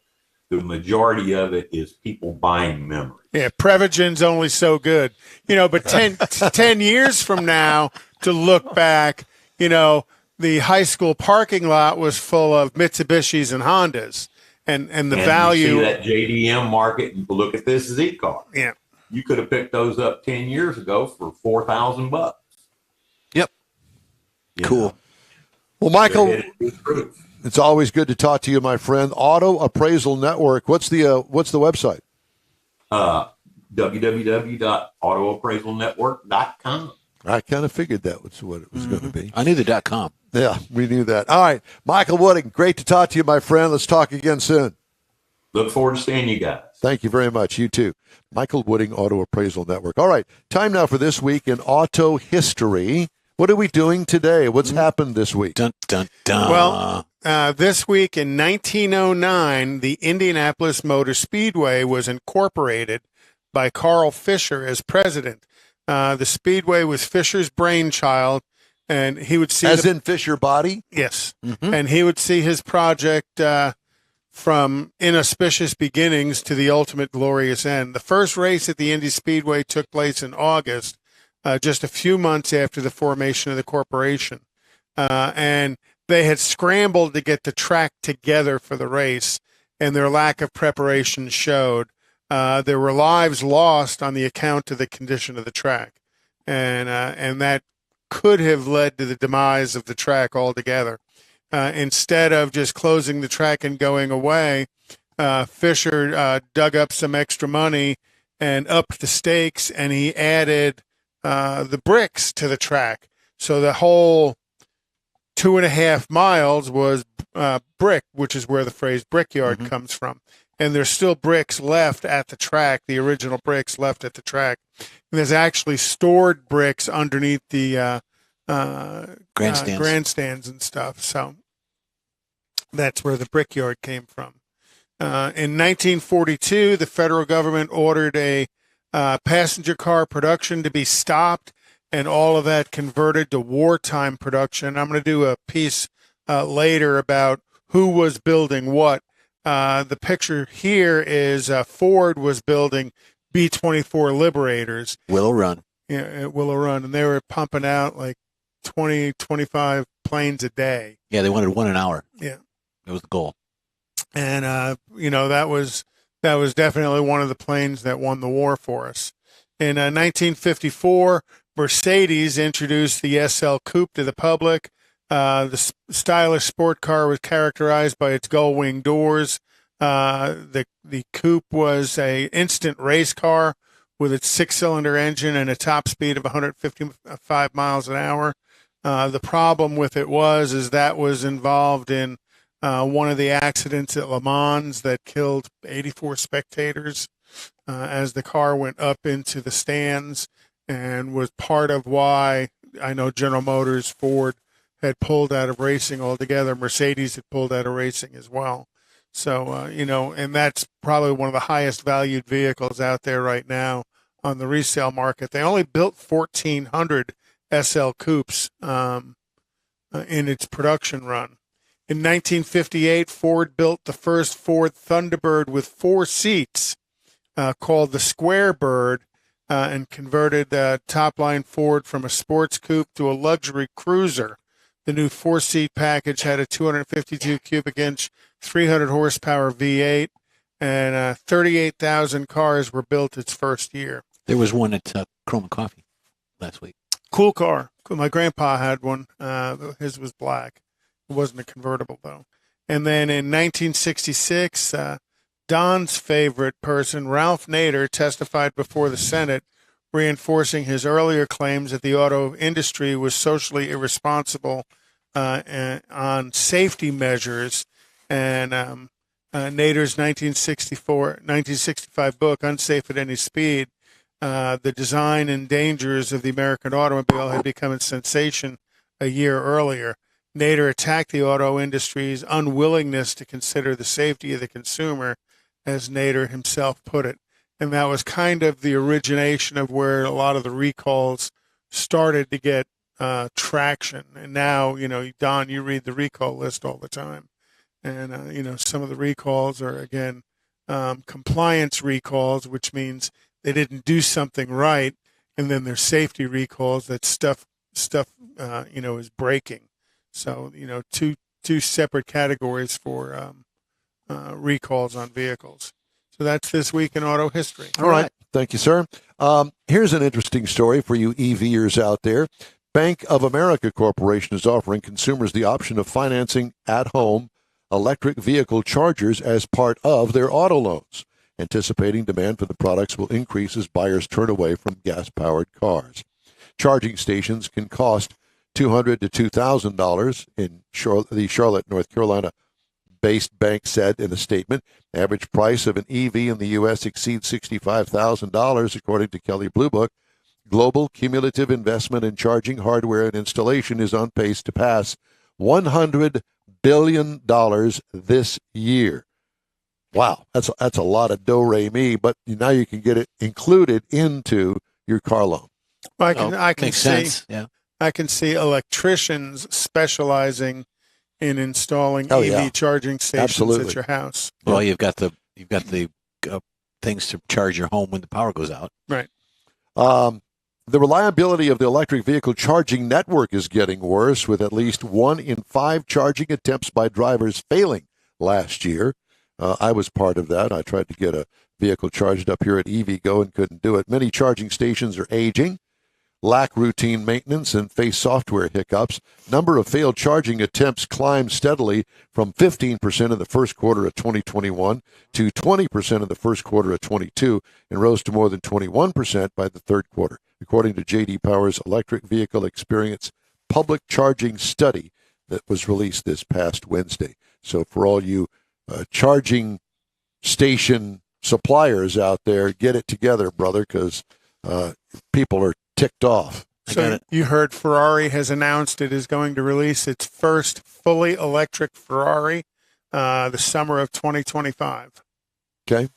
the majority of it is people buying memories. Yeah, Prevagen's only so good. But 10 years from now, to look back, the high school parking lot was full of Mitsubishis and Hondas. And the value. You see that JDM market, and look at this Z car. Yeah. You could have picked those up 10 years ago for $4,000. Yep. You Cool. know, Well, Michael, they're headed to the roof. it's always good to talk to you, my friend. Auto Appraisal Network. What's the website? www.autoappraisalnetwork.com. I kind of figured that was what it was going to be. I knew the .com. Yeah, we knew that. All right, Michael Wooding, great to talk to you, my friend. Let's talk again soon. Look forward to seeing you guys. Thank you very much. You too. Michael Wooding, Auto Appraisal Network. All right, time now for This Week in Auto History. What are we doing today? What's happened this week? Dun, dun, dun. Well, this week in 1909, the Indianapolis Motor Speedway was incorporated by Carl Fisher as president. The Speedway was Fisher's brainchild, and he would see As in Fisher Body? yes, and he would see his project from inauspicious beginnings to the ultimate glorious end. The first race at the Indy Speedway took place in August, just a few months after the formation of the corporation, and they had scrambled to get the track together for the race, and their lack of preparation showed. There were lives lost on the account of the condition of the track, and that could have led to the demise of the track altogether. Instead of just closing the track and going away, Fisher dug up some extra money and upped the stakes, and he added the bricks to the track. So the whole 2.5 miles was brick, which is where the phrase brickyard comes from. And there's still bricks left at the track, the original bricks left at the track. And there's actually stored bricks underneath the grandstands and stuff. So that's where the brickyard came from. In 1942, the federal government ordered a passenger car production to be stopped, and all of that converted to wartime production. I'm going to do a piece later about who was building what. The picture here is Ford was building B-24 Liberators. Willow Run. Yeah, at Willow Run, and they were pumping out like 20, 25 planes a day. Yeah, they wanted 1 an hour. Yeah. That was the goal. And that was definitely one of the planes that won the war for us. In 1954, Mercedes introduced the SL Coupe to the public. The stylish sport car was characterized by its gull-wing doors. The Coupe was a instant race car with its 6-cylinder engine and a top speed of 155 miles an hour. The problem with it was that was involved in one of the accidents at Le Mans that killed 84 spectators as the car went up into the stands, and was part of why I know General Motors, Ford had pulled out of racing altogether. Mercedes had pulled out of racing as well. So, and that's probably one of the highest valued vehicles out there right now on the resale market. They only built 1,400 SL Coupes in its production run. In 1958, Ford built the first Ford Thunderbird with 4 seats called the Square Bird, and converted top-line Ford from a sports coupe to a luxury cruiser. The new 4-seat package had a 252 cubic inch, 300 horsepower V8, and 38,000 cars were built its first year. There was one at Chrome and Coffee last week. Cool car. My grandpa had one. His was black. It wasn't a convertible, though. And then in 1966, Don's favorite person, Ralph Nader, testified before the Senate, reinforcing his earlier claims that the auto industry was socially irresponsible on safety measures. And Nader's 1965 book, Unsafe at Any Speed, the design and dangers of the American automobile, had become a sensation a year earlier. Nader attacked the auto industry's unwillingness to consider the safety of the consumer, as Nader himself put it. And that was kind of the origination of where a lot of the recalls started to get traction. And now, Don, you read the recall list all the time. And, some of the recalls are, again, compliance recalls, which means they didn't do something right. And then there's safety recalls that stuff is breaking. So, two separate categories for recalls on vehicles. So that's this week in auto history. All right. Thank you, sir. Here's an interesting story for you EVers out there. Bank of America Corporation is offering consumers the option of financing at-home electric vehicle chargers as part of their auto loans. Anticipating demand for the products will increase as buyers turn away from gas-powered cars. Charging stations can cost $200 to $2,000 in the Charlotte, North Carolina-based bank said in a statement. Average price of an EV in the U.S. exceeds $65,000, according to Kelley Blue Book. Global cumulative investment in charging hardware and installation is on pace to pass $100 billion this year. Wow, that's a lot of do-re-mi, but now you can get it included into your car loan. Well, I can makes see, sense. Yeah. I can see electricians specializing in installing EV charging stations at your house. Well, you've got the things to charge your home when the power goes out. Right. The reliability of the electric vehicle charging network is getting worse, with at least 1 in 5 charging attempts by drivers failing last year. I was part of that. I tried to get a vehicle charged up here at EVgo and couldn't do it. Many charging stations are aging, lack routine maintenance, and face software hiccups. Number of failed charging attempts climbed steadily from 15% in the first quarter of 2021 to 20% in the first quarter of 22 and rose to more than 21% by the third quarter, according to J.D. Power's Electric Vehicle Experience Public Charging Study that was released this past Wednesday. So for all you charging station suppliers out there, get it together, brother, because people are ticked off. So you heard Ferrari has announced it is going to release its first fully electric Ferrari the summer of 2025. Okay.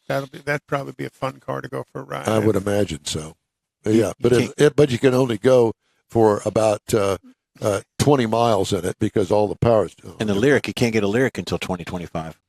That'd probably be a fun car to go for a ride. I would imagine so. Yeah, but you can only go for about 20 miles in it because all the power's doing. And the Lyriq, you can't get a Lyriq until 2025.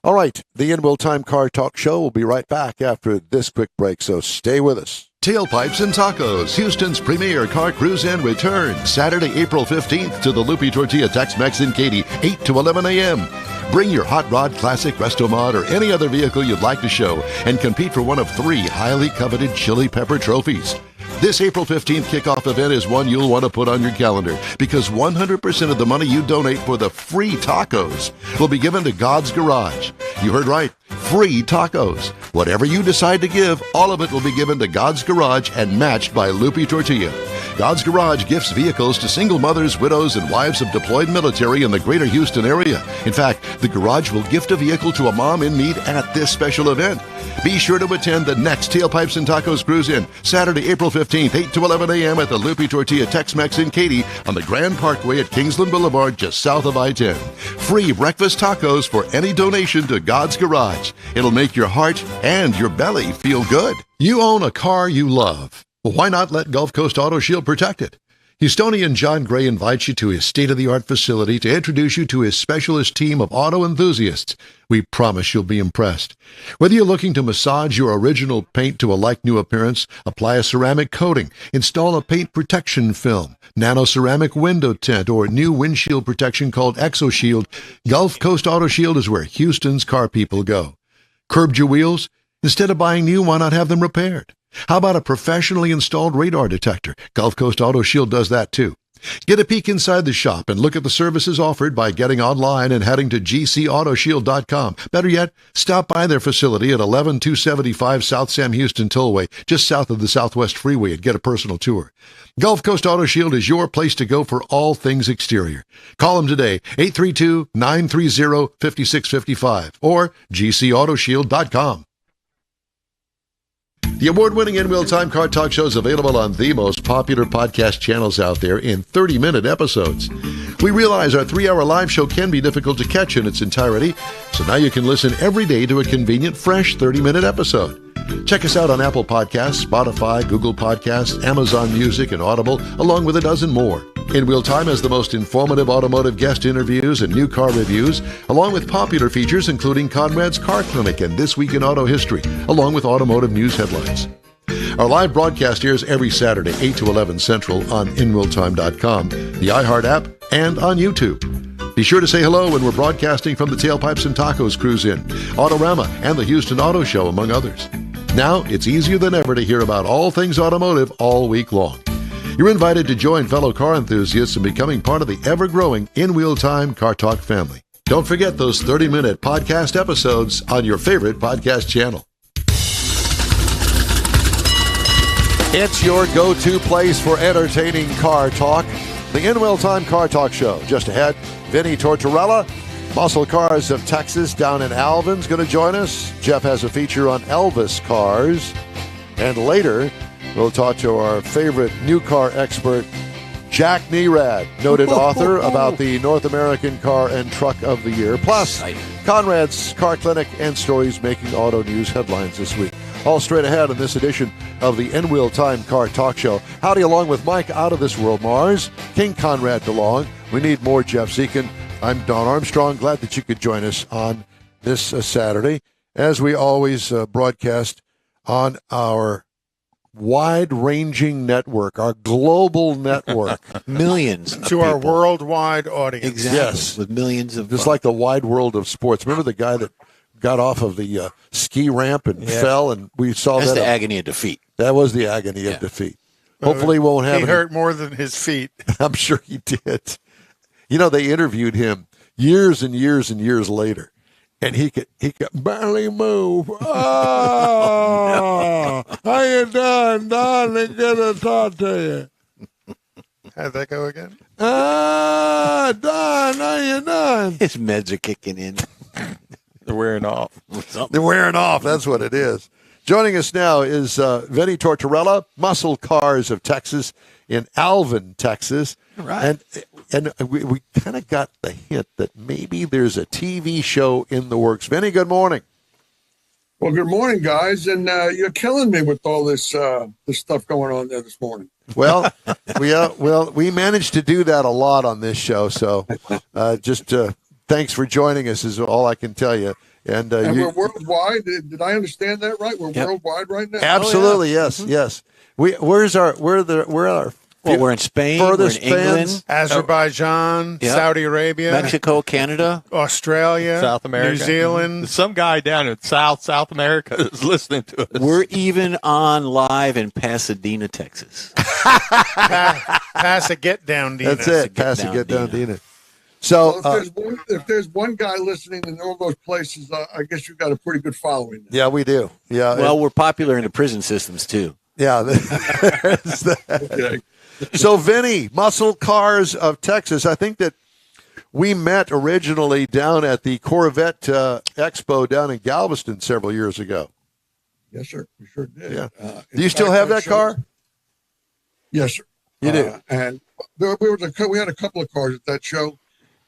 All right, the In Will Time Car Talk Show will be right back after this quick break, so stay with us. Tailpipes and Tacos, Houston's premier car cruise in return, Saturday, April 15th to the Lupi Tortilla Tex-Mex in Katy, 8 to 11 a.m. Bring your hot rod, classic, resto mod, or any other vehicle you'd like to show and compete for one of 3 highly coveted chili pepper trophies. This April 15th kickoff event is one you'll want to put on your calendar because 100% of the money you donate for the free tacos will be given to God's Garage. You heard right. Free tacos. Whatever you decide to give, all of it will be given to God's Garage and matched by Lupi Tortilla. God's Garage gifts vehicles to single mothers, widows, and wives of deployed military in the greater Houston area. In fact, the Garage will gift a vehicle to a mom in need at this special event. Be sure to attend the next Tailpipes and Tacos Cruise In, Saturday, April 15th, 8 to 11 a.m. at the Lupi Tortilla Tex-Mex in Katy on the Grand Parkway at Kingsland Boulevard, just south of I-10. Free breakfast tacos for any donation to God's Garage. It'll make your heart and your belly feel good. You own a car you love. Well, why not let Gulf Coast Auto Shield protect it? Houstonian John Gray invites you to his state-of-the-art facility to introduce you to his specialist team of auto enthusiasts. We promise you'll be impressed. Whether you're looking to massage your original paint to a like-new appearance, apply a ceramic coating, install a paint protection film, nano-ceramic window tint, or new windshield protection called ExoShield, Gulf Coast Auto Shield is where Houston's car people go. Curbed your wheels? Instead of buying new, why not have them repaired? How about a professionally installed radar detector? Gulf Coast Auto Shield does that too. Get a peek inside the shop and look at the services offered by getting online and heading to gcautoshield.com. Better yet, stop by their facility at 11275 South Sam Houston Tollway, just south of the Southwest Freeway, and get a personal tour. Gulf Coast Auto Shield is your place to go for all things exterior. Call them today, 832-930-5655 or gcautoshield.com. The award-winning In Wheel Time Car Talk Show is available on the most popular podcast channels out there in 30-minute episodes. We realize our 3-hour live show can be difficult to catch in its entirety, so now you can listen every day to a convenient, fresh 30-minute episode. Check us out on Apple Podcasts, Spotify, Google Podcasts, Amazon Music, and Audible, along with a dozen more. In Wheel Time has the most informative automotive guest interviews and new car reviews, along with popular features including Conrad's Car Clinic and This Week in Auto History, along with automotive news headlines. Our live broadcast airs every Saturday, 8 to 11 Central on InWheelTime.com, the iHeart app, and on YouTube. Be sure to say hello when we're broadcasting from the Tailpipes and Tacos Cruise-In, Autorama, and the Houston Auto Show, among others. Now, it's easier than ever to hear about all things automotive all week long. You're invited to join fellow car enthusiasts in becoming part of the ever-growing In Wheel Time Car Talk family. Don't forget those 30-minute podcast episodes on your favorite podcast channel. It's your go-to place for entertaining car talk. The In Wheel Time Car Talk Show. Just ahead, Vinny Tortorella, Muscle Cars of Texas down in Alvin's, going to join us. Jeff has a feature on Elvis cars. And later, we'll talk to our favorite new car expert, Jack Nerad, noted author about the North American Car and Truck of the Year. Plus, Conrad's Car Clinic and stories making auto news headlines this week. All straight ahead in this edition of the In Wheel Time Car Talk Show. Howdy, along with Mike Out of This World Mars, King Conrad DeLong. We need more Jeff Zekin. I'm Don Armstrong. Glad that you could join us on this Saturday, as we always broadcast on our wide-ranging network, our global network. Millions of To our people. worldwide audience. Exactly. Yes. With millions of Just like the wide world of sports. Remember the guy that got off of the ski ramp and fell, and we saw that's that. the agony of defeat. That was the agony of defeat. Hopefully, he won't have He any- hurt more than his feet. I'm sure he did. You know, they interviewed him years and years and years later, and he could barely move. Oh, how you doing, Don? They good to talk to you. How'd that go again? Ah, Don, how you doing? His meds are kicking in. They're wearing off. They're wearing off. That's what it is. Joining us now is Vinny Tortorella, Muscle Cars of Texas in Alvin, Texas. Right. And we kind of got the hint that maybe there's a TV show in the works. Vinny, good morning. Well, good morning, guys, and you're killing me with all this stuff going on there this morning. Well, we managed to do that a lot on this show. So just thanks for joining us is all I can tell you. And we're worldwide. Did I understand that right? We're worldwide right now. Absolutely, yes, yes. Where are We're in Spain. We're in furthest England, fans? Azerbaijan, Yep. Saudi Arabia, Mexico, Canada. Australia, South America, New Zealand. Some guy down in South America is listening to us. We're even on live in Pasadena, Texas. Pass a get down, Dina. That's it. Get Pass it, down, get down, Dina. Dina. So, Well, if there's one guy listening in all those places, I guess you've got a pretty good following. yeah, we do. Yeah. Well, we're popular in the prison systems too. yeah. There's that. Okay. So, Vinny, Muscle Cars of Texas. I think that we met originally down at the Corvette Expo down in Galveston several years ago. Yes, sir. We sure did. Yeah. In Do you still fact, have that show- car? Yes, sir. You do? And we had a couple of cars at that show,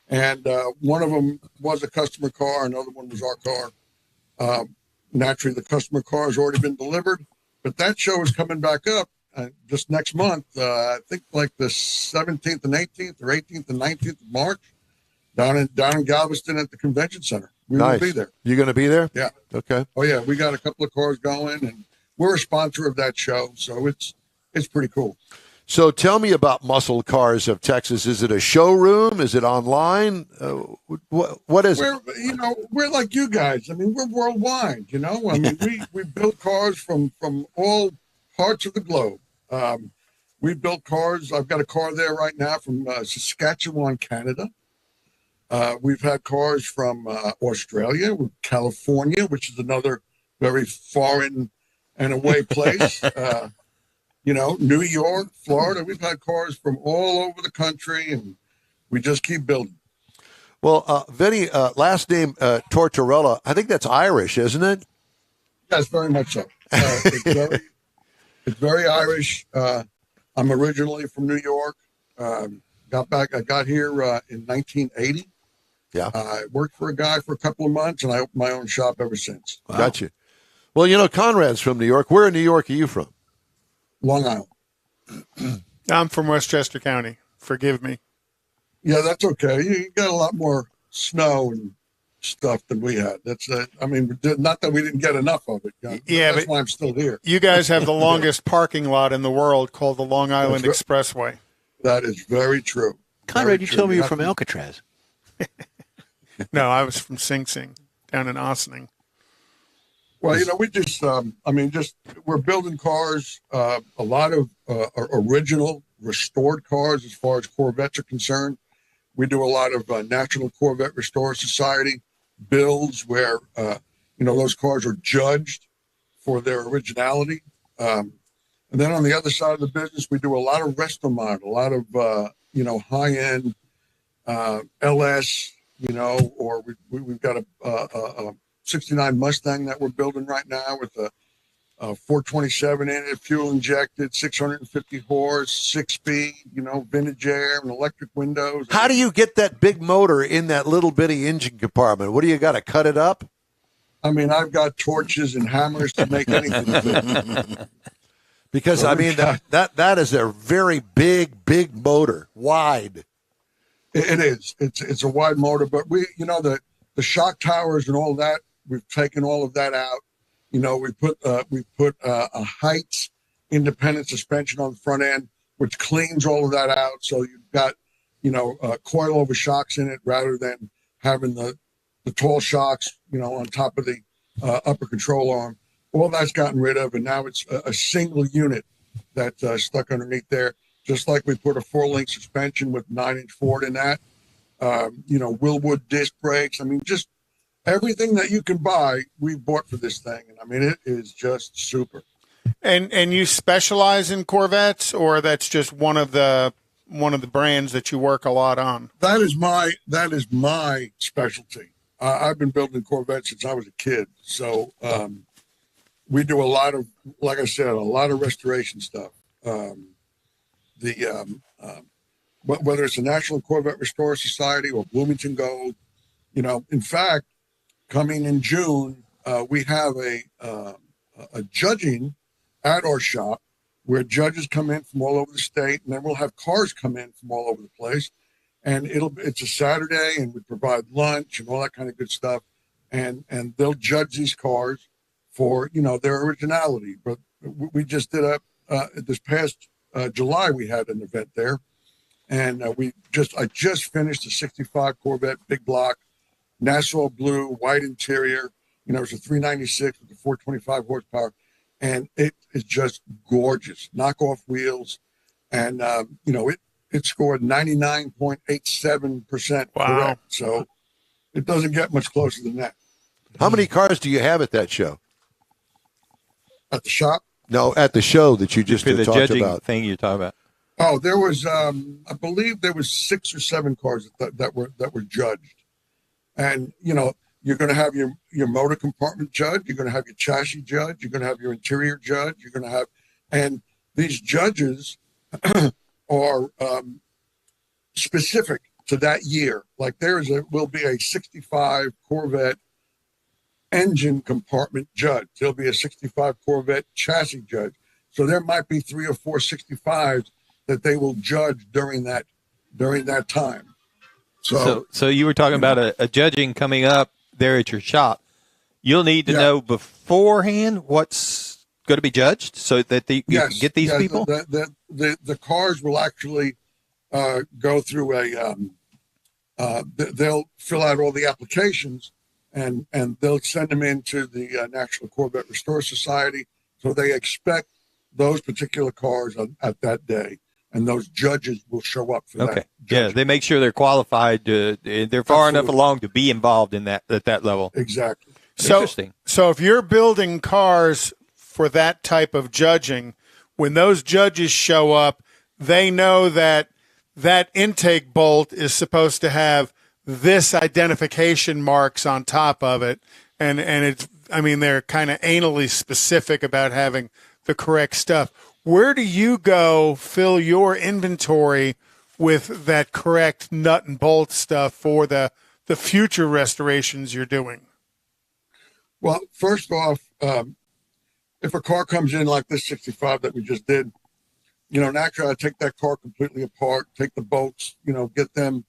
and one of them was a customer car. Another one was our car. Naturally, the customer car has already been delivered, but that show is coming back up just next month. I think like the 17th and 18th or 18th and 19th of March down in Galveston at the convention center. We will be there. You going to be there? Yeah. Okay. Oh yeah, we got a couple of cars going, and we're a sponsor of that show, so it's pretty cool. So tell me about Muscle Cars of Texas. Is it a showroom? Is it online? What is it? We're like you guys. I mean, we're worldwide. I mean, we build cars from all parts of the globe. We built cars. I've got a car there right now from Saskatchewan, Canada. We've had cars from Australia, California, which is another very foreign and away place. New York, Florida. We've had cars from all over the country, and we just keep building. Well, Vinny, last name Tortorella. I think that's Irish, isn't it? Yes, very much so. It's very Irish. I'm originally from New York. I got here in 1980. Yeah. I worked for a guy for a couple of months, and I opened my own shop ever since. Wow. Got you. Well, you know, Conrad's from New York. Where in New York are you from? Long Island. I'm from Westchester County. Forgive me. Yeah, that's okay. You got a lot more snow and stuff than we had. That's I mean, not that we didn't get enough of it. Yeah, that's why I'm still here. You guys have the longest parking lot in the world, called the Long Island Expressway. That is very true. Conrad, you told me you're from Alcatraz. No, I was from Sing Sing down in Ossining. Well, you know, we just, we're building cars, a lot of original restored cars as far as Corvettes are concerned. We do a lot of National Corvette Restore Society builds where, those cars are judged for their originality. And then on the other side of the business, we do a lot of resto-mod, a lot of, high-end LS, or we've got a 69 Mustang that we're building right now with a 427 in it, fuel injected, 650 horse, 6-speed, vintage air and electric windows. How do you get that big motor in that little bitty engine compartment? What do you got to cut it up? I mean, I've got torches and hammers to make anything. Because I mean that is a very big motor, wide. It is. It's a wide motor, but we, the shock towers and all that, we've taken all of that out. We put a Heights independent suspension on the front end, which cleans all of that out. So you've got, coilover shocks in it rather than having the tall shocks, on top of the upper control arm. All that's gotten rid of, and now it's a single unit that's stuck underneath there. Just like we put a 4-link suspension with 9-inch Ford in that. Willwood disc brakes. I mean, just everything that you can buy, we bought for this thing. And I mean, it is just super. And you specialize in Corvettes, or that's just one of the brands that you work a lot on? That is my specialty. I've been building Corvettes since I was a kid. So we do a lot of, like I said, a lot of restoration stuff. Whether it's the National Corvette Restore Society or Bloomington Gold, in fact, coming in June, we have a judging at our shop where judges come in from all over the state, and then we'll have cars come in from all over the place. And it's a Saturday, and we provide lunch and all that kind of good stuff. And they'll judge these cars for, their originality. But we just did this past July, we had an event there. And I just finished a 65 Corvette big block, Nassau blue, white interior. It's a 396 with a 425 horsepower. And it is just gorgeous. Knockoff wheels. And, it scored 99.87% correct. So it doesn't get much closer than that. How many cars do you have at that show? At the shop? No, at the show that you just for the talked judging about. thing you're talking about. Oh, there was, I believe there was 6 or 7 cars that were judged. And, you're going to have your motor compartment judge. You're going to have your chassis judge. You're going to have your interior judge. You're going to have, and these judges are specific to that year. Like will be a 65 Corvette engine compartment judge. There'll be a 65 Corvette chassis judge. So there might be 3 or 4 65s that they will judge during that time. So you were talking about a judging coming up there at your shop. You'll need to know beforehand what's going to be judged so that you can get these people? The cars will actually go through they'll fill out all the applications and they'll send them into the National Corvette Restore Society. So they expect those particular cars at that day. And those judges will show up for that. Okay. Yeah, they make sure they're qualified. They're far enough along to be involved in that at that level. Exactly. Interesting. So if you're building cars for that type of judging, when those judges show up, they know that intake bolt is supposed to have this identification marks on top of it, and it's they're kind of anally specific about having the correct stuff. Where do you go fill your inventory with that correct nut and bolt stuff for the future restorations you're doing? Well, first off, if a car comes in like this 65 that we just did, naturally I take that car completely apart, take the bolts, get them,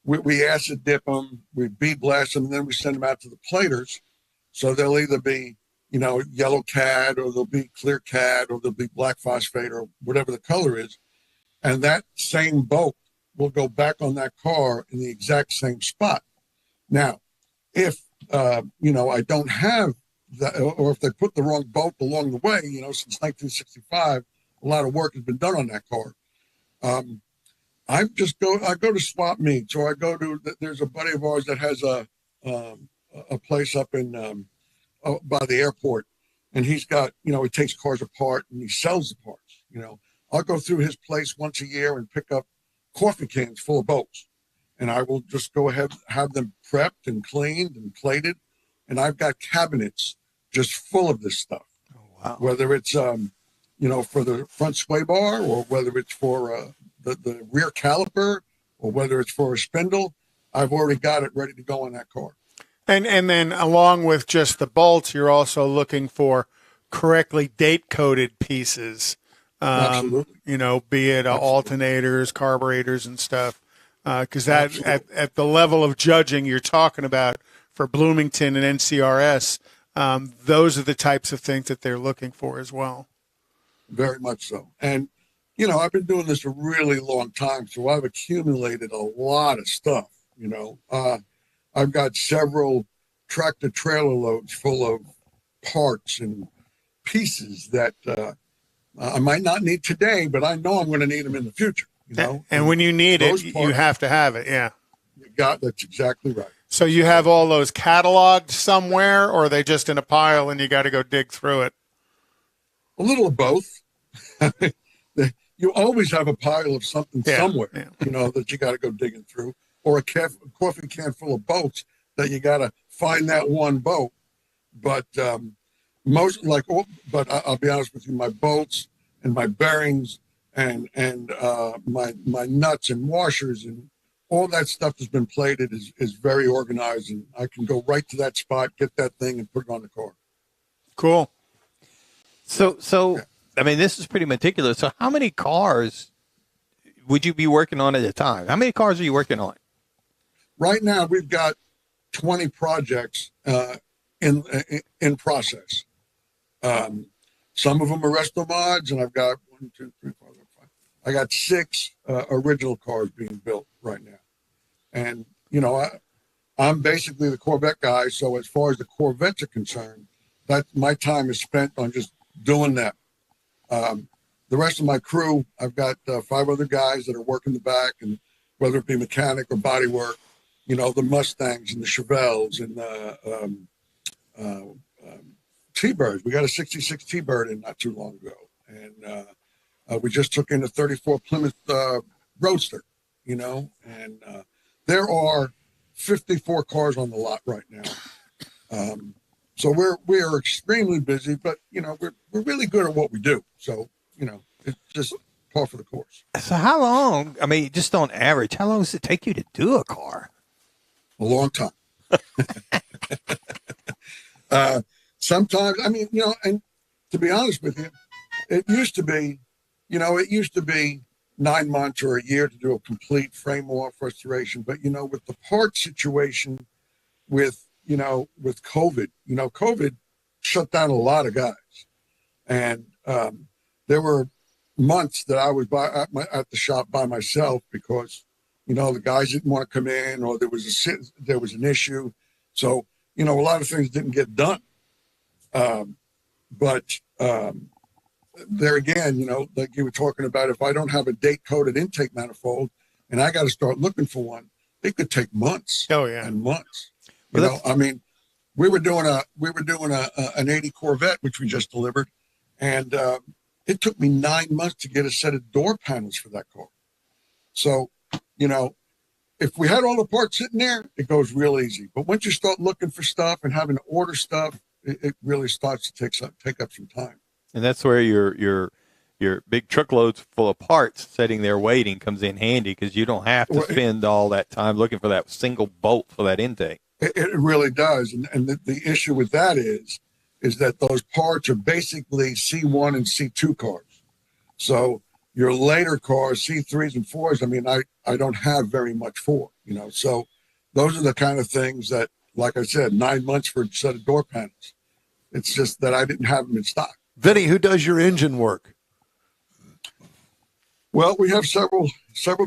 we acid dip them, we bead blast them, and then we send them out to the platers. So they'll either be, yellow cad, or they'll be clear cad, or they'll be black phosphate, or whatever the color is. And that same bolt will go back on that car in the exact same spot. Now, if, I don't have that, or if they put the wrong bolt along the way, since 1965, a lot of work has been done on that car. I go to swap meets, or there's a buddy of ours that has a place up in, by the airport, and he's got, he takes cars apart and he sells the parts. I'll go through his place once a year and pick up coffee cans full of bolts, and I will just go ahead, have them prepped and cleaned and plated. And I've got cabinets just full of this stuff. Oh, wow. Whether it's, for the front sway bar, or whether it's for the rear caliper, or whether it's for a spindle, I've already got it ready to go on that car. And then along with just the bolts, you're also looking for correctly date-coded pieces. Absolutely. Be it alternators, carburetors, and stuff. Because that at the level of judging you're talking about for Bloomington and NCRS, those are the types of things that they're looking for as well. Very much so. And, I've been doing this a really long time, so I've accumulated a lot of stuff, I've got several tractor trailer loads full of parts and pieces that I might not need today, but I know I'm going to need them in the future, And when you need it, you have to have it, yeah. That's exactly right. So you have all those cataloged somewhere, or are they just in a pile and you got to go dig through it? A little of both. You always have a pile of something somewhere, that you got to go digging through, or a coffee can full of bolts that you got to find that one bolt. But I'll be honest with you, my bolts and my bearings and my nuts and washers and all that stuff has been plated, is very organized, and I can go right to that spot, get that thing, and put it on the car. Cool. So this is pretty meticulous. So how many cars would you be working on at a time? How many cars are you working on? Right now, we've got 20 projects in process. Some of them are resto mods, and I've got 1, 2, 3, 4, 5. I got 6 original cars being built right now. And, I'm basically the Corvette guy. So as far as the Corvettes are concerned, my time is spent on just doing that. The rest of my crew, I've got 5 other guys that are working the back, and whether it be mechanic or body work, the Mustangs and the Chevelles and the T-Birds. We got a 66 T-Bird in not too long ago. And we just took in a 34 Plymouth Roadster, and there are 54 cars on the lot right now. So we are extremely busy, but, we're really good at what we do. So, it's just par for the course. So how long, just on average, how long does it take you to do a car? A long time. Sometimes, and to be honest with you, it used to be 9 months or a year to do a complete frame off restoration. But, with the part situation with COVID, COVID shut down a lot of guys. And there were months that I was at the shop by myself because, the guys didn't want to come in, or there was an issue. So, a lot of things didn't get done. But there again, like you were talking about, if I don't have a date-coded intake manifold and I got to start looking for one, it could take months. Oh, yeah. And months. We were doing an 80 Corvette, which we just delivered, and it took me 9 months to get a set of door panels for that car. So, if we had all the parts sitting there, it goes real easy. But once you start looking for stuff and having to order stuff, it really starts to take up some time. And that's where your big truckloads full of parts sitting there waiting comes in handy, because you don't have to spend all that time looking for that single bolt for that intake. It really does. And the issue with that is that those parts are basically C1 and C2 cars. So your later cars, C3s and 4s, I mean, I don't have very much for, so those are the kind of things that, like I said, 9 months for a set of door panels. It's just that I didn't have them in stock. Vinny, who does your engine work? Well, we have several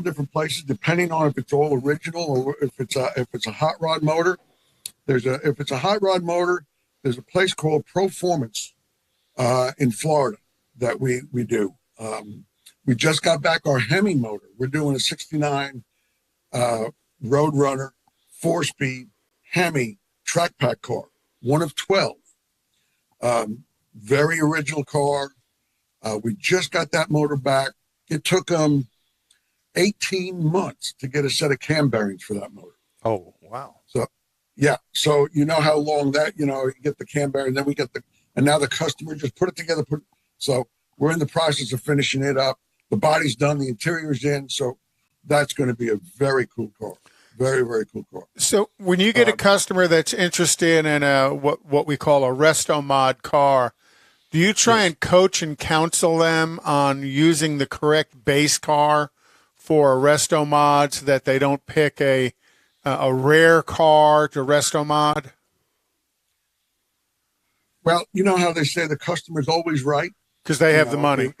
different places, depending on if it's all original or if it's a hot rod motor. If it's a hot rod motor, there's a place called Proformance in Florida that we do. We just got back our Hemi motor. We're doing a 69 Roadrunner 4-speed Hemi track pack car, one of 12. Very original car. We just got that motor back. It took them 18 months to get a set of cam bearings for that motor. Oh, wow. So, yeah. So you know how long that, you get the cam bearing, then we get and now the customer just put it together. So we're in the process of finishing it up. The body's done, the interior's in. So that's going to be a very cool car. Very, very cool car. So when you get a customer that's interested in what we call a resto mod car, do you try and coach and counsel them on using the correct base car for a resto mod so that they don't pick a rare car to resto mod? Well, you know how they say the customer's always right? Because they have the money.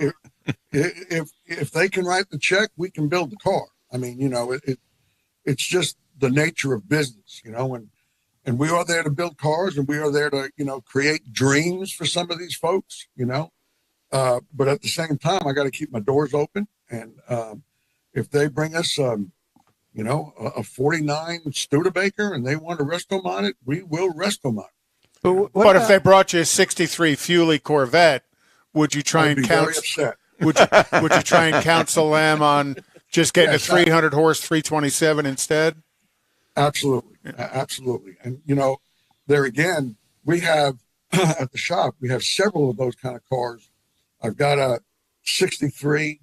If they can write the check, we can build the car. I mean, it's just the nature of business, and we are there to build cars, and we are there to, create dreams for some of these folks, but at the same time, I got to keep my doors open. And if they bring us, a 49 Studebaker and they want to resto mod it, we will resto mod it. But if they brought you a 63 Fuley Corvette, would you try and counsel? Would you try and counsel them on just getting a 300 horse 327 instead? Absolutely. Absolutely. And, there again, we have at the shop, we have several of those kind of cars. I've got a 63,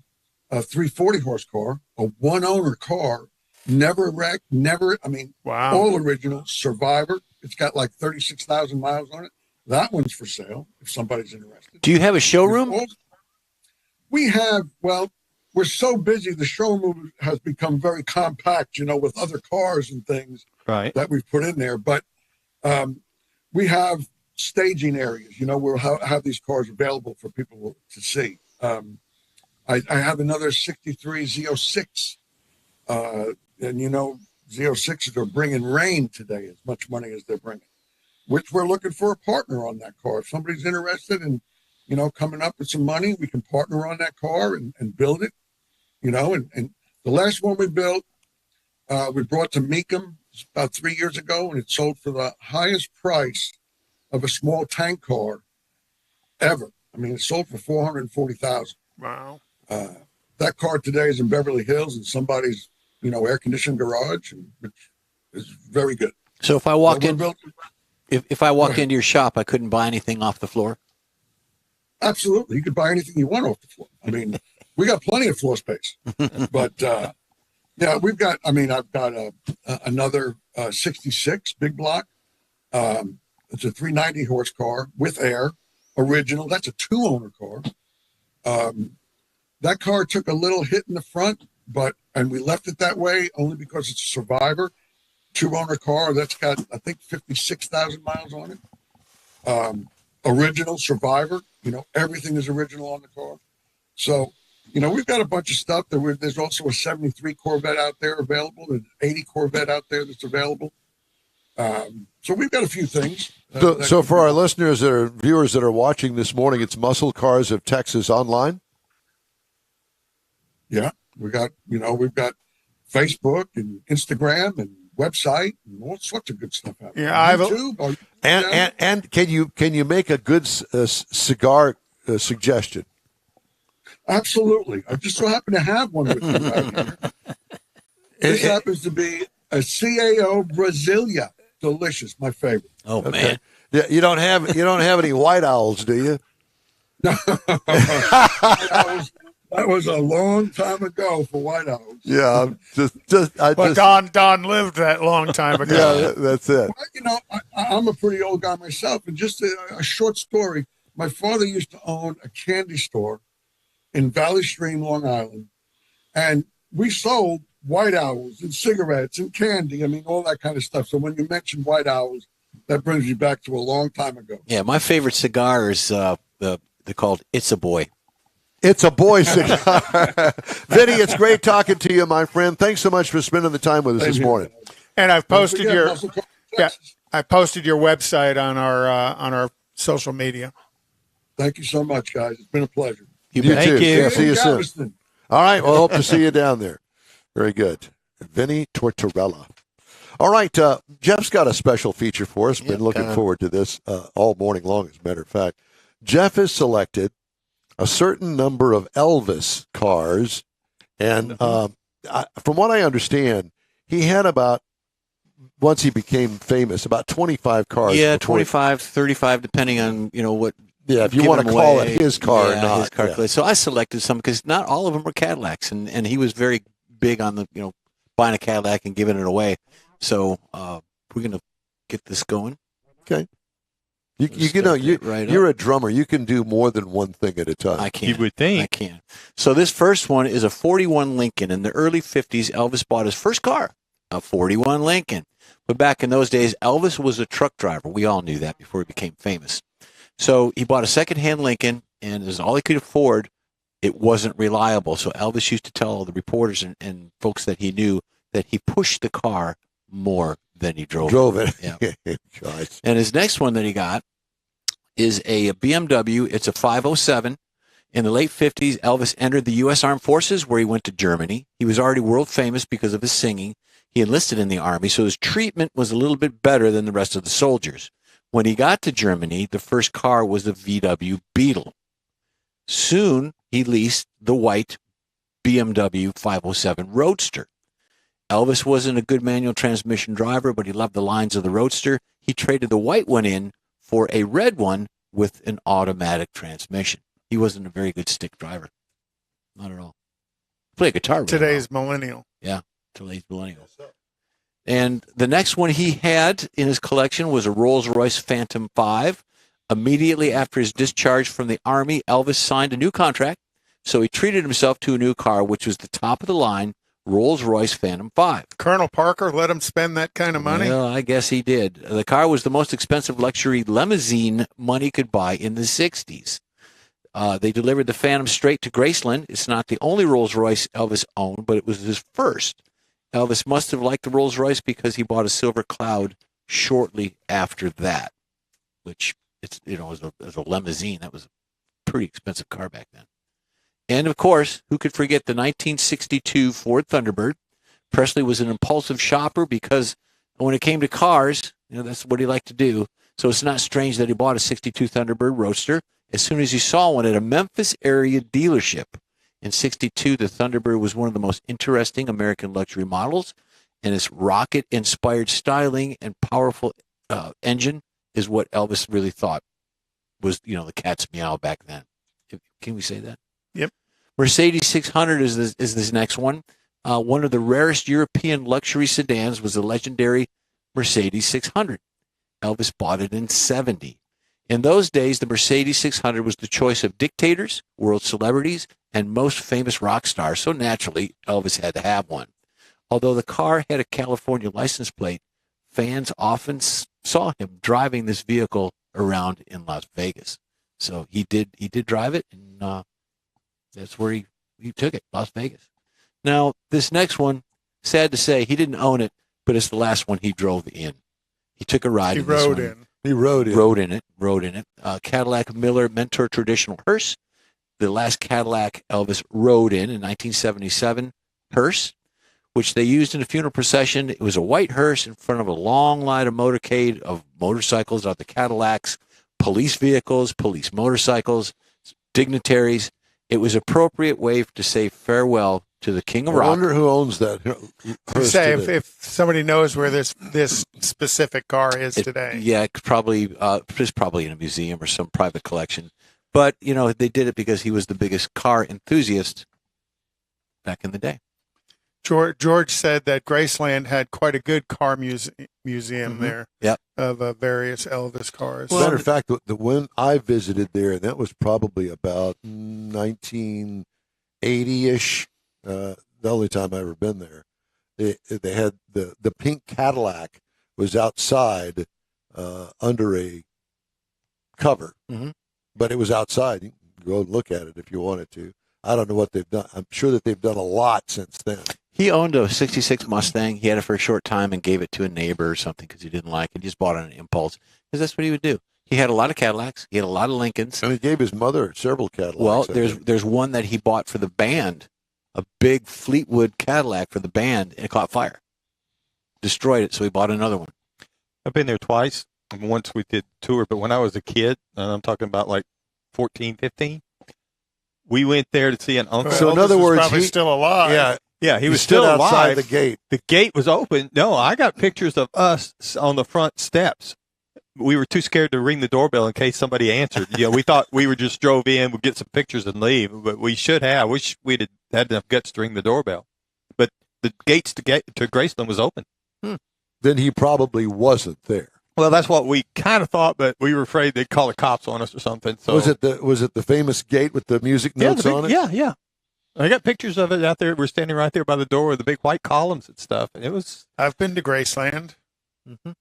a 340 horse car, a one owner car, never wrecked, wow. All original, Survivor. It's got like 36,000 miles on it. That one's for sale if somebody's interested. Do you have a showroom? We have, we're so busy. The showroom has become very compact, with other cars and things that we've put in there. But we have staging areas, we'll have these cars available for people to see. I have another 63 Z06. And, Z06s are bringing rain today, as much money as they're bringing, which we're looking for a partner on that car. If somebody's interested in, coming up with some money, we can partner on that car and build it. And the last one we built, we brought to Mecum about 3 years ago, and it sold for the highest price of a small tank car ever. I mean, it sold for $440,000. Wow. That car today is in Beverly Hills in somebody's, air-conditioned garage, which is very good. So if I walk if I walk into your shop, I couldn't buy anything off the floor? Absolutely. You could buy anything you want off the floor. I mean, we got plenty of floor space. But, I've got another 66 big block. It's a 390 horse car with air, original. That's a two-owner car. That car took a little hit in the front, and we left it that way only because it's a Survivor, two-owner car. That's got, I think, 56,000 miles on it. Original Survivor, everything is original on the car. So, we've got a bunch of stuff. There's also a 73 Corvette out there available. There's an 80 Corvette out there that's available. So we've got a few things. So for our listeners viewers that are watching this morning, it's Muscle Cars of Texas online. Yeah, we've got Facebook and Instagram and website and all sorts of good stuff out there. Yeah, YouTube. And can you make a good cigar suggestion? Absolutely. I just so happen to have one with me right here. This happens to be a CAO Brasilia delicious. My favorite. Oh Okay. man, Yeah, you don't have any white owls, do you? That was a long time ago for white owls. Yeah, Don lived that long time ago. Yeah, that's it. Well, I'm a pretty old guy myself, and just a short story. My father used to own a candy store in Valley Stream, Long Island, and we sold white owls and cigarettes and candy. I mean, all that kind of stuff. So when you mention white owls, that brings me back to a long time ago. yeah. My favorite cigar is they're called It's a Boy. It's a boy cigar. Vinny, it's great talking to you, my friend. Thanks so much for spending the time with us this morning. And I've posted Don't forget, your Muscle Car yeah, Texas. I posted your website on our social media. Thank you so much, guys. It's been a pleasure. You Thank too. you. Yeah, see you soon. Galveston. All right. Well, hope to see you down there. Very good. Vinny Tortorella. All right. Jeff's got a special feature for us. Been Yep, looking forward to this all morning long, as a matter of fact. Jeff has selected a certain number of Elvis cars. And from what I understand, he had once he became famous, about 25 cars. Yeah, before 25, 35, depending on what. Yeah, if you give want to them call away. it his car Yeah, or not. his car. Yeah. So I selected some because not all of them were Cadillacs, and he was very big on the buying a Cadillac and giving it away. So we're gonna get this going. Okay. Start it right You're up. a drummer. You can do more than one thing at a time. I can. You would think. I can. So this first one is a 41 Lincoln. In the early 50s, Elvis bought his first car, a 41 Lincoln. But back in those days, Elvis was a truck driver. We all knew that before he became famous. So he bought a secondhand Lincoln, and it was all he could afford. It wasn't reliable. So Elvis used to tell all the reporters and folks that he knew that he pushed the car more than he drove it. Yeah. Gosh. And his next one that he got is a BMW. It's a 507. In the late 50s, Elvis entered the U.S. Armed Forces, where he went to Germany. He was already world famous because of his singing. He enlisted in the Army, so his treatment was a little bit better than the rest of the soldiers. When he got to Germany, the first car was a VW Beetle. Soon, he leased the white BMW 507 Roadster. Elvis wasn't a good manual transmission driver, but he loved the lines of the Roadster. He traded the white one in for a red one with an automatic transmission. He wasn't a very good stick driver. Not at all. Play guitar really Today's millennial. well. Today's millennial. And the next one he had in his collection was a Rolls-Royce Phantom 5. Immediately after his discharge from the Army, Elvis signed a new contract, so he treated himself to a new car, which was the top of the line Rolls-Royce Phantom 5. Colonel Parker let him spend that kind of money. Well, I guess he did. The car was the most expensive luxury limousine money could buy in the 60s. They delivered the Phantom straight to Graceland. It's not the only Rolls-Royce Elvis owned, but it was his first. Elvis must have liked the Rolls-Royce because he bought a Silver Cloud shortly after that, which as a limousine, that was a pretty expensive car back then. And of course, who could forget the 1962 Ford Thunderbird? Presley was an impulsive shopper because when it came to cars, that's what he liked to do. So it's not strange that he bought a 62 Thunderbird Roadster as soon as he saw one at a Memphis area dealership. In 62, the Thunderbird was one of the most interesting American luxury models, and its rocket-inspired styling and powerful engine is what Elvis really thought was, the cat's meow back then. Can we say that? Yep. Mercedes 600 is this next one. One of the rarest European luxury sedans was the legendary Mercedes 600. Elvis bought it in 70. In those days, the Mercedes 600 was the choice of dictators, world celebrities, and most famous rock stars, so naturally, Elvis had to have one. Although the car had a California license plate, fans often saw him driving this vehicle around in Las Vegas. So he did drive it, and that's where he took it, Las Vegas. Now, this next one, sad to say, he didn't own it, but it's the last one he drove in. He took a ride. He in this rode one. in. He rode in. Rode in it. Cadillac Miller Mentor traditional hearse. The last Cadillac Elvis rode in 1977 hearse, which they used in a funeral procession. It was a white hearse in front of a long line of motorcade of motorcycles out the Cadillacs, police vehicles, police motorcycles, dignitaries. It was appropriate way to say farewell to the King of I Rock. wonder who owns that. Say if somebody knows where this specific car is today. Yeah, it's probably in a museum or some private collection. But, they did it because he was the biggest car enthusiast back in the day. George said that Graceland had quite a good car museum there. Yep. Of various Elvis cars. As a matter of fact, the when I visited there, and that was probably about 1980-ish, the only time I've ever been there, they had the pink Cadillac was outside under a cover. Mhm. But it was outside. You can go and look at it if you wanted to. I don't know what they've done. I'm sure that they've done a lot since then. He owned a 66 Mustang. He had it for a short time and gave it to a neighbor or something because he didn't like it. He just bought it on impulse because that's what he would do. He had a lot of Cadillacs. He had a lot of Lincolns. And he gave his mother several Cadillacs. Well, I think. there's one that he bought for the band, a big Fleetwood Cadillac for the band, and it caught fire. Destroyed it, so he bought another one. I've been there twice. Once we did tour, but when I was a kid, and I'm talking about like 14, 15, we went there to see an uncle. So in other Elvis was words, probably still alive. Yeah, he was stood still outside alive. the gate. The gate was open. No, I got pictures of us on the front steps. We were too scared to ring the doorbell in case somebody answered. We thought we were just drove in, we'd get some pictures and leave, but we should have. I wish we'd had enough guts to ring the doorbell. But the gates to Graceland was open. Then he probably wasn't there. Well, that's what we kind of thought, but we were afraid they'd call the cops on us or something. So Was it the famous gate with the music notes on it? Yeah. I got pictures of it out there. We're standing right there by the door with the big white columns and stuff, and it was. I've been to Graceland. Mm-hmm.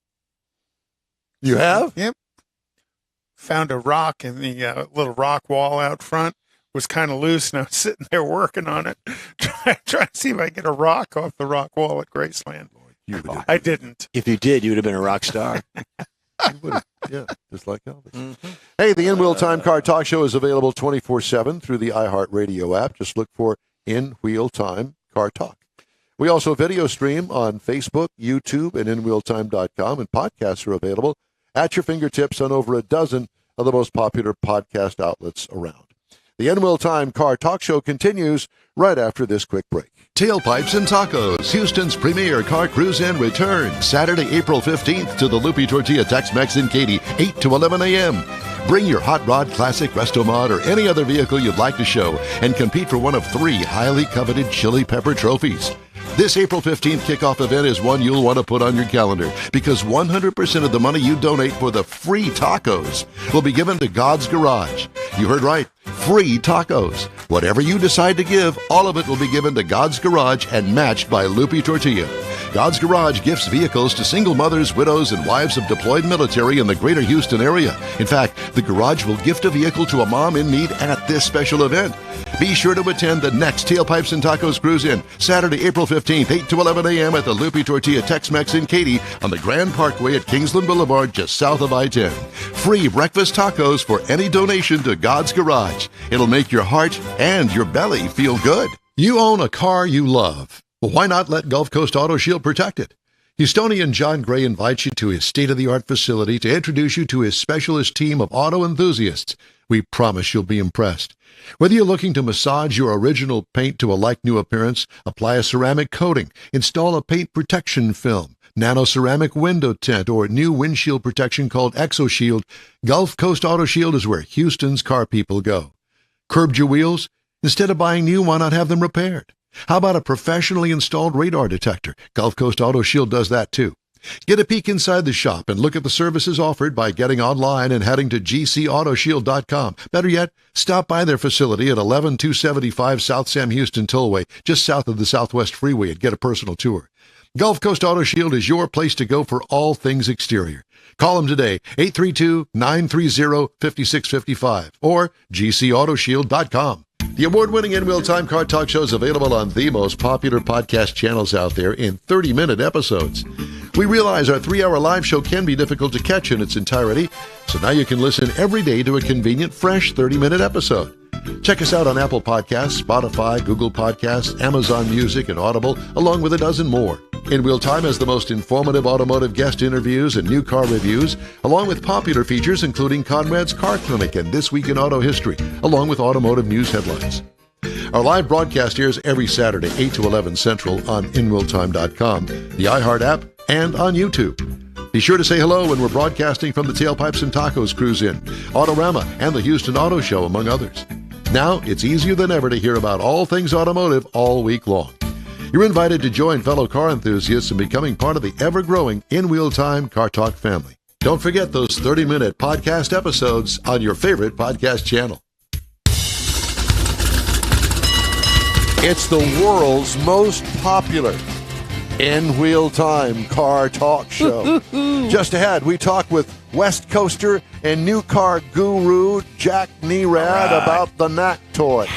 You have? Yep. Found a rock in the little rock wall out front. Was kind of loose, and I was sitting there working on it, trying to see if I could get a rock off the rock wall at Graceland. I didn't. If you did, you would have been a rock star. Yeah, just like Elvis. Hey, the In Wheel Time Car Talk Show is available 24/7 through the iHeartRadio app. Just look for In Wheel Time Car Talk. We also video stream on Facebook, YouTube, and InWheelTime.com, and podcasts are available at your fingertips on over a dozen of the most popular podcast outlets around. The In Wheel Time Car Talk Show continues right after this quick break. Tailpipes and Tacos, Houston's premier car cruise-in returns Saturday, April 15th to the Lupi Tortilla Tex-Mex in Katy, 8 to 11 a.m. Bring your hot rod, classic, resto mod, or any other vehicle you'd like to show and compete for one of 3 highly coveted chili pepper trophies. This April 15th kickoff event is one you'll want to put on your calendar because 100% of the money you donate for the free tacos will be given to God's Garage. You heard right. Free tacos. Whatever you decide to give, all of it will be given to God's Garage and matched by Lupi Tortilla. God's Garage gifts vehicles to single mothers, widows, and wives of deployed military in the greater Houston area. In fact, the garage will gift a vehicle to a mom in need at this special event. Be sure to attend the next Tailpipes and Tacos Cruise-In, Saturday, April 15th, 8 to 11 a.m. at the Lupi Tortilla Tex-Mex in Katy on the Grand Parkway at Kingsland Boulevard, just south of I-10. Free breakfast tacos for any donation to God's Garage. It'll make your heart and your belly feel good. You own a car you love. Well, why not let Gulf Coast Auto Shield protect it? Houstonian John Gray invites you to his state-of-the-art facility to introduce you to his specialist team of auto enthusiasts. We promise you'll be impressed. Whether you're looking to massage your original paint to a like-new appearance, apply a ceramic coating, install a paint protection film, nano-ceramic window tint, or new windshield protection called ExoShield, Gulf Coast Auto Shield is where Houston's car people go. Curbed your wheels? Instead of buying new, why not have them repaired? How about a professionally installed radar detector? Gulf Coast Auto Shield does that too. Get a peek inside the shop and look at the services offered by getting online and heading to gcautoshield.com. Better yet, stop by their facility at 11275 South Sam Houston Tollway, just south of the Southwest Freeway, and get a personal tour. Gulf Coast Auto Shield is your place to go for all things exterior. Call them today, 832-930-5655 or gcautoshield.com. The award-winning In Wheel Time Car Talk Show is available on the most popular podcast channels out there in 30-minute episodes. We realize our 3-hour live show can be difficult to catch in its entirety, so now you can listen every day to a convenient, fresh 30-minute episode. Check us out on Apple Podcasts, Spotify, Google Podcasts, Amazon Music, and Audible, along with a dozen more. In Wheel Time has the most informative automotive guest interviews and new car reviews, along with popular features including Conrad's Car Clinic and This Week in Auto History, along with automotive news headlines. Our live broadcast airs every Saturday, 8 to 11 Central on InWheelTime.com, the iHeart app, and on YouTube. Be sure to say hello when we're broadcasting from the Tailpipes and Tacos Cruise In, Autorama, and the Houston Auto Show, among others. Now, it's easier than ever to hear about all things automotive all week long. You're invited to join fellow car enthusiasts in becoming part of the ever-growing In Wheel Time Car Talk family. Don't forget those 30-minute podcast episodes on your favorite podcast channel. It's the world's most popular In Wheel Time Car Talk Show. Just ahead, we talk with West Coaster and new car guru Jack Nerad about the Knack toy.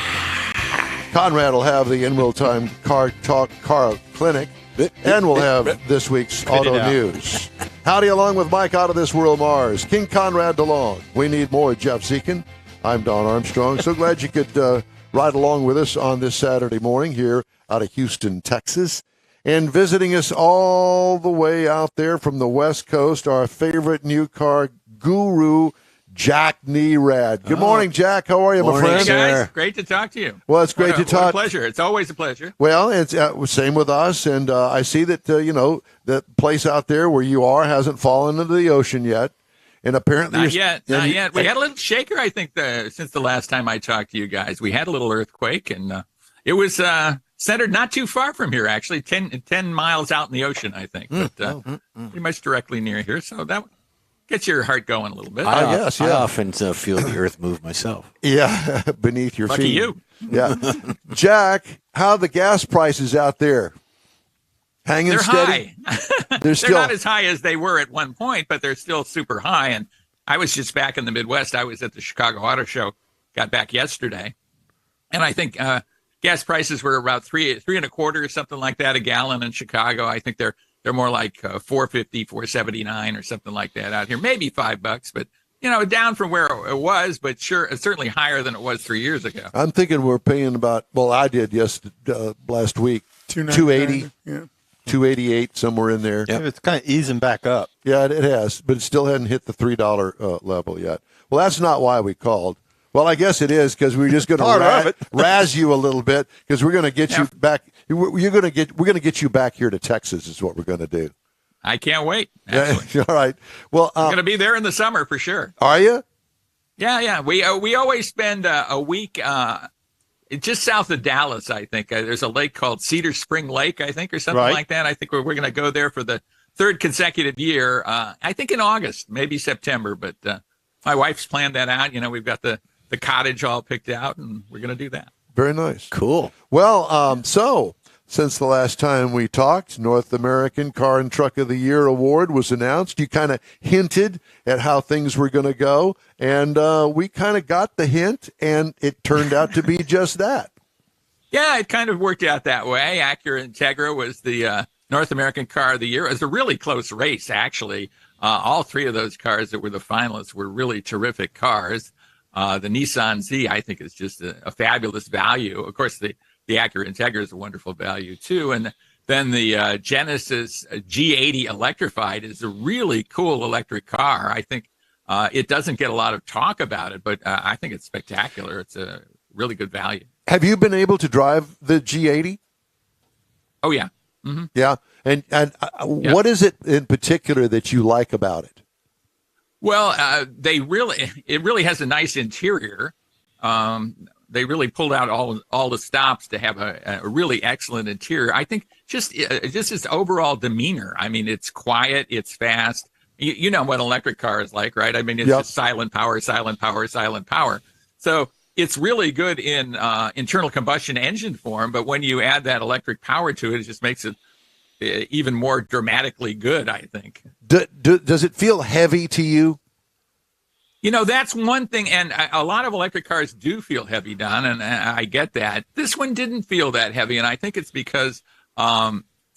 Conrad will have the In Wheel Time Car Talk Car Clinic, and we'll have this week's Auto News. Howdy, along with Mike out of this world Mars, King Conrad DeLong. We need more Jeff Zekin. I'm Don Armstrong. So glad you could ride along with us on this Saturday morning here out of Houston, Texas. And visiting us all the way out there from the West Coast, our favorite new car guru, Jack Nerad. Good morning, Jack. How are you, my friend? Hey, guys. Great to talk to you. Well, it's great to talk. What a pleasure. It's always a pleasure. Well, it's same with us. And I see that, that place out there where you are hasn't fallen into the ocean yet. And apparently not yet. We had a little shaker, I think, since the last time I talked to you guys. We had a little earthquake, and it was centered not too far from here, actually, 10 miles out in the ocean, I think, but pretty much directly near here. So that gets your heart going a little bit. I often feel the earth move myself. Yeah, beneath your Lucky feet. you. Yeah. Jack, how are the gas prices out there? Hanging They're steady? high. They're not as high as they were at one point, but they're still super high. And I was just back in the Midwest. I was at the Chicago Auto Show, got back yesterday. And I think gas prices were about three and a quarter or something like that a gallon in Chicago. I think they're more like $4.50, $4.79 or something like that out here. Maybe $5, but down from where it was, but certainly higher than it was 3 years ago. I'm thinking we're paying about. Well, I did last week. $2.80, yeah. $2.88, somewhere in there. Yeah, it's kind of easing back up. Yeah, it has, but it still hadn't hit the $3 level yet. Well, that's not why we called. Well, I guess it is because we're just going to razz you a little bit because we're going to get you back. We're going to get you back here to Texas. Is what we're going to do. I can't wait. Yeah, all right. Well, I'm going to be there in the summer for sure. Are you? Yeah. We always spend a week just south of Dallas. I think there's a lake called Cedar Spring Lake, I think, or something like that. I think we're going to go there for the third consecutive year. I think in August, maybe September. But my wife's planned that out. We've got the cottage all picked out, and we're going to do that. Very nice. Cool. Well, so since the last time we talked, North American Car and Truck of the Year award was announced. You kind of hinted at how things were going to go, and we kind of got the hint, and it turned out to be just that. Yeah, it kind of worked out that way. Acura Integra was the North American Car of the Year. It was a really close race, actually. All three of those cars that were the finalists were really terrific cars. The Nissan Z, I think, is just a fabulous value. Of course, the Acura Integra is a wonderful value, too. And then the Genesis G80 electrified is a really cool electric car. I think it doesn't get a lot of talk about it, but I think it's spectacular. It's a really good value. Have you been able to drive the G80? Oh, yeah. Mm-hmm. Yeah. And what is it in particular that you like about it? Well, it really has a nice interior. They really pulled out all the stops to have a really excellent interior. I think just its overall demeanor. I mean, it's quiet, it's fast. You know what an electric car is like, right? I mean, it's just silent power, silent power, silent power. So it's really good in internal combustion engine form, but when you add that electric power to it, it just makes it even more dramatically good, I think. Does it feel heavy to you? That's one thing, and a lot of electric cars do feel heavy, Don, and I get that. This one didn't feel that heavy, and I think it's because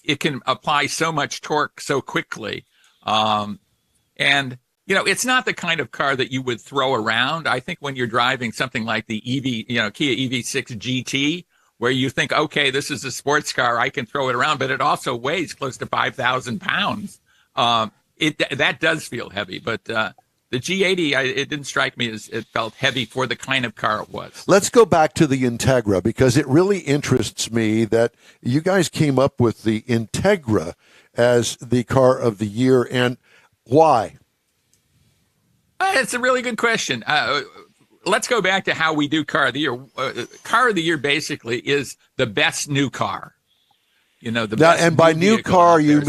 it can apply so much torque so quickly. And, it's not the kind of car that you would throw around. I think when you're driving something like the Kia EV6 GT, where you think, okay, this is a sports car, I can throw it around, but it also weighs close to 5,000 pounds. That does feel heavy, but the G80, it didn't strike me as it felt heavy for the kind of car it was. Let's go back to the Integra, because it really interests me that you guys came up with the Integra as the car of the year, and why? It's a really good question. Let's go back to how we do car of the year. Car of the year basically is the best new car. The best and by new car you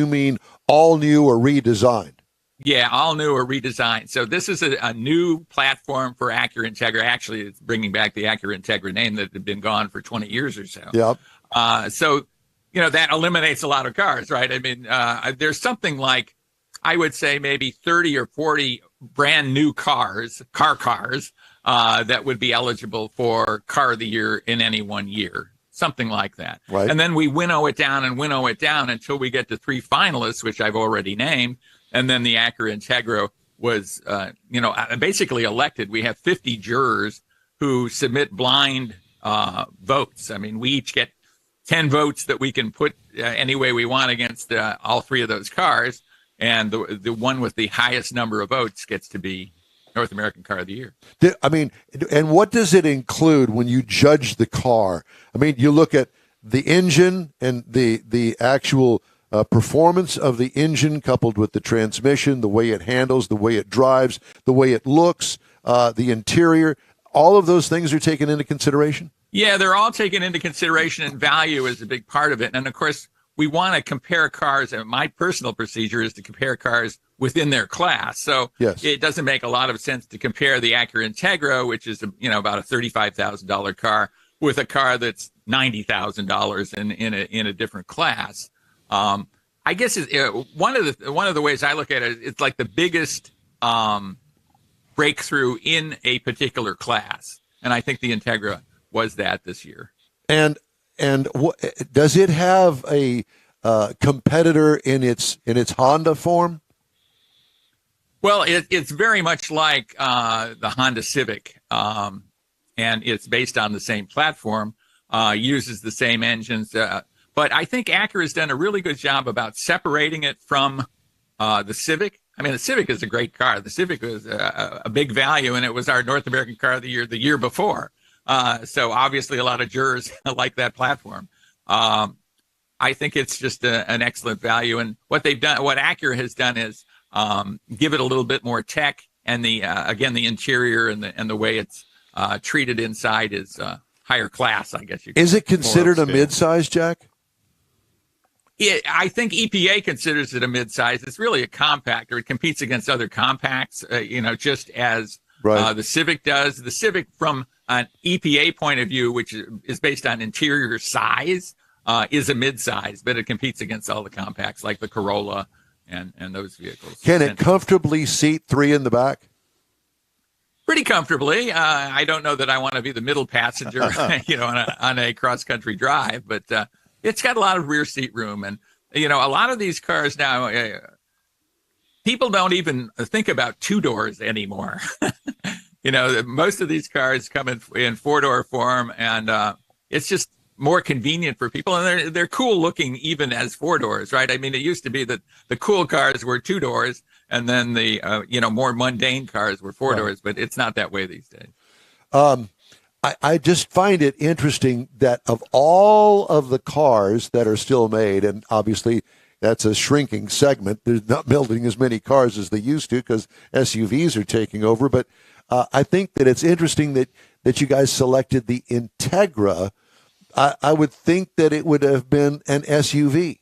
mean all new or redesigned. Yeah, all new or redesigned. So this is a new platform for Acura Integra. Actually, it's bringing back the Acura Integra name that had been gone for 20 years or so. Yep. So that eliminates a lot of cars, right? I mean, there's something like, I would say maybe 30 or 40 brand new cars that would be eligible for car of the year in any one year, something like that. Right. And then we winnow it down until we get to 3 finalists, which I've already named. And then the Acura Integra was, basically elected. We have 50 jurors who submit blind votes. I mean, we each get 10 votes that we can put any way we want against all 3 of those cars. And the one with the highest number of votes gets to be North American Car of the Year. I mean, and what does it include when you judge the car? I mean, you look at the engine and the actual performance of the engine coupled with the transmission, the way it handles, the way it drives, the way it looks, the interior. All of those things are taken into consideration? Yeah, they're all taken into consideration, and value is a big part of it. And, of course, we want to compare cars, and my personal procedure is to compare cars within their class. So yes. It doesn't make a lot of sense to compare the Acura Integra, which is about a $35,000 car, with a car that's $90,000 in a different class. I guess one of the ways I look at it, it's like the biggest breakthrough in a particular class, and I think the Integra was that this year. And does it have a competitor in its Honda form? Well, it's very much like the Honda Civic, and it's based on the same platform, uses the same engines. But I think Acura has done a really good job about separating it from the Civic. I mean, the Civic is a great car. The Civic was a big value, and it was our North American Car of the Year the year before. So obviously a lot of jurors like that platform. I think it's just an excellent value. And what Acura has done is give it a little bit more tech, and the interior and the way it's treated inside is higher class, I guess you could say. Is it considered a midsize, Jack? I think EPA considers it a midsize. It's really a compact, or it competes against other compacts, just as the Civic does. The Civic, from an EPA point of view, which is based on interior size, is a midsize, but it competes against all the compacts like the Corolla and those vehicles. Can it comfortably seat 3 in the back? Pretty comfortably. I don't know that I want to be the middle passenger, on a cross-country drive, but it's got a lot of rear seat room. And, a lot of these cars now, people don't even think about 2-doors anymore. Most of these cars come in 4-door form, and it's just more convenient for people. And they're cool looking even as 4-doors, right? I mean, it used to be that the cool cars were 2 doors, and then the, more mundane cars were 4 doors, but it's not that way these days. I just find it interesting that of all of the cars that are still made, and obviously that's a shrinking segment, they're not building as many cars as they used to because SUVs are taking over, but I think that it's interesting that you guys selected the Integra. I would think that it would have been an SUV.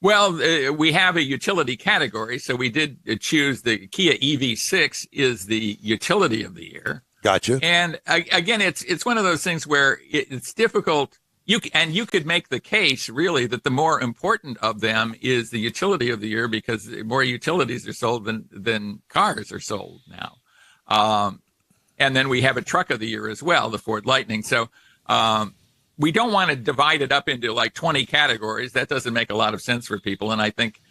Well, we have a utility category, so we did choose the Kia EV6 is the utility of the year. Gotcha. And again, it's one of those things where it's difficult. You could make the case really that the more important of them is the utility of the year, because more utilities are sold than cars are sold now. And then we have a truck of the year as well, the Ford Lightning. So we don't want to divide it up into like 20 categories. That doesn't make a lot of sense for people. And I think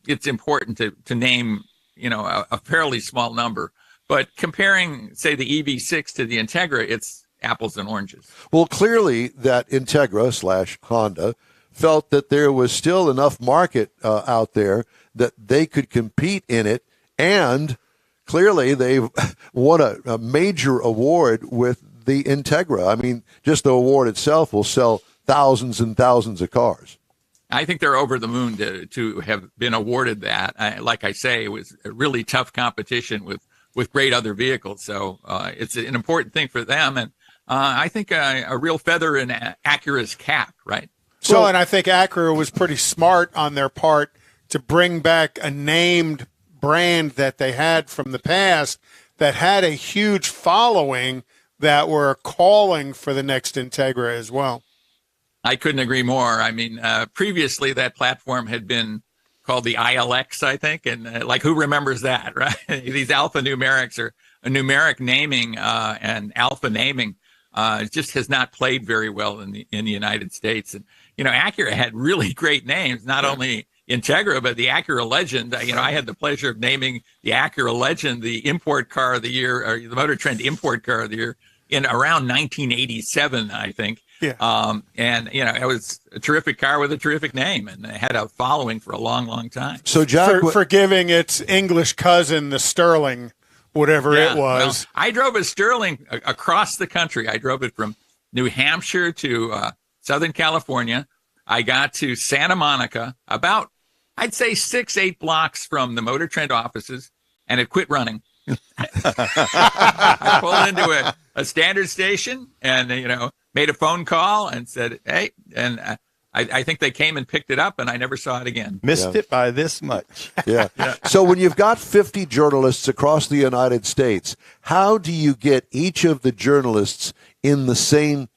it's important to name, a fairly small number. But comparing, say, the EV6 to the Integra, it's apples and oranges. Well, clearly that Integra / Honda felt that there was still enough market out there that they could compete in it, and clearly they've won a major award with the Integra. I mean, just the award itself will sell thousands and thousands of cars. I think they're over the moon to have been awarded that. Like I say, it was a really tough competition with great other vehicles. So it's an important thing for them. And I think a real feather in Acura's cap, right? So, and I think Acura was pretty smart on their part to bring back a named brand that they had from the past that had a huge following that were calling for the next Integra as well. I couldn't agree more. I mean, previously that platform had been called the ILX, I think, and who remembers that, right? These alphanumerics or a numeric naming and alpha naming just has not played very well in the United States. And Acura had really great names, not only Integra but the Acura Legend. I had the pleasure of naming the Acura Legend the import car of the year, or the Motor Trend import car of the year, in around 1987, I think. Yeah. And it was a terrific car with a terrific name, and it had a following for a long, long time. So, Jack, for giving its English cousin the Sterling, whatever it was. Well, I drove a Sterling across the country. I drove it from New Hampshire to Southern California. I got to Santa Monica, about, I'd say 6-8 blocks from the Motor Trend offices, and it quit running. I pulled into a standard station and, made a phone call and said, hey, and I think they came and picked it up, and I never saw it again. Missed it by this much. Yeah. So when you've got 50 journalists across the United States, how do you get each of the journalists in the same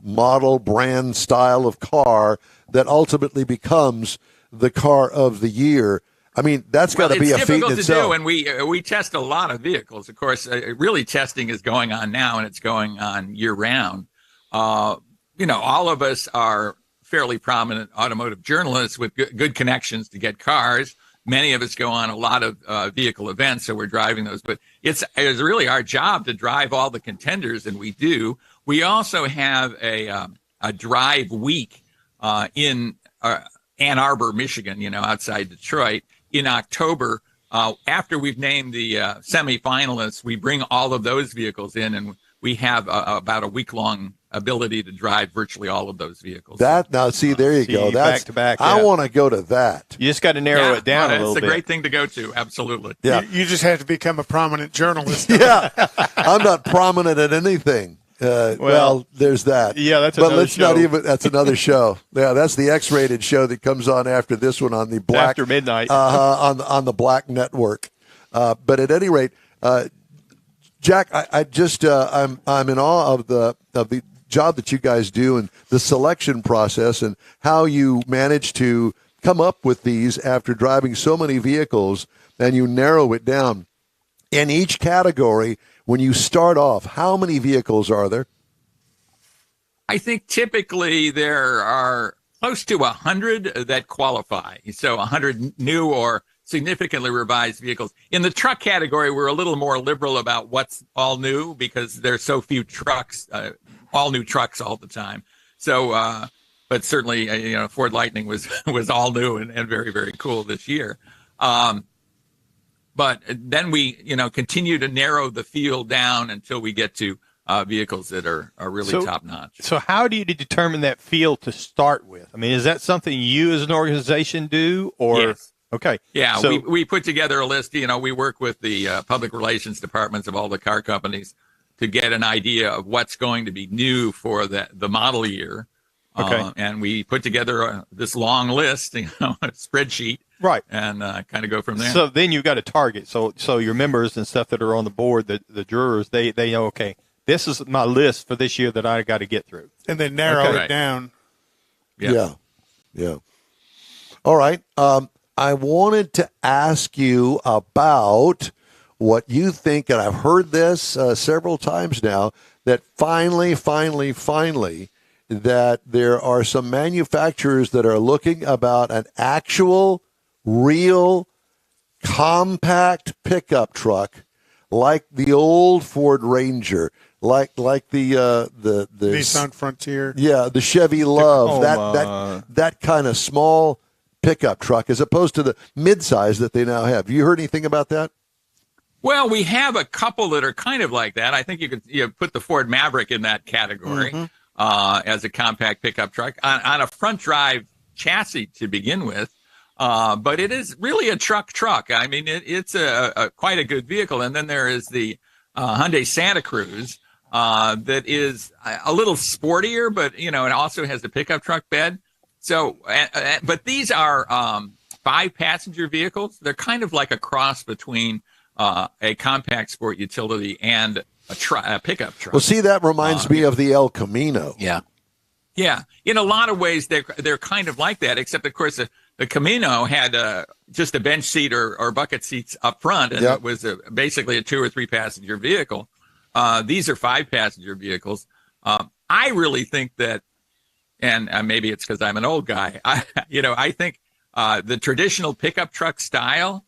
model, brand, style of car that ultimately becomes the car of the year? I mean, that's got to be a feat in itself. It's difficult to do, and we test a lot of vehicles. Of course, really testing is going on now, and it's going on year-round. All of us are fairly prominent automotive journalists with good connections to get cars. Many of us go on a lot of vehicle events, so we're driving those. But it's really our job to drive all the contenders, and we do. We also have a drive week in Ann Arbor, Michigan, outside Detroit, in October. After we've named the semifinalists, we bring all of those vehicles in, and we have about a week-long ability to drive virtually all of those vehicles. There you go. That's back to back. I want to go to that. You just got to narrow it down a little bit. It's a great thing to go to. Absolutely. Yeah. You just have to become a prominent journalist. Yeah. I'm not prominent at anything. Well, there's that. Yeah, that's but another let's show. not even. That's another show. Yeah, that's the X-rated show that comes on after this one on the Black after midnight on the Black Network. But at any rate, Jack, I just I'm in awe of the job that you guys do and the selection process and how you manage to come up with these after driving so many vehicles, and you narrow it down in each category. When you start off, how many vehicles are there? I think typically there are close to 100 that qualify. So 100 new or significantly revised vehicles. In the truck category, we're a little more liberal about what's all new because there's so few trucks, all new trucks all the time. So, but certainly, Ford Lightning was all new and very, very cool this year. But then we, continue to narrow the field down until we get to vehicles that are really top notch. So how do you determine that field to start with? I mean, is that something you as an organization do, or? Yes. Okay. Yeah, so, we put together a list. We work with the public relations departments of all the car companies to get an idea of what's going to be new for the model year. Okay. And we put together this long list, a spreadsheet. Right. And kind of go from there. So then you've got a target. So your members and stuff that are on the board, the jurors, they know, okay, this is my list for this year that I got to get through. And then narrow it down. Yeah. All right. I wanted to ask you about what you think, and I've heard this several times now, that finally, that there are some manufacturers that are looking about an actual real compact pickup truck like the old Ford Ranger, like the Nissan Frontier. Yeah, the Chevy Love, that kind of small pickup truck, as opposed to the midsize that they now have. You heard anything about that? Well, we have a couple that are kind of like that. I think you could put the Ford Maverick in that category as a compact pickup truck on a front drive chassis to begin with. But it is really a truck. I mean, it's a quite a good vehicle. And then there is the Hyundai Santa Cruz that is a little sportier, but, it also has the pickup truck bed. So, but these are 5-passenger vehicles. They're kind of like a cross between a compact sport utility and a pickup truck. Well, see, that reminds me of the El Camino. Yeah. Yeah. In a lot of ways, they're kind of like that, except, of course, the Camino had just a bench seat or bucket seats up front, and it was basically a 2 or 3 passenger vehicle. These are 5-passenger vehicles. I really think that, and maybe it's because I'm an old guy, I think the traditional pickup truck style,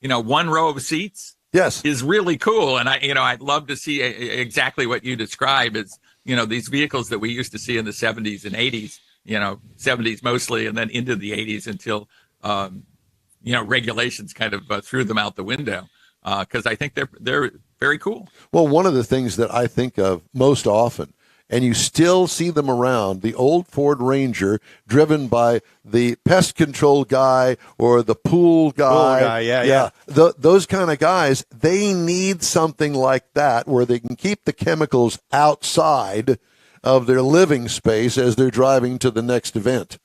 1 row of seats, is really cool. And I'd love to see exactly what you describe as, these vehicles that we used to see in the 70s and 80s. 70s mostly, and then into the 80s until, regulations kind of threw them out the window. Because I think they're very cool. Well, one of the things that I think of most often, and you still see them around, the old Ford Ranger driven by the pest control guy or the pool guy. Yeah. Those kind of guys, they need something like that where they can keep the chemicals outside of their living space as they're driving to the next event.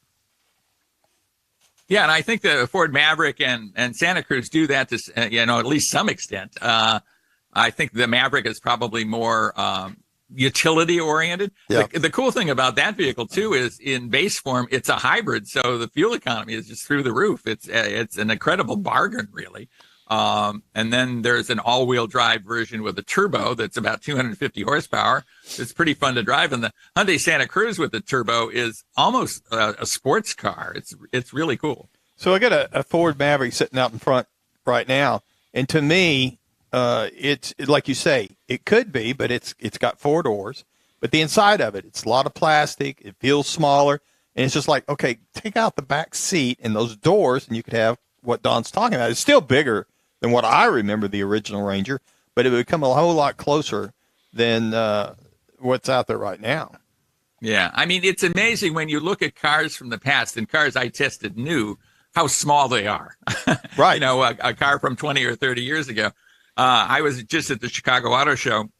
Yeah, and I think the Ford Maverick and Santa Cruz do that to, at least some extent. I think the Maverick is probably more utility oriented. Yeah. The cool thing about that vehicle too is in base form, it's a hybrid, so the fuel economy is just through the roof. It's an incredible bargain, really. And then there's an all-wheel drive version with a turbo that's about 250 horsepower. It's pretty fun to drive. And the Hyundai Santa Cruz with the turbo is almost a sports car. It's really cool. So I got a Ford Maverick sitting out in front right now, and to me, it's like you say, it could be, but it's got 4 doors. But the inside of it's a lot of plastic. It feels smaller, and it's just like, okay, take out the back seat and those doors, and you could have what Don's talking about. It's still bigger than what I remember the original Ranger, but it would come a whole lot closer than what's out there right now. Yeah, I mean, it's amazing when you look at cars from the past and cars I tested new, how small they are. Right. A car from 20 or 30 years ago. I was just at the Chicago Auto Show,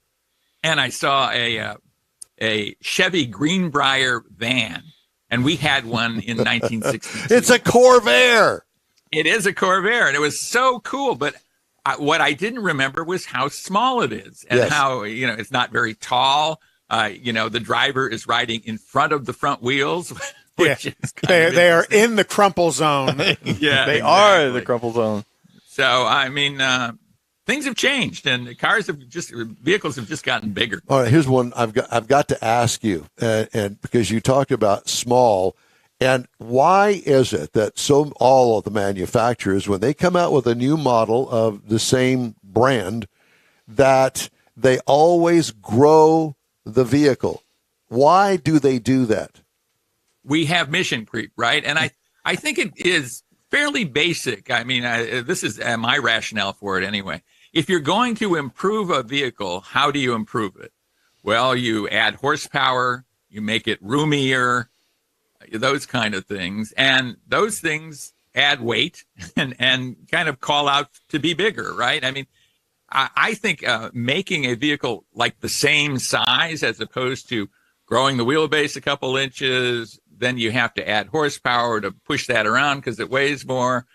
and I saw a Chevy Greenbrier van, and we had one in 1962. It's a Corvair. It is a Corvair, and it was so cool. But what I didn't remember was how small it is and how, it's not very tall. The driver is riding in front of the front wheels. Which is they are in the crumple zone. Yeah, they are the crumple zone. So, I mean, things have changed, and vehicles have just gotten bigger. All right, here's one I've got to ask you, and because you talked about small. And why is it that all of the manufacturers, when they come out with a new model of the same brand, that they always grow the vehicle? Why do they do that? We have mission creep, right? And I think it is fairly basic. I mean, this is my rationale for it anyway. If you're going to improve a vehicle, how do you improve it? Well, you add horsepower, you make it roomier, those kind of things. And those things add weight and kind of call out to be bigger, right? I mean, I think making a vehicle like the same size as opposed to growing the wheelbase a couple inches, then you have to add horsepower to push that around because it weighs more.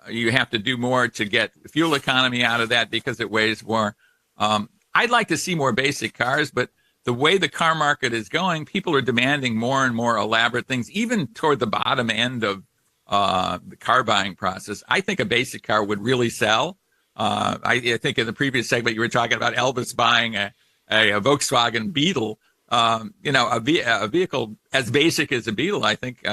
You have to do more to get fuel economy out of that because it weighs more. I'd like to see more basic cars, but the way the car market is going, people are demanding more and more elaborate things, even toward the bottom end of the car buying process. I think a basic car would really sell. I think in the previous segment, you were talking about Elvis buying a Volkswagen Beetle. A vehicle as basic as a Beetle, I think,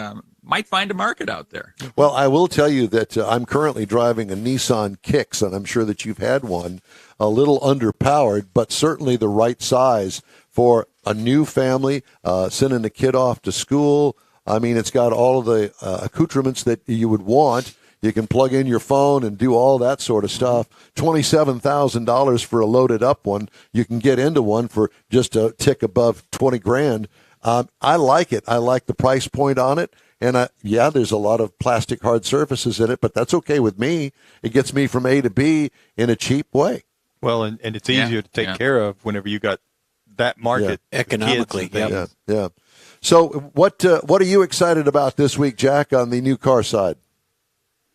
might find a market out there. Well, I will tell you that I'm currently driving a Nissan Kicks, and I'm sure that you've had one, a little underpowered, but certainly the right size for a new family, sending a kid off to school. I mean, it's got all of the accoutrements that you would want. You can plug in your phone and do all that sort of stuff. $27,000 for a loaded up one. You can get into one for just a tick above 20 grand. I like it. I like the price point on it. And yeah, there's a lot of plastic hard surfaces in it, but that's okay with me. It gets me from A to B in a cheap way. Well, and it's easier to take care of whenever you got that market economically. Yeah. So what are you excited about this week, Jack, on the new car side?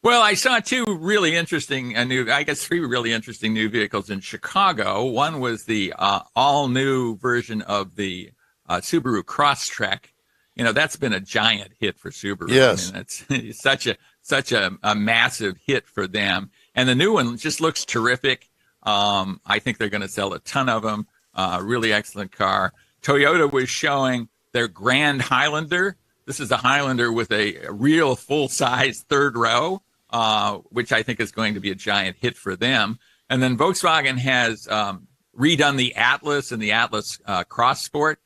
Well, I saw three really interesting new vehicles in Chicago. One was the all-new version of the Subaru Crosstrek. You know, that's been a giant hit for Subaru. Yes. I mean, it's such a massive hit for them. And the new one just looks terrific. I think they're going to sell a ton of them. Really excellent car. Toyota was showing their Grand Highlander. This is a Highlander with a real full-size third row, which I think is going to be a giant hit for them. And then Volkswagen has redone the Atlas and the Atlas Cross Sport.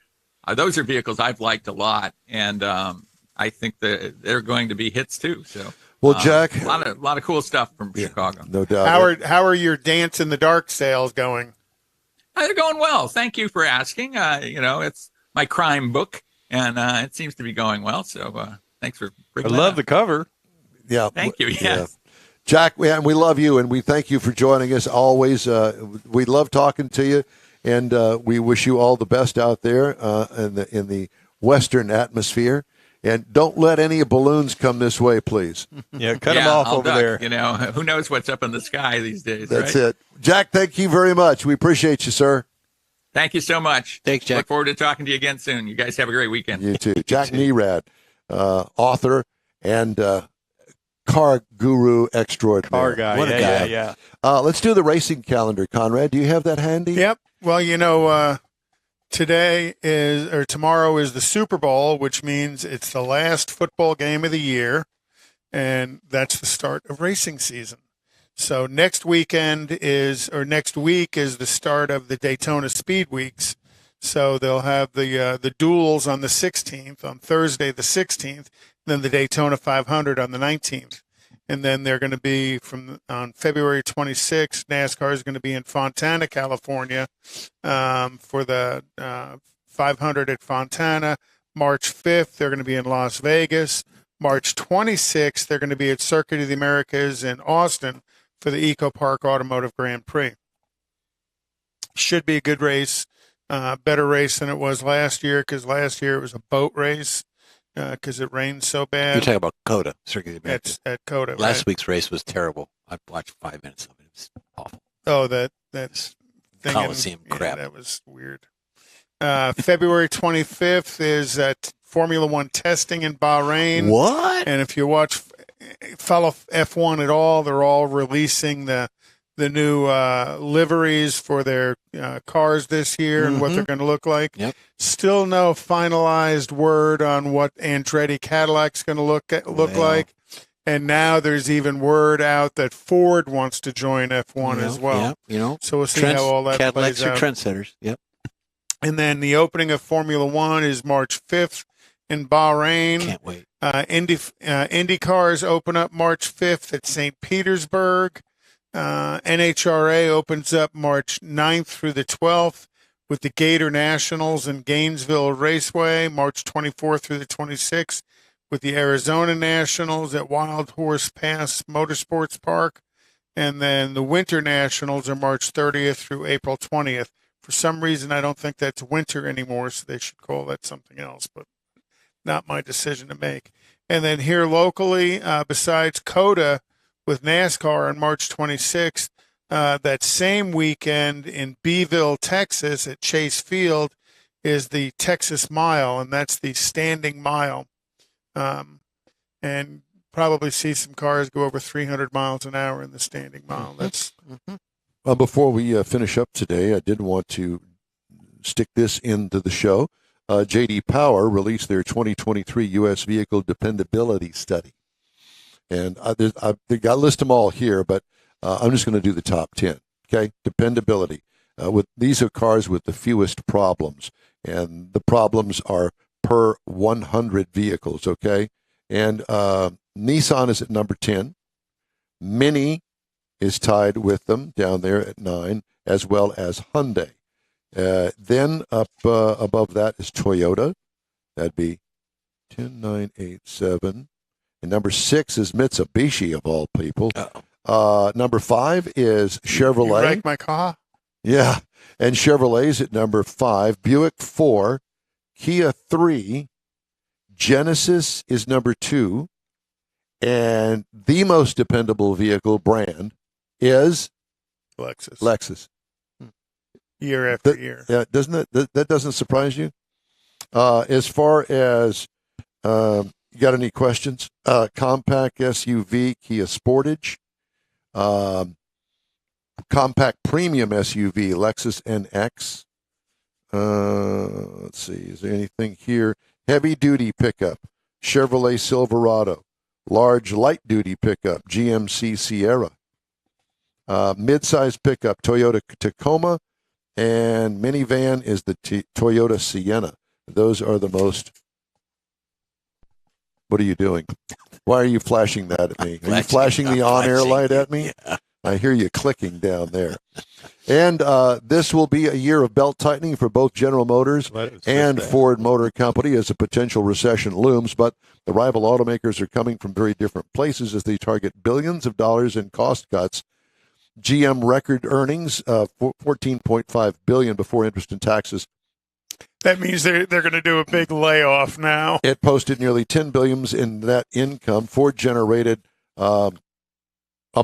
Those are vehicles I've liked a lot, and I think that they're going to be hits too. So, well, Jack, a lot of cool stuff from Chicago. No doubt. How are your Dance in the Dark sales going? They're going well. Thank you for asking. It's my crime book, and it seems to be going well. So, thanks for bringing I love the cover. Yeah. Thank you. Yes. Yeah. Jack, we love you, and we thank you for joining us always. We love talking to you, and we wish you all the best out there in the Western atmosphere. And don't let any balloons come this way, please. Yeah, cut them off over there. You know, who knows what's up in the sky these days, That's right? it. Jack, thank you very much. We appreciate you, sir. Thank you so much. Thanks, Jack. Look forward to talking to you again soon. You guys have a great weekend. You too. Jack Nerad, author and car guru extraordinaire. Car guy. What a guy. Yeah. Let's do the racing calendar, Conrad. Do you have that handy? Yep. Well, tomorrow is the Super Bowl, which means it's the last football game of the year, and that's the start of racing season. So next week is the start of the Daytona Speed Weeks. So they'll have the duels on the 16th, on Thursday the 16th, then the Daytona 500 on the 19th. And then they're going to be on February 26th, NASCAR is going to be in Fontana, California, for the 500 at Fontana. March 5th, they're going to be in Las Vegas. March 26th, they're going to be at Circuit of the Americas in Austin for the Eco Park Automotive Grand Prix. Should be a good race, better race than it was last year, because last year it was a boat race. Because it rained so bad. You're talking about COTA, Circuit of the Americas. At COTA. Last week's race was terrible. I watched 5 minutes of it. It was awful. Oh, that's Coliseum crap. That was weird. February 25th is at Formula One testing in Bahrain. What? And if you follow F1 at all, they're all releasing the new liveries for their cars this year and what they're going to look like. Yep. Still no finalized word on what Andretti Cadillac's going to look like. And now there's even word out that Ford wants to join F1 as well. Yeah, so we'll see how all that Cadillacs plays are out. trendsetters. Yep. And then the opening of Formula One is March 5th in Bahrain. Can't wait. Indy cars open up March 5th at St. Petersburg. NHRA opens up March 9th through the 12th with the Gator Nationals in Gainesville Raceway, March 24th through the 26th with the Arizona Nationals at Wild Horse Pass Motorsports Park. And then the Winter Nationals are March 30th through April 20th. For some reason, I don't think that's winter anymore, so they should call that something else, but not my decision to make. And then here locally, besides COTA, with NASCAR on March 26th, that same weekend in Beeville, Texas, at Chase Field, is the Texas Mile, and that's the standing mile. And probably see some cars go over 300 miles an hour in the standing mile. That's Before we finish up today, I did want to stick this into the show. J.D. Power released their 2023 U.S. Vehicle Dependability Study. And they got to list them all here, but I'm just going to do the top 10. Okay, dependability. These are cars with the fewest problems, and the problems are per 100 vehicles. Okay, and Nissan is at number 10. Mini is tied with them down there at 9, as well as Hyundai. Then up above that is Toyota. That'd be 10, 9, 8, 7. And number 6 is Mitsubishi, of all people. Number 5 is Chevrolet. You like my car? Yeah. And Chevrolet's at number 5. Buick 4. Kia 3. Genesis is number 2. And the most dependable vehicle brand is Lexus. Year after year. Yeah, doesn't that doesn't surprise you? As far as you got any questions? Compact SUV, Kia Sportage. Compact premium SUV, Lexus NX. Let's see, is there anything here? Heavy duty pickup, Chevrolet Silverado. Large light duty pickup, GMC Sierra. Mid-size pickup, Toyota Tacoma. And minivan is the Toyota Sienna. Those are the most. What are you doing? Why are you flashing that at me? Are you flashing the on-air light at me? Yeah. I hear you clicking down there. And this will be a year of belt tightening for both General Motors and Ford Motor Company as a potential recession looms. But the rival automakers are coming from very different places as they target billions of dollars in cost cuts. GM record earnings, $14.5 billion before interest and taxes. That means they're going to do a big layoff now. It posted nearly $10 billion in net income. Ford generated a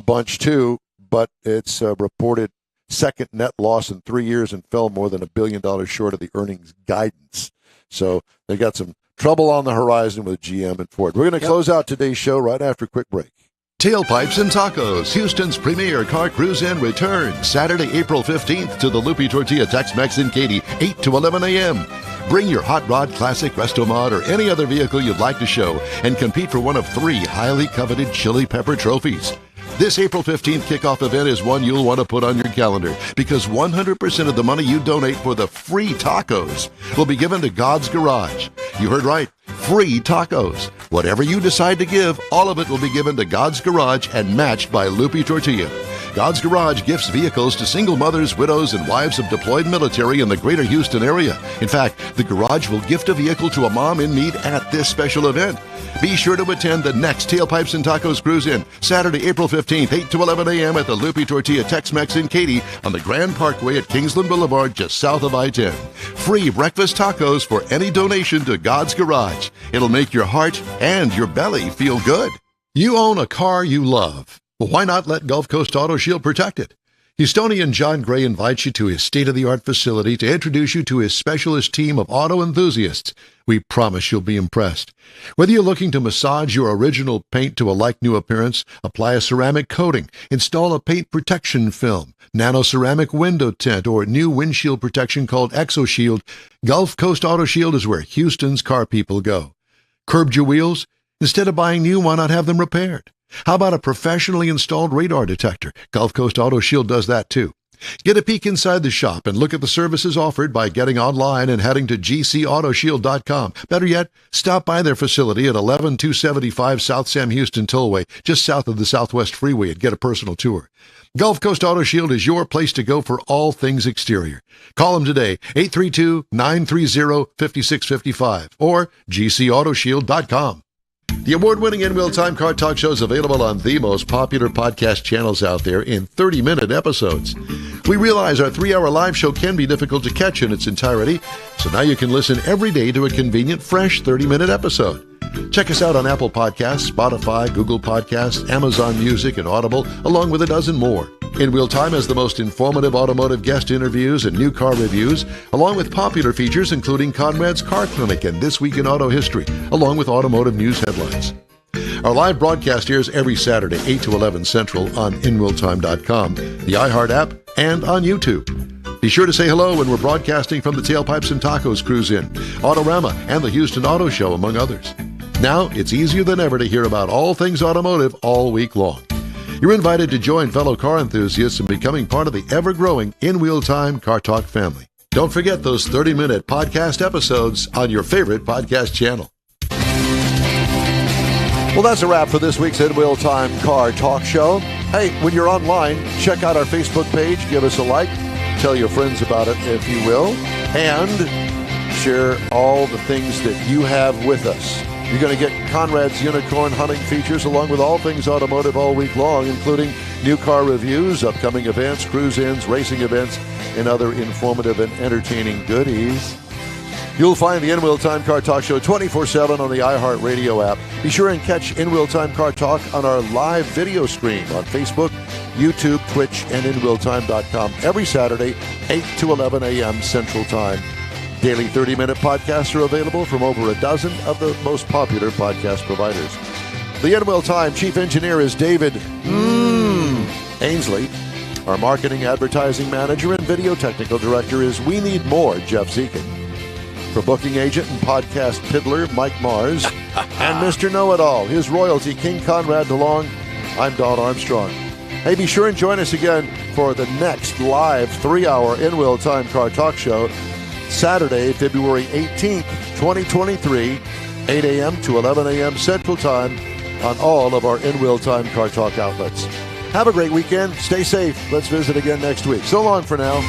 bunch too, but it's reported second net loss in 3 years and fell more than $1 billion short of the earnings guidance. So they got some trouble on the horizon with GM and Ford. We're going to close out today's show right after a quick break. Tailpipes and Tacos, Houston's premier car cruise-in returns Saturday, April 15th to the Lupi Tortilla Tex-Mex in Katy, 8 to 11 a.m. Bring your Hot Rod Classic Resto Mod or any other vehicle you'd like to show and compete for one of 3 highly coveted Chili Pepper trophies. This April 15th kickoff event is one you'll want to put on your calendar because 100% of the money you donate for the free tacos will be given to God's Garage. You heard right. Free tacos. Whatever you decide to give, all of it will be given to God's Garage and matched by Lupi Tortilla. God's Garage gifts vehicles to single mothers, widows, and wives of deployed military in the greater Houston area. In fact, the Garage will gift a vehicle to a mom in need at this special event. Be sure to attend the next Tailpipes and Tacos Cruise-In, Saturday, April 15th, 8 to 11 a.m. at the Lupi Tortilla Tex-Mex in Katy on the Grand Parkway at Kingsland Boulevard, just south of I-10. Free breakfast tacos for any donation to God's Garage. It'll make your heart and your belly feel good. You own a car you love. Well, why not let Gulf Coast Auto Shield protect it? Houstonian John Gray invites you to his state-of-the-art facility to introduce you to his specialist team of auto enthusiasts. We promise you'll be impressed. Whether you're looking to massage your original paint to a like-new appearance, apply a ceramic coating, install a paint protection film, nano-ceramic window tint, or new windshield protection called ExoShield, Gulf Coast Auto Shield is where Houston's car people go. Curbed your wheels? Instead of buying new, why not have them repaired? How about a professionally installed radar detector? Gulf Coast Auto Shield does that too. Get a peek inside the shop and look at the services offered by getting online and heading to gcautoshield.com. Better yet, stop by their facility at 11275 South Sam Houston Tollway, just south of the Southwest Freeway, and get a personal tour. Gulf Coast Auto Shield is your place to go for all things exterior. Call them today, 832-930-5655 or gcautoshield.com. The award-winning In Real Time Car Talk Show is available on the most popular podcast channels out there in 30-minute episodes. We realize our 3-hour live show can be difficult to catch in its entirety, so now you can listen every day to a convenient, fresh 30-minute episode. Check us out on Apple Podcasts, Spotify, Google Podcasts, Amazon Music, and Audible, along with a dozen more. In Real Time has the most informative automotive guest interviews and new car reviews, along with popular features including Conrad's Car Clinic and This Week in Auto History, along with automotive news headlines. Our live broadcast airs every Saturday, 8 to 11 Central on InRealTime.com, the iHeart app, and on YouTube. Be sure to say hello when we're broadcasting from the Tailpipes and Tacos Cruise In, Autorama, and the Houston Auto Show, among others. Now, it's easier than ever to hear about all things automotive all week long. You're invited to join fellow car enthusiasts in becoming part of the ever-growing In Wheel Time Car Talk family. Don't forget those 30-minute podcast episodes on your favorite podcast channel. Well, that's a wrap for this week's In Wheel Time Car Talk Show. Hey, when you're online, check out our Facebook page, give us a like, tell your friends about it if you will, and share all the things that you have with us. You're going to get Conrad's Unicorn hunting features along with all things automotive all week long, including new car reviews, upcoming events, cruise-ins, racing events, and other informative and entertaining goodies. You'll find the In Wheel Time Car Talk Show 24/7 on the iHeartRadio app. Be sure and catch In Wheel Time Car Talk on our live video stream on Facebook, YouTube, Twitch, and InWheelTime.com every Saturday, 8 to 11 a.m. Central Time. Daily 30-minute podcasts are available from over a dozen of the most popular podcast providers. The In Wheel Time Chief Engineer is David Ainsley. Our Marketing Advertising Manager and Video Technical Director is We Need More, Jeff Zekin. For booking agent and podcast piddler, Mike Mars. And Mr. Know-It-All, his royalty, King Conrad DeLong, I'm Don Armstrong. Hey, be sure and join us again for the next live 3-hour In Wheel Time Car Talk Show, Saturday, February 18th, 2023, 8 a.m. to 11 a.m. Central Time on all of our In Wheel Time Car Talk outlets. Have a great weekend. Stay safe. Let's visit again next week. So long for now.